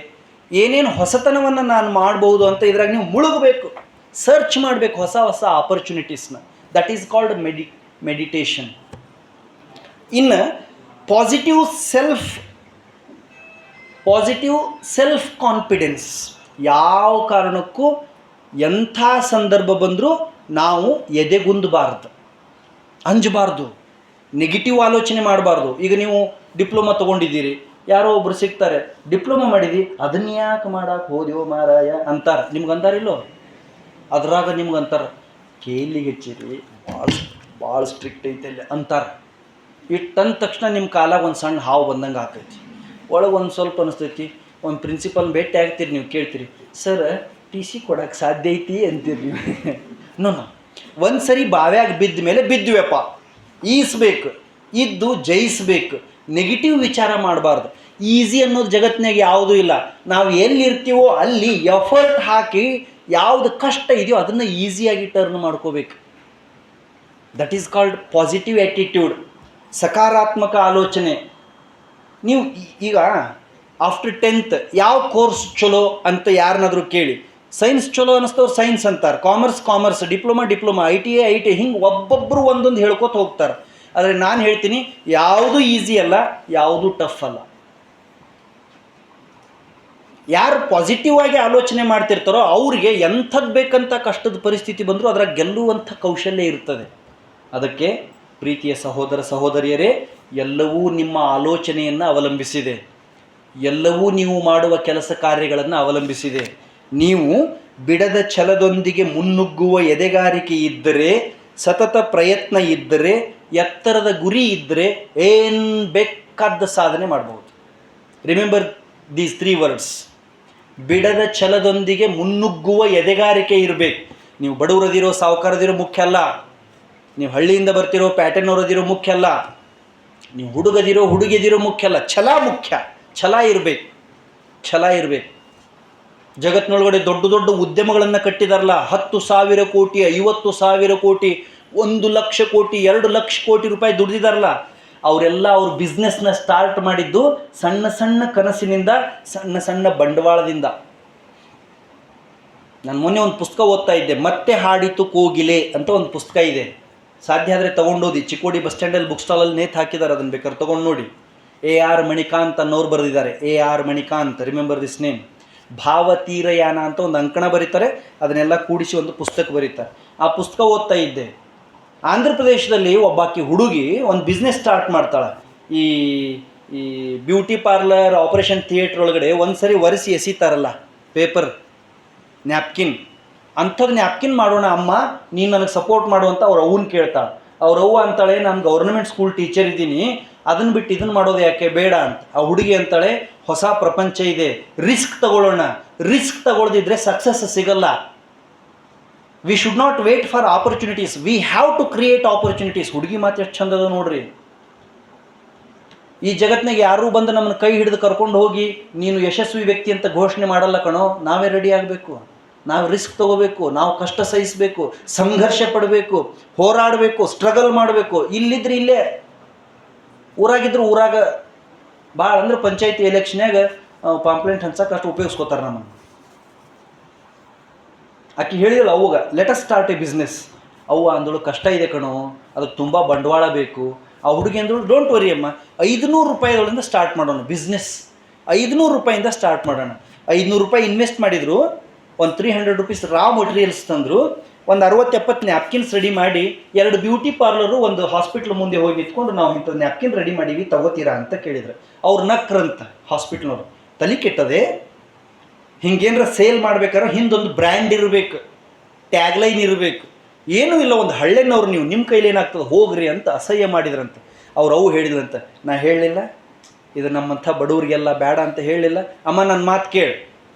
ಏನೇನು ಹೊಸತನವನ್ನು ನಾನು ಮಾಡ್ಬೋದು ಅಂತ ಇದ್ರಾಗ ನೀವು ಮುಳುಗಬೇಕು, ಸರ್ಚ್ ಮಾಡಬೇಕು ಹೊಸ ಹೊಸ ಆಪರ್ಚುನಿಟೀಸ್ನ. That is called meditation. ಇನ್ನು ಪಾಸಿಟಿವ್ ಸೆಲ್ಫ್ ಕಾನ್ಫಿಡೆನ್ಸ್. ಯಾವ ಕಾರಣಕ್ಕೂ ಎಂಥ ಸಂದರ್ಭ ಬಂದರೂ ನಾವು ಎದೆಗುಂದಬಾರ್ದು, ಅಂಜಬಾರ್ದು, ನೆಗೆಟಿವ್ ಆಲೋಚನೆ ಮಾಡಬಾರ್ದು. ಈಗ ನೀವು ಡಿಪ್ಲೊಮಾ ತೊಗೊಂಡಿದ್ದೀರಿ, ಯಾರೋ ಒಬ್ರು ಸಿಗ್ತಾರೆ, ಡಿಪ್ಲೊಮಾ ಮಾಡಿದಿ, ಅದನ್ನ ಯಾಕೆ ಮಾಡಕ್ಕೆ ಹೋದ್ಯೋ ಮಾರಾಯ ಅಂತಾರೆ. ನಿಮ್ಗೆ ಅಂತಾರಿಲ್ಲೋ? ಅದ್ರಾಗ ನಿಮ್ಗೆ ಅಂತಾರೆ, ಕೇಲಿಗೆ ಹೆಚ್ಚಿರಿ, ಭಾಳ ಸ್ಟ್ರಿಕ್ಟ್ ಐತೆ ಅಲ್ಲಿ ಅಂತಾರೆ. ಇಟ್ಟಂದ ತಕ್ಷಣ ನಿಮ್ಮ ಕಾಲಾಗ ಒಂದು ಸಣ್ಣ ಹಾವು ಬಂದಂಗೆ ಆಗ್ತೈತಿ. ಒಳಗೆ ಒಂದು ಸ್ವಲ್ಪ ಅನಿಸ್ತೈತಿ. ಒಂದು ಪ್ರಿನ್ಸಿಪಲ್ ಭೇಟಿ ಆಗ್ತೀರಿ, ನೀವು ಕೇಳ್ತೀರಿ, ಸರ್ TC ಕೊಡೋಕ್ಕೆ ಸಾಧ್ಯ ಐತಿ ಅಂತೀರಿ ನೀವು. ನೋ, ಒಂದು ಸರಿ ಬಾವ್ಯಾಗ ಬಿದ್ದ ಮೇಲೆ ಬಿದ್ದುವೆಪ್ಪ, ಈಸ್ಬೇಕು, ಇದ್ದು ಜಯಿಸ್ಬೇಕು. ನೆಗೆಟಿವ್ ವಿಚಾರ ಮಾಡಬಾರ್ದು. ಈಸಿ ಅನ್ನೋದು ಜಗತ್ತಿನಾಗ ಯಾವುದೂ ಇಲ್ಲ. ನಾವು ಎಲ್ಲಿರ್ತೀವೋ ಅಲ್ಲಿ ಎಫರ್ಟ್ ಹಾಕಿ ಯಾವುದು ಕಷ್ಟ ಇದೆಯೋ ಅದನ್ನು ಈಸಿಯಾಗಿ ಟರ್ನ್ ಮಾಡ್ಕೋಬೇಕು. That is called positive attitude, ಸಕಾರಾತ್ಮಕ ಆಲೋಚನೆ. ನೀವು ಈಗ ಆಫ್ಟರ್ 10th ಯಾವ ಕೋರ್ಸ್ ಚಲೋ ಅಂತ ಯಾರನ್ನಾದರೂ ಕೇಳಿ, ಸೈನ್ಸ್ ಚಲೋ ಅನ್ನಿಸ್ತವ್ರು ಸೈನ್ಸ್ ಅಂತಾರೆ, ಕಾಮರ್ಸ್, ಡಿಪ್ಲೊಮಾ, ITA, ಹಿಂಗೆ ಒಬ್ಬೊಬ್ಬರು ಒಂದೊಂದು ಹೇಳ್ಕೊತ ಹೋಗ್ತಾರೆ. ಆದರೆ ನಾನು ಹೇಳ್ತೀನಿ, ಯಾವುದು ಈಸಿ ಅಲ್ಲ, ಯಾವುದು ಟಫ್ ಅಲ್ಲ. ಯಾರು ಪಾಸಿಟಿವ್ ಆಗಿ ಆಲೋಚನೆ ಮಾಡ್ತಿರ್ತಾರೋ ಅವ್ರಿಗೆ ಎಂಥದ್ದು ಬೇಕಂತ ಕಷ್ಟದ ಪರಿಸ್ಥಿತಿ ಬಂದರೂ ಅದರ ಗೆಲ್ಲುವಂಥ ಕೌಶಲ್ಯ ಇರ್ತದೆ. ಅದಕ್ಕೆ ಪ್ರೀತಿಯ ಸಹೋದರ ಸಹೋದರಿಯರೇ, ಎಲ್ಲವೂ ನಿಮ್ಮ ಆಲೋಚನೆಯನ್ನು ಅವಲಂಬಿಸಿದೆ, ಎಲ್ಲವೂ ನೀವು ಮಾಡುವ ಕೆಲಸ ಕಾರ್ಯಗಳನ್ನು ಅವಲಂಬಿಸಿದೆ. ನೀವು ಬಿಡದ ಛಲದೊಂದಿಗೆ ಮುನ್ನುಗ್ಗುವ ಎದೆಗಾರಿಕೆ ಇದ್ದರೆ, ಸತತ ಪ್ರಯತ್ನ ಇದ್ದರೆ, ಎತ್ತರದ ಗುರಿ ಇದ್ದರೆ ಏನು ಬೇಕಾದ ಸಾಧನೆ ಮಾಡ್ಬೋದು. Remember these 3 words. ಬಿಡದ ಛಲದೊಂದಿಗೆ ಮುನ್ನುಗ್ಗುವ ಎದೆಗಾರಿಕೆ ಇರಬೇಕು. ನೀವು ಬಡವರದಿರೋ ಸಾವುಕಾರದಿರೋ ಮುಖ್ಯ ಅಲ್ಲ, ನೀವು ಹಳ್ಳಿಯಿಂದ ಬರ್ತಿರೋ ಪ್ಯಾಟರ್ನವರದಿರೋ ಮುಖ್ಯ ಅಲ್ಲ, ನೀವು ಹುಡುಗದಿರೋ ಹುಡುಗಿದಿರೋ ಮುಖ್ಯ ಅಲ್ಲ, ಛಲ ಮುಖ್ಯ. ಛಲ ಇರಬೇಕು, ಛಲ ಇರಬೇಕು. ಜಗತ್ತಿನೊಳಗಡೆ ದೊಡ್ಡ ದೊಡ್ಡ ಉದ್ಯಮಗಳನ್ನು ಕಟ್ಟಿದಾರಲ್ಲ, 10,000 ಕೋಟಿ, 50,000 ಕೋಟಿ, 1,00,000 ಕೋಟಿ, 2,00,000 ಕೋಟಿ ರೂಪಾಯಿ ದುಡ್ದಿದಾರಲ್ಲ, ಅವರೆಲ್ಲ ಅವ್ರ ಬಿಸ್ನೆಸ್ನ ಸ್ಟಾರ್ಟ್ ಮಾಡಿದ್ದು ಸಣ್ಣ ಸಣ್ಣ ಕನಸಿನಿಂದ, ಸಣ್ಣ ಸಣ್ಣ ಬಂಡವಾಳದಿಂದ. ನಾನು ಮೊನ್ನೆ ಒಂದು ಪುಸ್ತಕ ಓದ್ತಾ ಇದ್ದೆ, ಮತ್ತೆ ಹಾಡಿತು ಕೋಗಿಲೆ ಅಂತ ಒಂದು ಪುಸ್ತಕ ಇದೆ. ಸಾಧ್ಯ ಆದರೆ ತೊಗೊಂಡೋದಿ, ಚಿಕ್ಕೋಡಿ ಬಸ್ ಸ್ಟ್ಯಾಂಡಲ್ಲಿ ಬುಕ್ ಸ್ಟಾಲಲ್ಲಿ ನೇತು ಹಾಕಿದ್ದಾರೆ, ಅದನ್ನು ಬೇಕಾದ್ರೆ ತೊಗೊಂಡು ನೋಡಿ. AR ಮಣಿಕಾಂತ್ ಅನ್ನೋರು ಬರೆದಿದ್ದಾರೆ. AR Manikanth, remember this name. Bhavatheerayana ಅಂತ ಒಂದು ಅಂಕಣ ಬರೀತಾರೆ, ಅದನ್ನೆಲ್ಲ ಕೂಡಿಸಿ ಒಂದು ಪುಸ್ತಕ ಬರೀತಾರೆ. ಆ ಪುಸ್ತಕ ಓದ್ತಾ ಇದ್ದೆ. ಆಂಧ್ರ ಪ್ರದೇಶದಲ್ಲಿ ಒಬ್ಬಾಕಿ ಹುಡುಗಿ ಒಂದು ಬಿಸ್ನೆಸ್ ಸ್ಟಾರ್ಟ್ ಮಾಡ್ತಾಳೆ. ಈ ಈ ಬ್ಯೂಟಿ ಪಾರ್ಲರ್, ಆಪರೇಷನ್ ಥಿಯೇಟ್ರ್ ಒಳಗಡೆ ಒಂದು ಸರಿ ಒರೆಸಿ ಎಸಿತಾರಲ್ಲ ಪೇಪರ್, ನ್ಯಾಪ್ಕಿನ್, ಅಂಥದ್ದು ನ್ಯಾಪ್ಕಿನ್ ಮಾಡೋಣ ಅಮ್ಮ, ನೀನು ನನಗೆ ಸಪೋರ್ಟ್ ಮಾಡುವಂತ ಅವ್ರ ಅವ್ವನ ಕೇಳ್ತಾಳೆ. ಅವ್ರ ಅವ್ವ ಅಂತಾಳೆ, ನಾನು ಗೌರ್ಮೆಂಟ್ ಸ್ಕೂಲ್ ಟೀಚರ್ ಇದ್ದೀನಿ, ಅದನ್ನು ಬಿಟ್ಟು ಇದನ್ನು ಮಾಡೋದು ಯಾಕೆ, ಬೇಡ ಅಂತ. ಆ ಹುಡುಗಿ ಅಂತಾಳೆ, ಹೊಸ ಪ್ರಪಂಚ ಇದೆ, ರಿಸ್ಕ್ ತಗೊಳ್ಳೋಣ, ರಿಸ್ಕ್ ತಗೊಳ್ದಿದ್ರೆ ಸಕ್ಸಸ್ ಸಿಗಲ್ಲ. We should not wait for opportunities, we have to create opportunities. ಹುಡುಗಿ ಮಾತು ಎಷ್ಟು ಚಂದದ ನೋಡ್ರಿ. ಈ ಜಗತ್ತಿನಾಗ ಯಾರೂ ಬಂದು ನಮ್ಮನ್ನು ಕೈ ಹಿಡಿದು ಕರ್ಕೊಂಡು ಹೋಗಿ ನೀನು ಯಶಸ್ವಿ ವ್ಯಕ್ತಿ ಅಂತ ಘೋಷಣೆ ಮಾಡಲ್ಲ ಕಣೋ. ನಾವೇ ರೆಡಿ ಆಗಬೇಕು, ನಾವು ರಿಸ್ಕ್ ತಗೋಬೇಕು, ನಾವು ಕಷ್ಟ ಸಹಿಸಬೇಕು, ಸಂಘರ್ಷ ಪಡಬೇಕು, ಹೋರಾಡಬೇಕು, ಸ್ಟ್ರಗಲ್ ಮಾಡಬೇಕು. ಇಲ್ಲಿದ್ರೆ ಇಲ್ಲೇ, ಊರಾಗಿದ್ರು ಊರಾಗ, ಭಾಳ ಅಂದ್ರೆ ಪಂಚಾಯತಿ ಎಲೆಕ್ಷನ್ಯಾಗ ಪಾಂಪ್ಲೆಂಟ್ ಹಂಚಕ್ಕೆ ಅಷ್ಟು ಉಪಯೋಗಿಸ್ಕೋತಾರೆ ನಮ್ಮನ್ನು. ಆಕೆ ಹೇಳಿದಳು ಅವ್ಗ, let us start a business. ಅವ್ವ ಅಂದಳು, ಕಷ್ಟ ಇದೆ ಕಣೋ, ಅದಕ್ಕೆ ತುಂಬ ಬಂಡವಾಳ ಬೇಕು. ಆ ಹುಡುಗಿ ಅಂದಳು, ಡೋಂಟ್ ವರಿ ಅಮ್ಮ, 500 ರೂಪಾಯಿಗಳಿಂದ ಸ್ಟಾರ್ಟ್ ಮಾಡೋಣ ಬಿಸ್ನೆಸ್. 500 ರೂಪಾಯಿಂದ ಸ್ಟಾರ್ಟ್ ಮಾಡೋಣ. 500 ರೂಪಾಯಿ ಇನ್ವೆಸ್ಟ್ ಮಾಡಿದರು, ಒಂದು 300 ರೂಪೀಸ್ ರಾ ಮಟೀರಿಯಲ್ಸ್ ತಂದರು, ಒಂದು 60-70 ನ್ಯಾಪ್ಕಿನ್ಸ್ ರೆಡಿ ಮಾಡಿ, 2 ಬ್ಯೂಟಿ ಪಾರ್ಲರು, ಒಂದು ಹಾಸ್ಪಿಟ್ಲ್ ಮುಂದೆ ಹೋಗಿ ನಿಂತ್ಕೊಂಡು, ನಾವು ಇಂಥದ್ದು ನ್ಯಾಪ್ಕಿನ್ ರೆಡಿ ಮಾಡೀವಿ ತಗೋತೀರಾ ಅಂತ ಕೇಳಿದ್ರು. ಅವ್ರು ನಕ್ರಂತ ಹಾಸ್ಪಿಟ್ಲ್ನವ್ರು. ತಲೆ ಕೆಟ್ಟದೆ, ಹಿಂಗೇನಾರ ಸೇಲ್ ಮಾಡ್ಬೇಕಾದ್ರೆ ಹಿಂದೊಂದು ಬ್ರ್ಯಾಂಡ್ ಇರಬೇಕು, ಟ್ಯಾಗ್ಲೈನ್ ಇರಬೇಕು. ಏನೂ ಇಲ್ಲ, ಒಂದು ಹಳ್ಳೆನವ್ರು ನೀವು, ನಿಮ್ಮ ಕೈಲಿ ಏನಾಗ್ತದೆ ಹೋಗ್ರಿ ಅಂತ ಅಸಹ್ಯ ಮಾಡಿದ್ರಂತೆ. ಅವ್ರು ಅವು ಹೇಳಿದ್ರಂತೆ, ನಾ ಹೇಳಲಿಲ್ಲ ಇದು ನಮ್ಮಂಥ ಬಡವರಿಗೆಲ್ಲ ಬೇಡ ಅಂತ ಹೇಳಲಿಲ್ಲ. ಅಮ್ಮ ನನ್ನ ಮಾತು ಕೇಳಿ,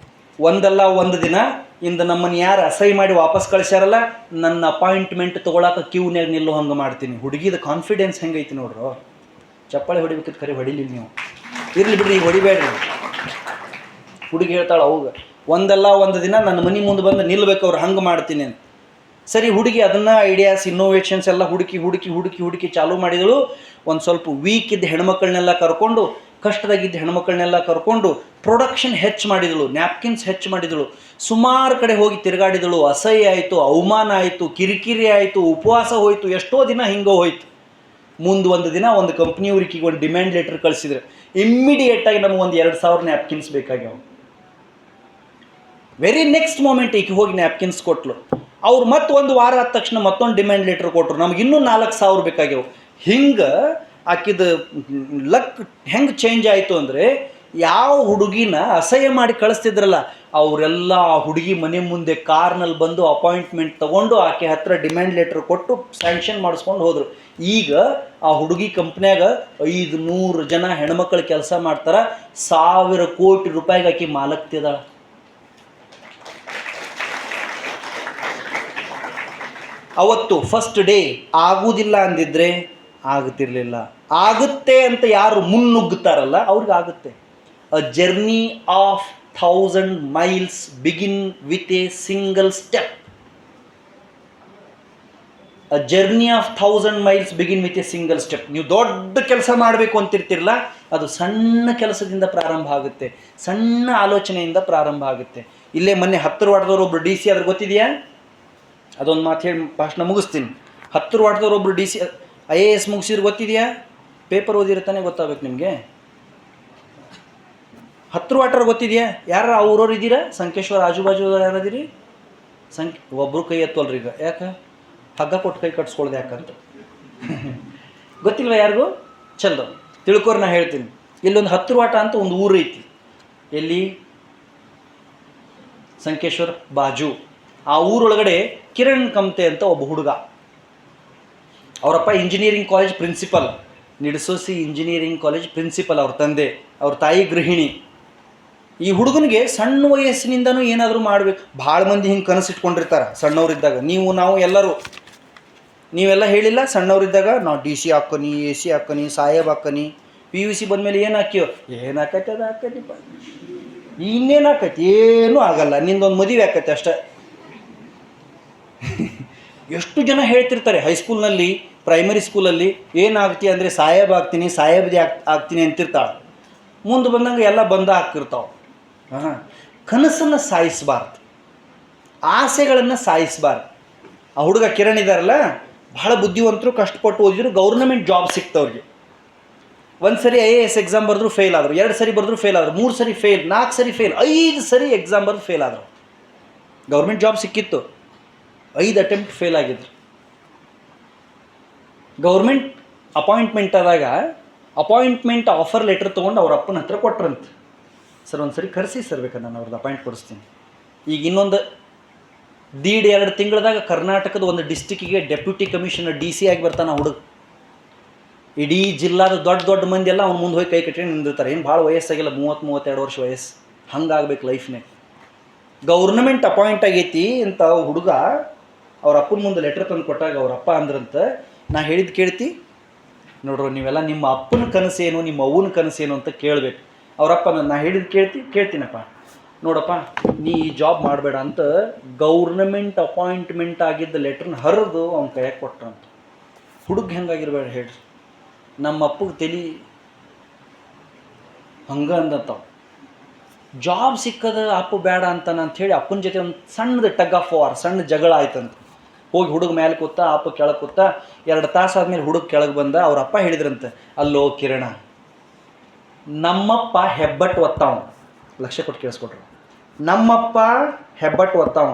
ಒಂದಲ್ಲ ಒಂದು ದಿನ ಇಂದು ನಮ್ಮನ್ನು ಯಾರು ಅಸಹ್ಯ ಮಾಡಿ ವಾಪಸ್ ಕಳಿಸ್ಯಾರಲ್ಲ, ನನ್ನ ಅಪಾಯಿಂಟ್ಮೆಂಟ್ ತೊಗೊಳಕ್ಕೆ ಕ್ಯೂನ್ಯಾಗ ನಿಲ್ಲೋ ಹಂಗೆ ಮಾಡ್ತೀನಿ. ಹುಡುಗಿದ ಕಾನ್ಫಿಡೆನ್ಸ್ ಹೆಂಗೈತಿ ನೋಡ್ರು. ಚಪ್ಪಾಳೆ ಹೊಡಿಬೇಕಿತ್ತು, ಖರೆ ಹೊಡಿಲಿಲ್ಲ ನೀವು. ಇರಲಿ ಬಿಡ್ರಿ, ಈಗ ಹೊಡಿಬೇಡ್ರಿ. ಹುಡುಗಿ ಹೇಳ್ತಾಳೆ ಅವಾಗ, ಒಂದಲ್ಲ ಒಂದು ದಿನ ನನ್ನ ಮನೆ ಮುಂದೆ ಬಂದು ನಿಲ್ಲಬೇಕು ಅವ್ರು, ಹಂಗೆ ಮಾಡ್ತೀನಿ ಅಂತ. ಸರಿ, ಹುಡುಗಿ ಅದನ್ನು ಐಡಿಯಾಸ್, ಇನ್ನೋವೇಷನ್ಸ್ ಎಲ್ಲ ಹುಡುಕಿ ಹುಡುಕಿ ಹುಡುಕಿ ಹುಡುಕಿ ಚಾಲೂ ಮಾಡಿದಳು. ಒಂದು ಸ್ವಲ್ಪ ವೀಕ್ ಇದ್ದ ಹೆಣ್ಮಕ್ಳನ್ನೆಲ್ಲ ಕರ್ಕೊಂಡು, ಕಷ್ಟದಾಗಿದ್ದ ಹೆಣ್ಮಕ್ಳನ್ನೆಲ್ಲ ಕರ್ಕೊಂಡು ಪ್ರೊಡಕ್ಷನ್ ಹೆಚ್ಚು ಮಾಡಿದಳು, ನ್ಯಾಪ್ಕಿನ್ಸ್ ಹೆಚ್ಚು ಮಾಡಿದಳು, ಸುಮಾರು ಕಡೆ ಹೋಗಿ ತಿರುಗಾಡಿದಳು. ಅಸಹ್ಯ ಆಯಿತು, ಅವಮಾನ ಆಯಿತು, ಕಿರಿಕಿರಿ ಆಯಿತು, ಉಪವಾಸ ಹೋಯಿತು, ಎಷ್ಟೋ ದಿನ ಹಿಂಗೆ ಹೋಯ್ತು. ಮುಂದೆ ಒಂದು ದಿನ ಒಂದು ಕಂಪ್ನಿಯವ್ರಿಗೆ ಒಂದು ಡಿಮ್ಯಾಂಡ್ ಲೆಟರ್ ಕಳಿಸಿದ್ರು. ಇಮ್ಮಿಡಿಯೇಟಾಗಿ ನಮಗೆ ಒಂದು 2,000 ನ್ಯಾಪ್ಕಿನ್ಸ್ ಬೇಕಾಗ್ಯಾವ. ವೆರಿ ನೆಕ್ಸ್ಟ್ ಮೂಮೆಂಟ್ ಈಕೆ ಹೋಗಿ ನ್ಯಾಪ್ಕಿನ್ಸ್ ಕೊಟ್ಲು. ಅವ್ರು ಮತ್ತೆ ಒಂದು ವಾರ ಆದ ತಕ್ಷಣ ಮತ್ತೊಂದು ಡಿಮ್ಯಾಂಡ್ ಲೆಟರ್ ಕೊಟ್ಟರು, ನಮ್ಗೆ ಇನ್ನೂ 4,000 ಬೇಕಾಗ್ಯಾವ. ಹಿಂಗೆ ಆಕಿದ ಲಕ್ ಹೆಂಗೆ ಚೇಂಜ್ ಆಯಿತು ಅಂದರೆ, ಯಾವ ಹುಡುಗಿನ ಅಸಹ್ಯ ಮಾಡಿ ಕಳಿಸ್ತಿದ್ರಲ್ಲ ಅವರೆಲ್ಲ ಆ ಹುಡುಗಿ ಮನೆ ಮುಂದೆ ಕಾರ್ನಲ್ಲಿ ಬಂದು ಅಪಾಯಿಂಟ್ಮೆಂಟ್ ತೊಗೊಂಡು ಆಕೆ ಹತ್ರ ಡಿಮ್ಯಾಂಡ್ ಲೆಟರ್ ಕೊಟ್ಟು ಸ್ಯಾಂಕ್ಷನ್ ಮಾಡಿಸ್ಕೊಂಡು ಹೋದರು. ಈಗ ಆ ಹುಡುಗಿ ಕಂಪ್ನ್ಯಾಗ 500 ಜನ ಹೆಣ್ಮಕ್ಳು ಕೆಲಸ ಮಾಡ್ತಾರೆ. 1,000 ಕೋಟಿ ರೂಪಾಯಿಗೆ ಆಕೆ ಮಾಲಕ್ತಿದಾಳ. ಅವತ್ತು ಫಸ್ಟ್ ಡೇ ಆಗುವುದಿಲ್ಲ ಅಂದಿದ್ರೆ ಆಗುತ್ತಿರಲಿಲ್ಲ. ಆಗುತ್ತೆ ಅಂತ ಯಾರು ಮುನ್ನುಗ್ಗುತ್ತಾರಲ್ಲ ಅವ್ರಿಗೆ ಆಗುತ್ತೆ. A journey of 1000 miles begin with A single step. A journey of 1000 miles begin with A single step. ನೀವು ದೊಡ್ಡ ಕೆಲಸ ಮಾಡಬೇಕು ಅಂತಿರ್ತಿರಲ್ಲ, ಅದು ಸಣ್ಣ ಕೆಲಸದಿಂದ ಪ್ರಾರಂಭ ಆಗುತ್ತೆ, ಸಣ್ಣ ಆಲೋಚನೆಯಿಂದ ಪ್ರಾರಂಭ ಆಗುತ್ತೆ. ಇಲ್ಲೇ ಮೊನ್ನೆ 10 ವಾರ್ಡ್ದವ್ರು ಒಬ್ರು DC, ಅದ್ರ ಗೊತ್ತಿದೆಯಾ? ಅದೊಂದು ಮಾತು ಹೇಳಿ ಭಾಷಣ ಮುಗಿಸ್ತೀನಿ. 10 ವಾರ್ಡ್ದವ್ರು ಒಬ್ರು DC, IAS ಮುಗಿಸಿದ್ರೆ ಗೊತ್ತಿದೆಯಾ? ಪೇಪರ್ ಓದಿರ್ತಾನೆ ಗೊತ್ತಾಗಬೇಕು ನಿಮಗೆ. 10 ವಾಟರ್ ಗೊತ್ತಿದೆಯಾ? ಯಾರು ಅವ್ರವ್ರು ಇದ್ದೀರಾ? ಸಂಕೇಶ್ವರ ಆಜುಬಾಜು ಯಾರದಿರಿ? ಒಬ್ಬರು ಕೈ ಎತ್ತೋಲ್ರಿ ಈಗ. ಯಾಕೆ? ಹಗ್ಗ ಕೊಟ್ಟು ಕೈ ಕಟ್ಸ್ಕೊಳ್ದು ಯಾಕಂತ ಗೊತ್ತಿಲ್ವ ಯಾರಿಗೂ? ಚಲ್ದ ತಿಳ್ಕೊರ್ ನಾ ಹೇಳ್ತೀನಿ. ಇಲ್ಲೊಂದು 10 ವಾಟ ಅಂತ ಒಂದು ಊರು ಐತಿ. ಎಲ್ಲಿ? ಸಂಕೇಶ್ವರ ಬಾಜು. ಆ ಊರೊಳಗಡೆ ಕಿರಣ್ ಕಮ್ತೆ ಅಂತ ಒಬ್ಬ ಹುಡುಗ. ಅವರಪ್ಪ engineering college principal, Nidasoshi engineering college principal. ಅವ್ರ ತಂದೆ, ಅವ್ರ ತಾಯಿ ಗೃಹಿಣಿ. ಈ ಹುಡುಗನಿಗೆ ಸಣ್ಣ ವಯಸ್ಸಿನಿಂದನೂ ಏನಾದರೂ ಮಾಡಬೇಕು. ಭಾಳ ಮಂದಿ ಹಿಂಗೆ ಕನಸಿಟ್ಕೊಂಡಿರ್ತಾರೆ ಸಣ್ಣವರಿದ್ದಾಗ. ನಾವು ಎಲ್ಲರೂ ನೀವೆಲ್ಲ ಹೇಳಿಲ್ಲ ಸಣ್ಣವರಿದ್ದಾಗ ನಾವು DC ಹಾಕ್ಕೊನಿ, AC ಹಾಕ್ಕೊನಿ, ಸಾಹೇಬ್ ಹಾಕ್ಕೊನಿ. PUC ಬಂದಮೇಲೆ ಏನು ಹಾಕ್ಯೋ? ಏನು ಹಾಕೈತೆ ಅದು ಹಾಕೈತಿಪ್ಪ. ಇನ್ನೇನು ಹಾಕೈತಿ? ಏನೂ ಆಗಲ್ಲ, ನಿಂದೊಂದು ಮದುವೆ ಹಾಕೈತೆ ಅಷ್ಟೇ. ಎಷ್ಟು ಜನ ಹೇಳ್ತಿರ್ತಾರೆ ಹೈಸ್ಕೂಲ್ನಲ್ಲಿ, ಪ್ರೈಮರಿ ಸ್ಕೂಲಲ್ಲಿ ಏನಾಗ್ತಿ ಅಂದರೆ ಸಾಹೇಬ್ ಆಗ್ತೀನಿ, ಸಾಹೇಬ್ದಿ ಆಗ್ತೀನಿ ಅಂತಿರ್ತಾಳೆ. ಮುಂದೆ ಬಂದಂಗೆ ಎಲ್ಲ ಬಂದ ಹಾಕ್ತಿರ್ತಾವೆ. ಕನಸನ್ನು ಸಾಯಿಸಬಾರ್ದು, ಆಸೆಗಳನ್ನು ಸಾಯಿಸಬಾರ್ದು. ಆ ಹುಡುಗ ಕಿರಣ್ ಇದ್ದಾರಲ್ಲ, ಬಹಳ ಬುದ್ಧಿವಂತರು, ಕಷ್ಟಪಟ್ಟು ಓದಿದ್ರು, ಗೌರ್ನಮೆಂಟ್ ಜಾಬ್ ಸಿಕ್ತವ್ರಿಗೆ. 1 ಸರಿ IAS ಎಕ್ಸಾಮ್ ಬರೆದ್ರು ಫೇಲ್ ಆದರು, 2 ಸರಿ ಬರೆದ್ರು ಫೇಲ್ ಆದರು, 3 ಸರಿ ಫೇಲ್, 4 ಸರಿ ಫೇಲ್, 5 ಸರಿ ಎಕ್ಸಾಮ್ ಬರೆದು ಫೇಲ್ ಆದರು. ಗೌರ್ಮೆಂಟ್ ಜಾಬ್ ಸಿಕ್ಕಿತ್ತು, 5 ಅಟೆಂಪ್ಟ್ ಫೇಲ್ ಆಗಿದ್ರು. ಗೌರ್ಮೆಂಟ್ ಅಪಾಯಿಂಟ್ಮೆಂಟ್ ಆದಾಗ ಅಪಾಯಿಂಟ್ಮೆಂಟ್ ಆಫರ್ ಲೆಟರ್ ತೊಗೊಂಡು ಅವ್ರ ಅಪ್ಪನ ಹತ್ರ ಕೊಟ್ರಂತೆ. ಸರ್ ಒಂದು ಸರಿ ಕರೆಸಿ ಸರ್, ಬೇಕಾದ್ರೆ ನಾನು ಅವ್ರದ್ದು ಅಪಾಯಿಂಟ್ ಕೊಡಿಸ್ತೀನಿ. ಈಗ ಇನ್ನೊಂದು 1.5-2 ತಿಂಗಳದಾಗ ಕರ್ನಾಟಕದ ಒಂದು ಡಿಸ್ಟಿಕ್ಕಿಗೆ ಡೆಪ್ಯೂಟಿ ಕಮಿಷನರ್ DC ಆಗಿ ಬರ್ತಾನೆ ಹುಡುಗ. ಇಡೀ ಜಿಲ್ಲಾದ ದೊಡ್ಡ ದೊಡ್ಡ ಮಂದಿ ಎಲ್ಲ ಅವ್ನು ಮುಂದೆ ಹೋಗಿ ಕೈ ಕಟ್ಕೊಂಡು ನಿಂದಿರ್ತಾರೆ. ಏನು ಭಾಳ ವಯಸ್ಸಾಗಿಲ್ಲ, 30-32 ವರ್ಷ ವಯಸ್ಸು. ಹಂಗಾಗ್ಬೇಕು ಲೈಫ್ನಾಗ. ಗೌರ್ನಮೆಂಟ್ ಅಪಾಯಿಂಟ್ ಆಗೈತಿ ಅಂತ ಹುಡುಗ ಅವ್ರ ಅಪ್ಪನ ಮುಂದೆ ಲೆಟ್ರ್ ತಂದು ಕೊಟ್ಟಾಗ ಅವ್ರ ಅಪ್ಪ ಅಂದ್ರಂತ, ನಾ ಹೇಳಿದ್ದು ಕೇಳ್ತಿ ನೋಡ್ರು, ನೀವೆಲ್ಲ ನಿಮ್ಮ ಅಪ್ಪನ ಕನಸೇನು, ನಿಮ್ಮ ಅವ್ವನ ಕನಸೇನು ಅಂತ ಕೇಳಬೇಕು. ಅವರಪ್ಪ ನಾ ಹೇಳಿದ್ದು ಕೇಳ್ತೀನಪ್ಪ, ನೋಡಪ್ಪ ನೀ ಈ ಜಾಬ್ ಮಾಡಬೇಡ ಅಂತ ಗೌರ್ನಮೆಂಟ್ ಅಪಾಯಿಂಟ್ಮೆಂಟ್ ಆಗಿದ್ದ ಲೆಟ್ರನ್ನ ಹರಿದು ಅವ್ನ ಕೈಯಾಗ ಕೊಟ್ರಂತ. ಹುಡುಗ ಹೆಂಗಾಗಿರ್ಬೇಡ ಹೇಳ್ರಿ. ನಮ್ಮ ಅಪ್ಪಗೆ ತಲೆ ಹಂಗೆ ಅಂದತ್ತಾವ. ಜಾಬ್ ಸಿಕ್ಕದ ಅಪ್ಪ ಬೇಡ ಅಂತಾನ ಅಂಥೇಳಿ ಅಪ್ಪನ ಜೊತೆ ಒಂದು ಸಣ್ಣದು ಟಗ್ ಆಫ್ ವಾರ್, ಸಣ್ಣ ಜಗಳ ಆಯ್ತಂತ. ಹೋಗಿ ಹುಡುಗ ಮೇಲೆ ಕೂತ, ಅಪ್ಪ ಕೆಳಗೆ ಕೂತ. 2 ತಾಸು ಆದಮೇಲೆ ಹುಡುಗ ಕೆಳಗೆ ಬಂದ. ಅವ್ರ ಅಪ್ಪ ಹೇಳಿದ್ರಂತೆ, ಅಲ್ಲೋ ಕಿರಣ, ನಮ್ಮಪ್ಪ ಹೆಬ್ಬಟ್ಟು ಒತ್ತಾವ. ಲಕ್ಷ್ಯ ಕೊಟ್ಟು ಕೇಳಿಸ್ಕೊಟ್ರು. ನಮ್ಮಪ್ಪ ಹೆಬ್ಬಟ್ಟು ಒತ್ತಾವ.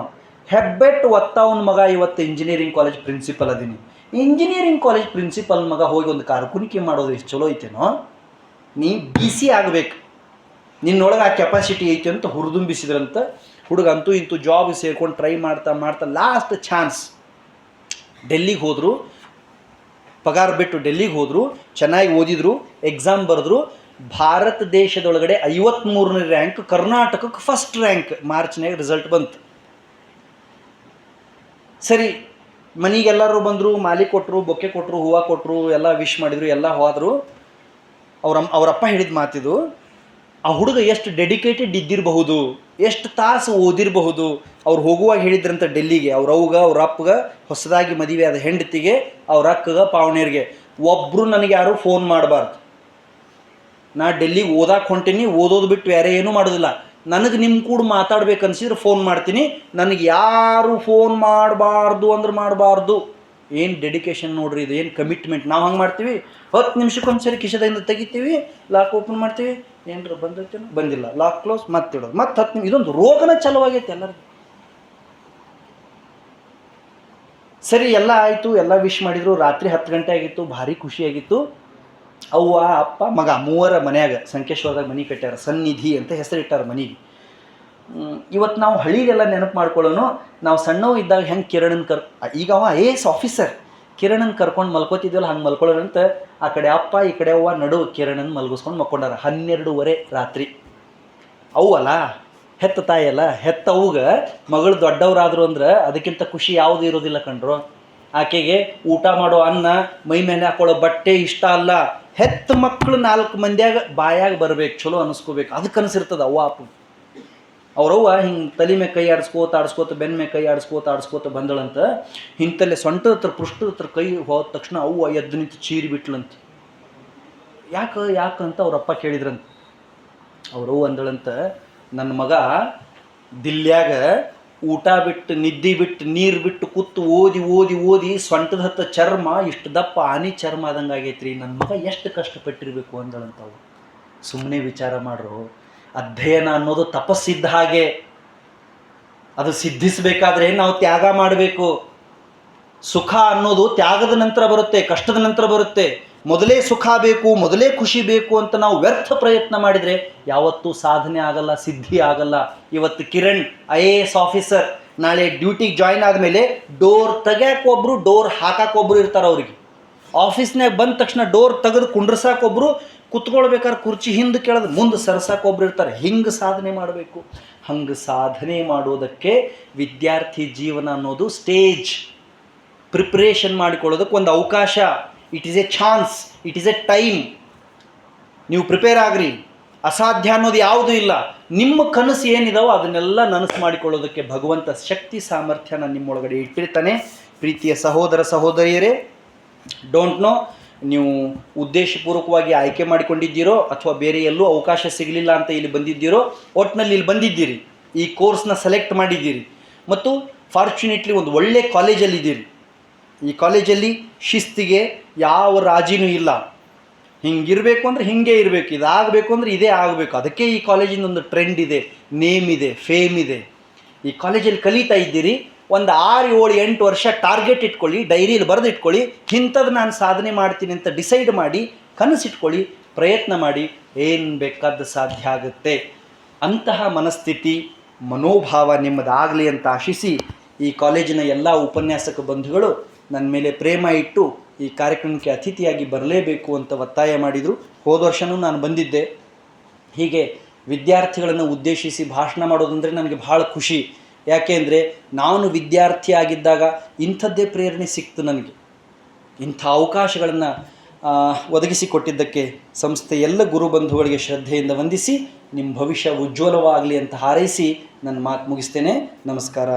ಹೆಬ್ಬೆಟ್ಟು ಒತ್ತಾವನ ಮಗ ಇವತ್ತು ಇಂಜಿನಿಯರಿಂಗ್ ಕಾಲೇಜ್ ಪ್ರಿನ್ಸಿಪಲ್ ಅದೀನಿ. ಇಂಜಿನಿಯರಿಂಗ್ ಕಾಲೇಜ್ ಪ್ರಿನ್ಸಿಪಲ್ ಮಗ ಹೋಗಿ ಒಂದು ಕಾರುಕುಣಿಕೆ ಮಾಡೋದು ಎಷ್ಟು ಚಲೋ ಐತೇನೋ. ನೀ BC ಆಗಬೇಕು, ನಿನ್ನೊಳಗೆ ಆ ಕೆಪಾಸಿಟಿ ಐತಿ ಅಂತ ಹುರಿದುಂಬಿಸಿದ್ರಂತ. ಹುಡುಗ ಅಂತೂ ಇಂತೂ ಜಾಬ್ ಸೇರ್ಕೊಂಡು ಟ್ರೈ ಮಾಡ್ತಾ ಲಾಸ್ಟ್ ಚಾನ್ಸ್ ಡೆಲ್ಲಿಗೆ ಹೋದರು. ಪಗಾರ ಬಿಟ್ಟು ಡೆಲ್ಲಿಗೆ ಹೋದರು. ಚೆನ್ನಾಗಿ ಓದಿದ್ರು, ಎಕ್ಸಾಮ್ ಬರೆದ್ರು. ಭಾರತ ದೇಶದೊಳಗಡೆ 53ನೇ ರ್ಯಾಂಕ್, ಕರ್ನಾಟಕಕ್ಕೆ ಫಸ್ಟ್ ರ್ಯಾಂಕ್. ಮಾರ್ಚ್ನಾಗ ರಿಸಲ್ಟ್ ಬಂತು. ಸರಿ, ಮನೆಗೆಲ್ಲರೂ ಬಂದರು, ಮಾಲಿ ಕೊಟ್ಟರು, ಬೊಕ್ಕೆ ಕೊಟ್ಟರು, ಹೂವು ಕೊಟ್ಟರು, ಎಲ್ಲ ವಿಶ್ ಮಾಡಿದರು, ಎಲ್ಲ ಹೋದರು. ಅವರಪ್ಪ ಹೇಳಿದ ಮಾತಿದು, ಆ ಹುಡುಗ ಎಷ್ಟು ಡೆಡಿಕೇಟೆಡ್ ಇದ್ದಿರಬಹುದು, ಎಷ್ಟು ತಾಸು ಓದಿರಬಹುದು. ಅವ್ರು ಹೋಗುವಾಗ ಹೇಳಿದ್ರಂತ ಡೆಲ್ಲಿಗೆ, ಅವ್ರ ಅಪ್ಪಗೆ, ಹೊಸದಾಗಿ ಮದುವೆ ಆದ ಹೆಂಡತಿಗೆ, ಅವ್ರ ಅಕ್ಕಗೆ, ಪಾವನೇರಿಗೆ, ಒಬ್ಬರು ನನಗೆ ಯಾರು ಫೋನ್ ಮಾಡಬಾರ್ದು. ನಾ ಡೆಲ್ಲಿಗೆ ಓದಾಕೆ ಹೊಂಟೀನಿ, ಓದೋದು ಬಿಟ್ಟು ಬೇರೆ ಏನೂ ಮಾಡೋದಿಲ್ಲ. ನನಗೆ ನಿಮ್ಮ ಕೂಡ ಮಾತಾಡ್ಬೇಕು ಅನ್ಸಿದ್ರೆ ಫೋನ್ ಮಾಡ್ತೀನಿ, ನನಗೆ ಯಾರು ಫೋನ್ ಮಾಡಬಾರ್ದು ಅಂದ್ರೆ ಮಾಡಬಾರ್ದು. ಏನು ಡೆಡಿಕೇಶನ್ ನೋಡ್ರಿ, ಇದು ಏನು ಕಮಿಟ್ಮೆಂಟ್. ನಾವು ಹಂಗೆ ಮಾಡ್ತೀವಿ, 10 ನಿಮಿಷಕ್ಕೊಂದ್ಸರಿ ಕಿಶದಿಂದ ತೆಗಿತೀವಿ, ಲಾಕ್ ಓಪನ್ ಮಾಡ್ತೀವಿ, ಏನರ ಬಂದೈತೇನೋ, ಬಂದಿಲ್ಲ, ಲಾಕ್ ಕ್ಲೋಸ್, ಮತ್ತಿಡೋದು, ಮತ್ತೆ 10 ನಿಮಿಷ. ಇದೊಂದು ರೋಗನ ಚಲವಾಗೈತೆ ಎಲ್ಲರಿಗೂ. ಸರಿ, ಎಲ್ಲ ಆಯಿತು, ಎಲ್ಲ ವಿಶ್ ಮಾಡಿದರು. ರಾತ್ರಿ 10 ಗಂಟೆ ಆಗಿತ್ತು, ಭಾರಿ ಖುಷಿಯಾಗಿತ್ತು. ಅವ್ವ, ಅಪ್ಪ, ಮಗ 3 ಮನ್ಯಾಗ ಸಂಕೇಶ್ವರದಾಗ ಮನೆ ಕಟ್ಟ್ಯಾರ. ಸನ್ನಿಧಿ ಅಂತ ಹೆಸರಿಟ್ಟಾರ ಮನೆಗೆ. ಇವತ್ತು ನಾವು ಹಳ್ಳಿದೆಲ್ಲ ನೆನಪು ಮಾಡ್ಕೊಳ್ಳೋನು. ನಾವು ಸಣ್ಣವು ಇದ್ದಾಗ ಹೆಂಗೆ ಕಿರಣನ್ ಈಗ ಅವ IAS ಆಫೀಸರ್, ಕಿರಣನ್ ಕರ್ಕೊಂಡು ಮಲ್ಕೋತಿದ್ವಲ್ಲ, ಹಂಗೆ ಮಲ್ಕೊಳ್ಳೋಣಂತ ಆ ಕಡೆ ಅಪ್ಪ, ಈ ಕಡೆ ಅವ್ವ, ನಡು ಕಿರಣನ್ ಮಲ್ಗಿಸ್ಕೊಂಡು ಮಕ್ಕೊಂಡಾರ. 12:30 ರಾತ್ರಿ. ಅವಲ್ಲ ಹೆತ್ತ ತಾಯಿಯಲ್ಲ, ಹೆತ್ತವ್ಗೆ ಮಗಳು ದೊಡ್ಡವರಾದ್ರು ಅಂದ್ರೆ ಅದಕ್ಕಿಂತ ಖುಷಿ ಯಾವುದು ಇರೋದಿಲ್ಲ ಕಣ್ರು. ಆಕೆಗೆ ಊಟ ಮಾಡೋ ಅನ್ನ, ಮೈ ಮೇಲೆ ಹಾಕೊಳ್ಳೋ ಬಟ್ಟೆ ಇಷ್ಟ ಅಲ್ಲ. ಹೆತ್ತ ಮಕ್ಕಳು 4 ಮಂದಿಯಾಗ ಬಾಯಾಗ ಬರ್ಬೇಕು, ಚಲೋ ಅನಿಸ್ಕೋಬೇಕು, ಅದಕ್ಕೆ ಅನಿಸಿರ್ತದೆ ಅವ್ವ ಅಪ್ಪ. ಅವ್ರವ್ವ ಹಿಂಗೆ ತಲೆ ಮೇಲೆ ಕೈ ಆಡಿಸ್ಕೋತ ಬೆನ್ನ ಮೇಲೆ ಕೈ ಆಡಿಸ್ಕೋತ ಬಂದಳಂತ. ಇಂತಲ್ಲೇ ಸೊಂಟದ ಹತ್ರ, ಪೃಷ್ಠದ ಹತ್ರ ಕೈ ಹೋದ ತಕ್ಷಣ ಅವ್ವ ಎದ್ದು ನಿಂತು ಚೀರಿ ಬಿಟ್ಲಂತ. ಯಾಕಂತ ಅವ್ರಪ್ಪ ಕೇಳಿದ್ರಂತ. ಅವ್ರವ್ವ ಅಂದಳಂತ, ನನ್ನ ಮಗ ದಿಲ್ಲ್ಯಾಗ ಊಟ ಬಿಟ್ಟು ನಿದ್ದೆ ಬಿಟ್ಟು ನೀರು ಬಿಟ್ಟು ಕೂತು ಓದಿ ಓದಿ ಓದಿ ಸೊಂಟದ ಹತ್ತ ಚರ್ಮ ಇಷ್ಟು ದಪ್ಪ ಆನಿ ಚರ್ಮ ಆದಂಗೆ ಆಗೈತ್ರಿ. ನನ್ನ ಮಗ ಎಷ್ಟು ಕಷ್ಟಪಟ್ಟಿರಬೇಕು ಅಂದಳಂತವು. ಸುಮ್ಮನೆ ವಿಚಾರ ಮಾಡ್ರು. ಅಧ್ಯಯನ ಅನ್ನೋದು ತಪಸ್ಸಿದ್ದ ಹಾಗೆ. ಅದು ಸಿದ್ಧಿಸಬೇಕಾದ್ರೆ ನಾವು ತ್ಯಾಗ ಮಾಡಬೇಕು. ಸುಖ ಅನ್ನೋದು ತ್ಯಾಗದ ನಂತರ ಬರುತ್ತೆ, ಕಷ್ಟದ ನಂತರ ಬರುತ್ತೆ. ಮೊದಲೇ ಸುಖ ಬೇಕು, ಮೊದಲೇ ಖುಷಿ ಬೇಕು ಅಂತ ನಾವು ವ್ಯರ್ಥ ಪ್ರಯತ್ನ ಮಾಡಿದರೆ ಯಾವತ್ತೂ ಸಾಧನೆ ಆಗಲ್ಲ, ಸಿದ್ಧಿ ಆಗಲ್ಲ. ಇವತ್ತು ಕಿರಣ್ IAS ಆಫೀಸರ್, ನಾಳೆ ಡ್ಯೂಟಿಗೆ ಜಾಯ್ನ್ ಆದಮೇಲೆ ಡೋರ್ ತೆಗ್ಯಾಕೊಬ್ರು, ಡೋರ್ ಹಾಕಾಕೊಬ್ರು ಇರ್ತಾರೆ ಅವ್ರಿಗೆ. ಆಫೀಸ್ನಾಗ ಬಂದ ತಕ್ಷಣ ಡೋರ್ ತೆಗೆದು ಕುಂಡ್ರಸಾಕೊಬ್ರು, ಕುತ್ಕೊಳ್ಬೇಕಾದ್ರೆ ಕುರ್ಚಿ ಹಿಂದೆ ಕೆಳದು ಮುಂದೆ ಸರಸಾಕೊಬ್ರು ಇರ್ತಾರೆ. ಹಿಂಗೆ ಸಾಧನೆ ಮಾಡಬೇಕು. ಹಂಗೆ ಸಾಧನೆ ಮಾಡೋದಕ್ಕೆ ವಿದ್ಯಾರ್ಥಿ ಜೀವನ ಅನ್ನೋದು ಸ್ಟೇಜ್. ಪ್ರಿಪ್ರೇಷನ್ ಮಾಡಿಕೊಳ್ಳೋದಕ್ಕೆ ಒಂದು ಅವಕಾಶ. It is A chance, it is A time. ನೀವು ಪ್ರಿಪೇರ್ ಆಗ್ರಿ. ಅಸಾಧ್ಯ ಅನ್ನೋದು ಯಾವುದೂ ಇಲ್ಲ. ನಿಮ್ಮ ಕನಸು ಏನಿದಾವೋ ಅದನ್ನೆಲ್ಲ ನನಸು ಮಾಡಿಕೊಳ್ಳೋದಕ್ಕೆ ಭಗವಂತ ಶಕ್ತಿ ಸಾಮರ್ಥ್ಯನ ನಿಮ್ಮೊಳಗಡೆ ಇಟ್ಟಿರ್ತಾನೆ. ಪ್ರೀತಿಯ ಸಹೋದರ ಸಹೋದರಿಯರೇ, ಡೋಂಟ್ ನೋ ನೀವು ಉದ್ದೇಶಪೂರ್ವಕವಾಗಿ ಆಯ್ಕೆ ಮಾಡಿಕೊಂಡಿದ್ದೀರೋ ಅಥವಾ ಬೇರೆ ಎಲ್ಲೂ ಅವಕಾಶ ಸಿಗಲಿಲ್ಲ ಅಂತ ಇಲ್ಲಿ ಬಂದಿದ್ದೀರೋ, ಒಟ್ಟಿನಲ್ಲಿ ಇಲ್ಲಿ ಬಂದಿದ್ದೀರಿ, ಈ ಕೋರ್ಸ್ನ ಸೆಲೆಕ್ಟ್ ಮಾಡಿದ್ದೀರಿ ಮತ್ತು ಫಾರ್ಚುನೇಟ್ಲಿ ಒಂದು ಒಳ್ಳೆ ಕಾಲೇಜಲ್ಲಿದ್ದೀರಿ. ಈ ಕಾಲೇಜಲ್ಲಿ ಶಿಸ್ತಿಗೆ ಯಾವ ರಾಜಿನೂ ಇಲ್ಲ. ಹಿಂಗಿರಬೇಕು ಅಂದರೆ ಹಿಂಗೆ ಇರಬೇಕು, ಇದಾಗಬೇಕು ಅಂದರೆ ಇದೇ ಆಗಬೇಕು. ಅದಕ್ಕೆ ಈ ಕಾಲೇಜಿಂದ ಒಂದು ಟ್ರೆಂಡ್ ಇದೆ, ನೇಮ್ ಇದೆ, ಫೇಮ್ ಇದೆ. ಈ ಕಾಲೇಜಲ್ಲಿ ಕಲಿತಾ ಇದ್ದೀರಿ. ಒಂದು 6, 7, 8 ವರ್ಷ ಟಾರ್ಗೆಟ್ ಇಟ್ಕೊಳ್ಳಿ, ಡೈರಿಯಲ್ಲಿ ಬರೆದು ಇಟ್ಕೊಳ್ಳಿ. ಇಂಥದ್ದು ನಾನು ಸಾಧನೆ ಮಾಡ್ತೀನಿ ಅಂತ ಡಿಸೈಡ್ ಮಾಡಿ ಕನಸಿಟ್ಕೊಳ್ಳಿ, ಪ್ರಯತ್ನ ಮಾಡಿ, ಏನು ಬೇಕಾದ ಸಾಧ್ಯ ಆಗುತ್ತೆ. ಅಂತಹ ಮನಸ್ಥಿತಿ ಮನೋಭಾವ ನಿಮ್ಮದಾಗಲಿ ಅಂತ ಆಶಿಸಿ ಈ ಕಾಲೇಜಿನ ಎಲ್ಲ ಉಪನ್ಯಾಸಕ ಬಂಧುಗಳು ನನ್ನ ಮೇಲೆ ಪ್ರೇಮ ಇಟ್ಟು ಈ ಕಾರ್ಯಕ್ರಮಕ್ಕೆ ಅತಿಥಿಯಾಗಿ ಬರಲೇಬೇಕು ಅಂತ ಒತ್ತಾಯ ಮಾಡಿದರು. ಹೋದ ವರ್ಷವೂ ನಾನು ಬಂದಿದ್ದೆ. ಹೀಗೆ ವಿದ್ಯಾರ್ಥಿಗಳನ್ನು ಉದ್ದೇಶಿಸಿ ಭಾಷಣ ಮಾಡೋದಂದರೆ ನನಗೆ ಭಾಳ ಖುಷಿ. ಯಾಕೆ ಅಂದರೆ ನಾನು ವಿದ್ಯಾರ್ಥಿಯಾಗಿದ್ದಾಗ ಇಂಥದ್ದೇ ಪ್ರೇರಣೆ ಸಿಕ್ತು ನನಗೆ. ಇಂಥ ಅವಕಾಶಗಳನ್ನು ಒದಗಿಸಿಕೊಟ್ಟಿದ್ದಕ್ಕೆ ಸಂಸ್ಥೆ ಎಲ್ಲ ಗುರು ಬಂಧುಗಳಿಗೆ ಶ್ರದ್ಧೆಯಿಂದ ವಂದಿಸಿ ನಿಮ್ಮ ಭವಿಷ್ಯ ಉಜ್ವಲವಾಗಲಿ ಅಂತ ಹಾರೈಸಿ ನನ್ನ ಮಾತು ಮುಗಿಸ್ತೇನೆ. ನಮಸ್ಕಾರ.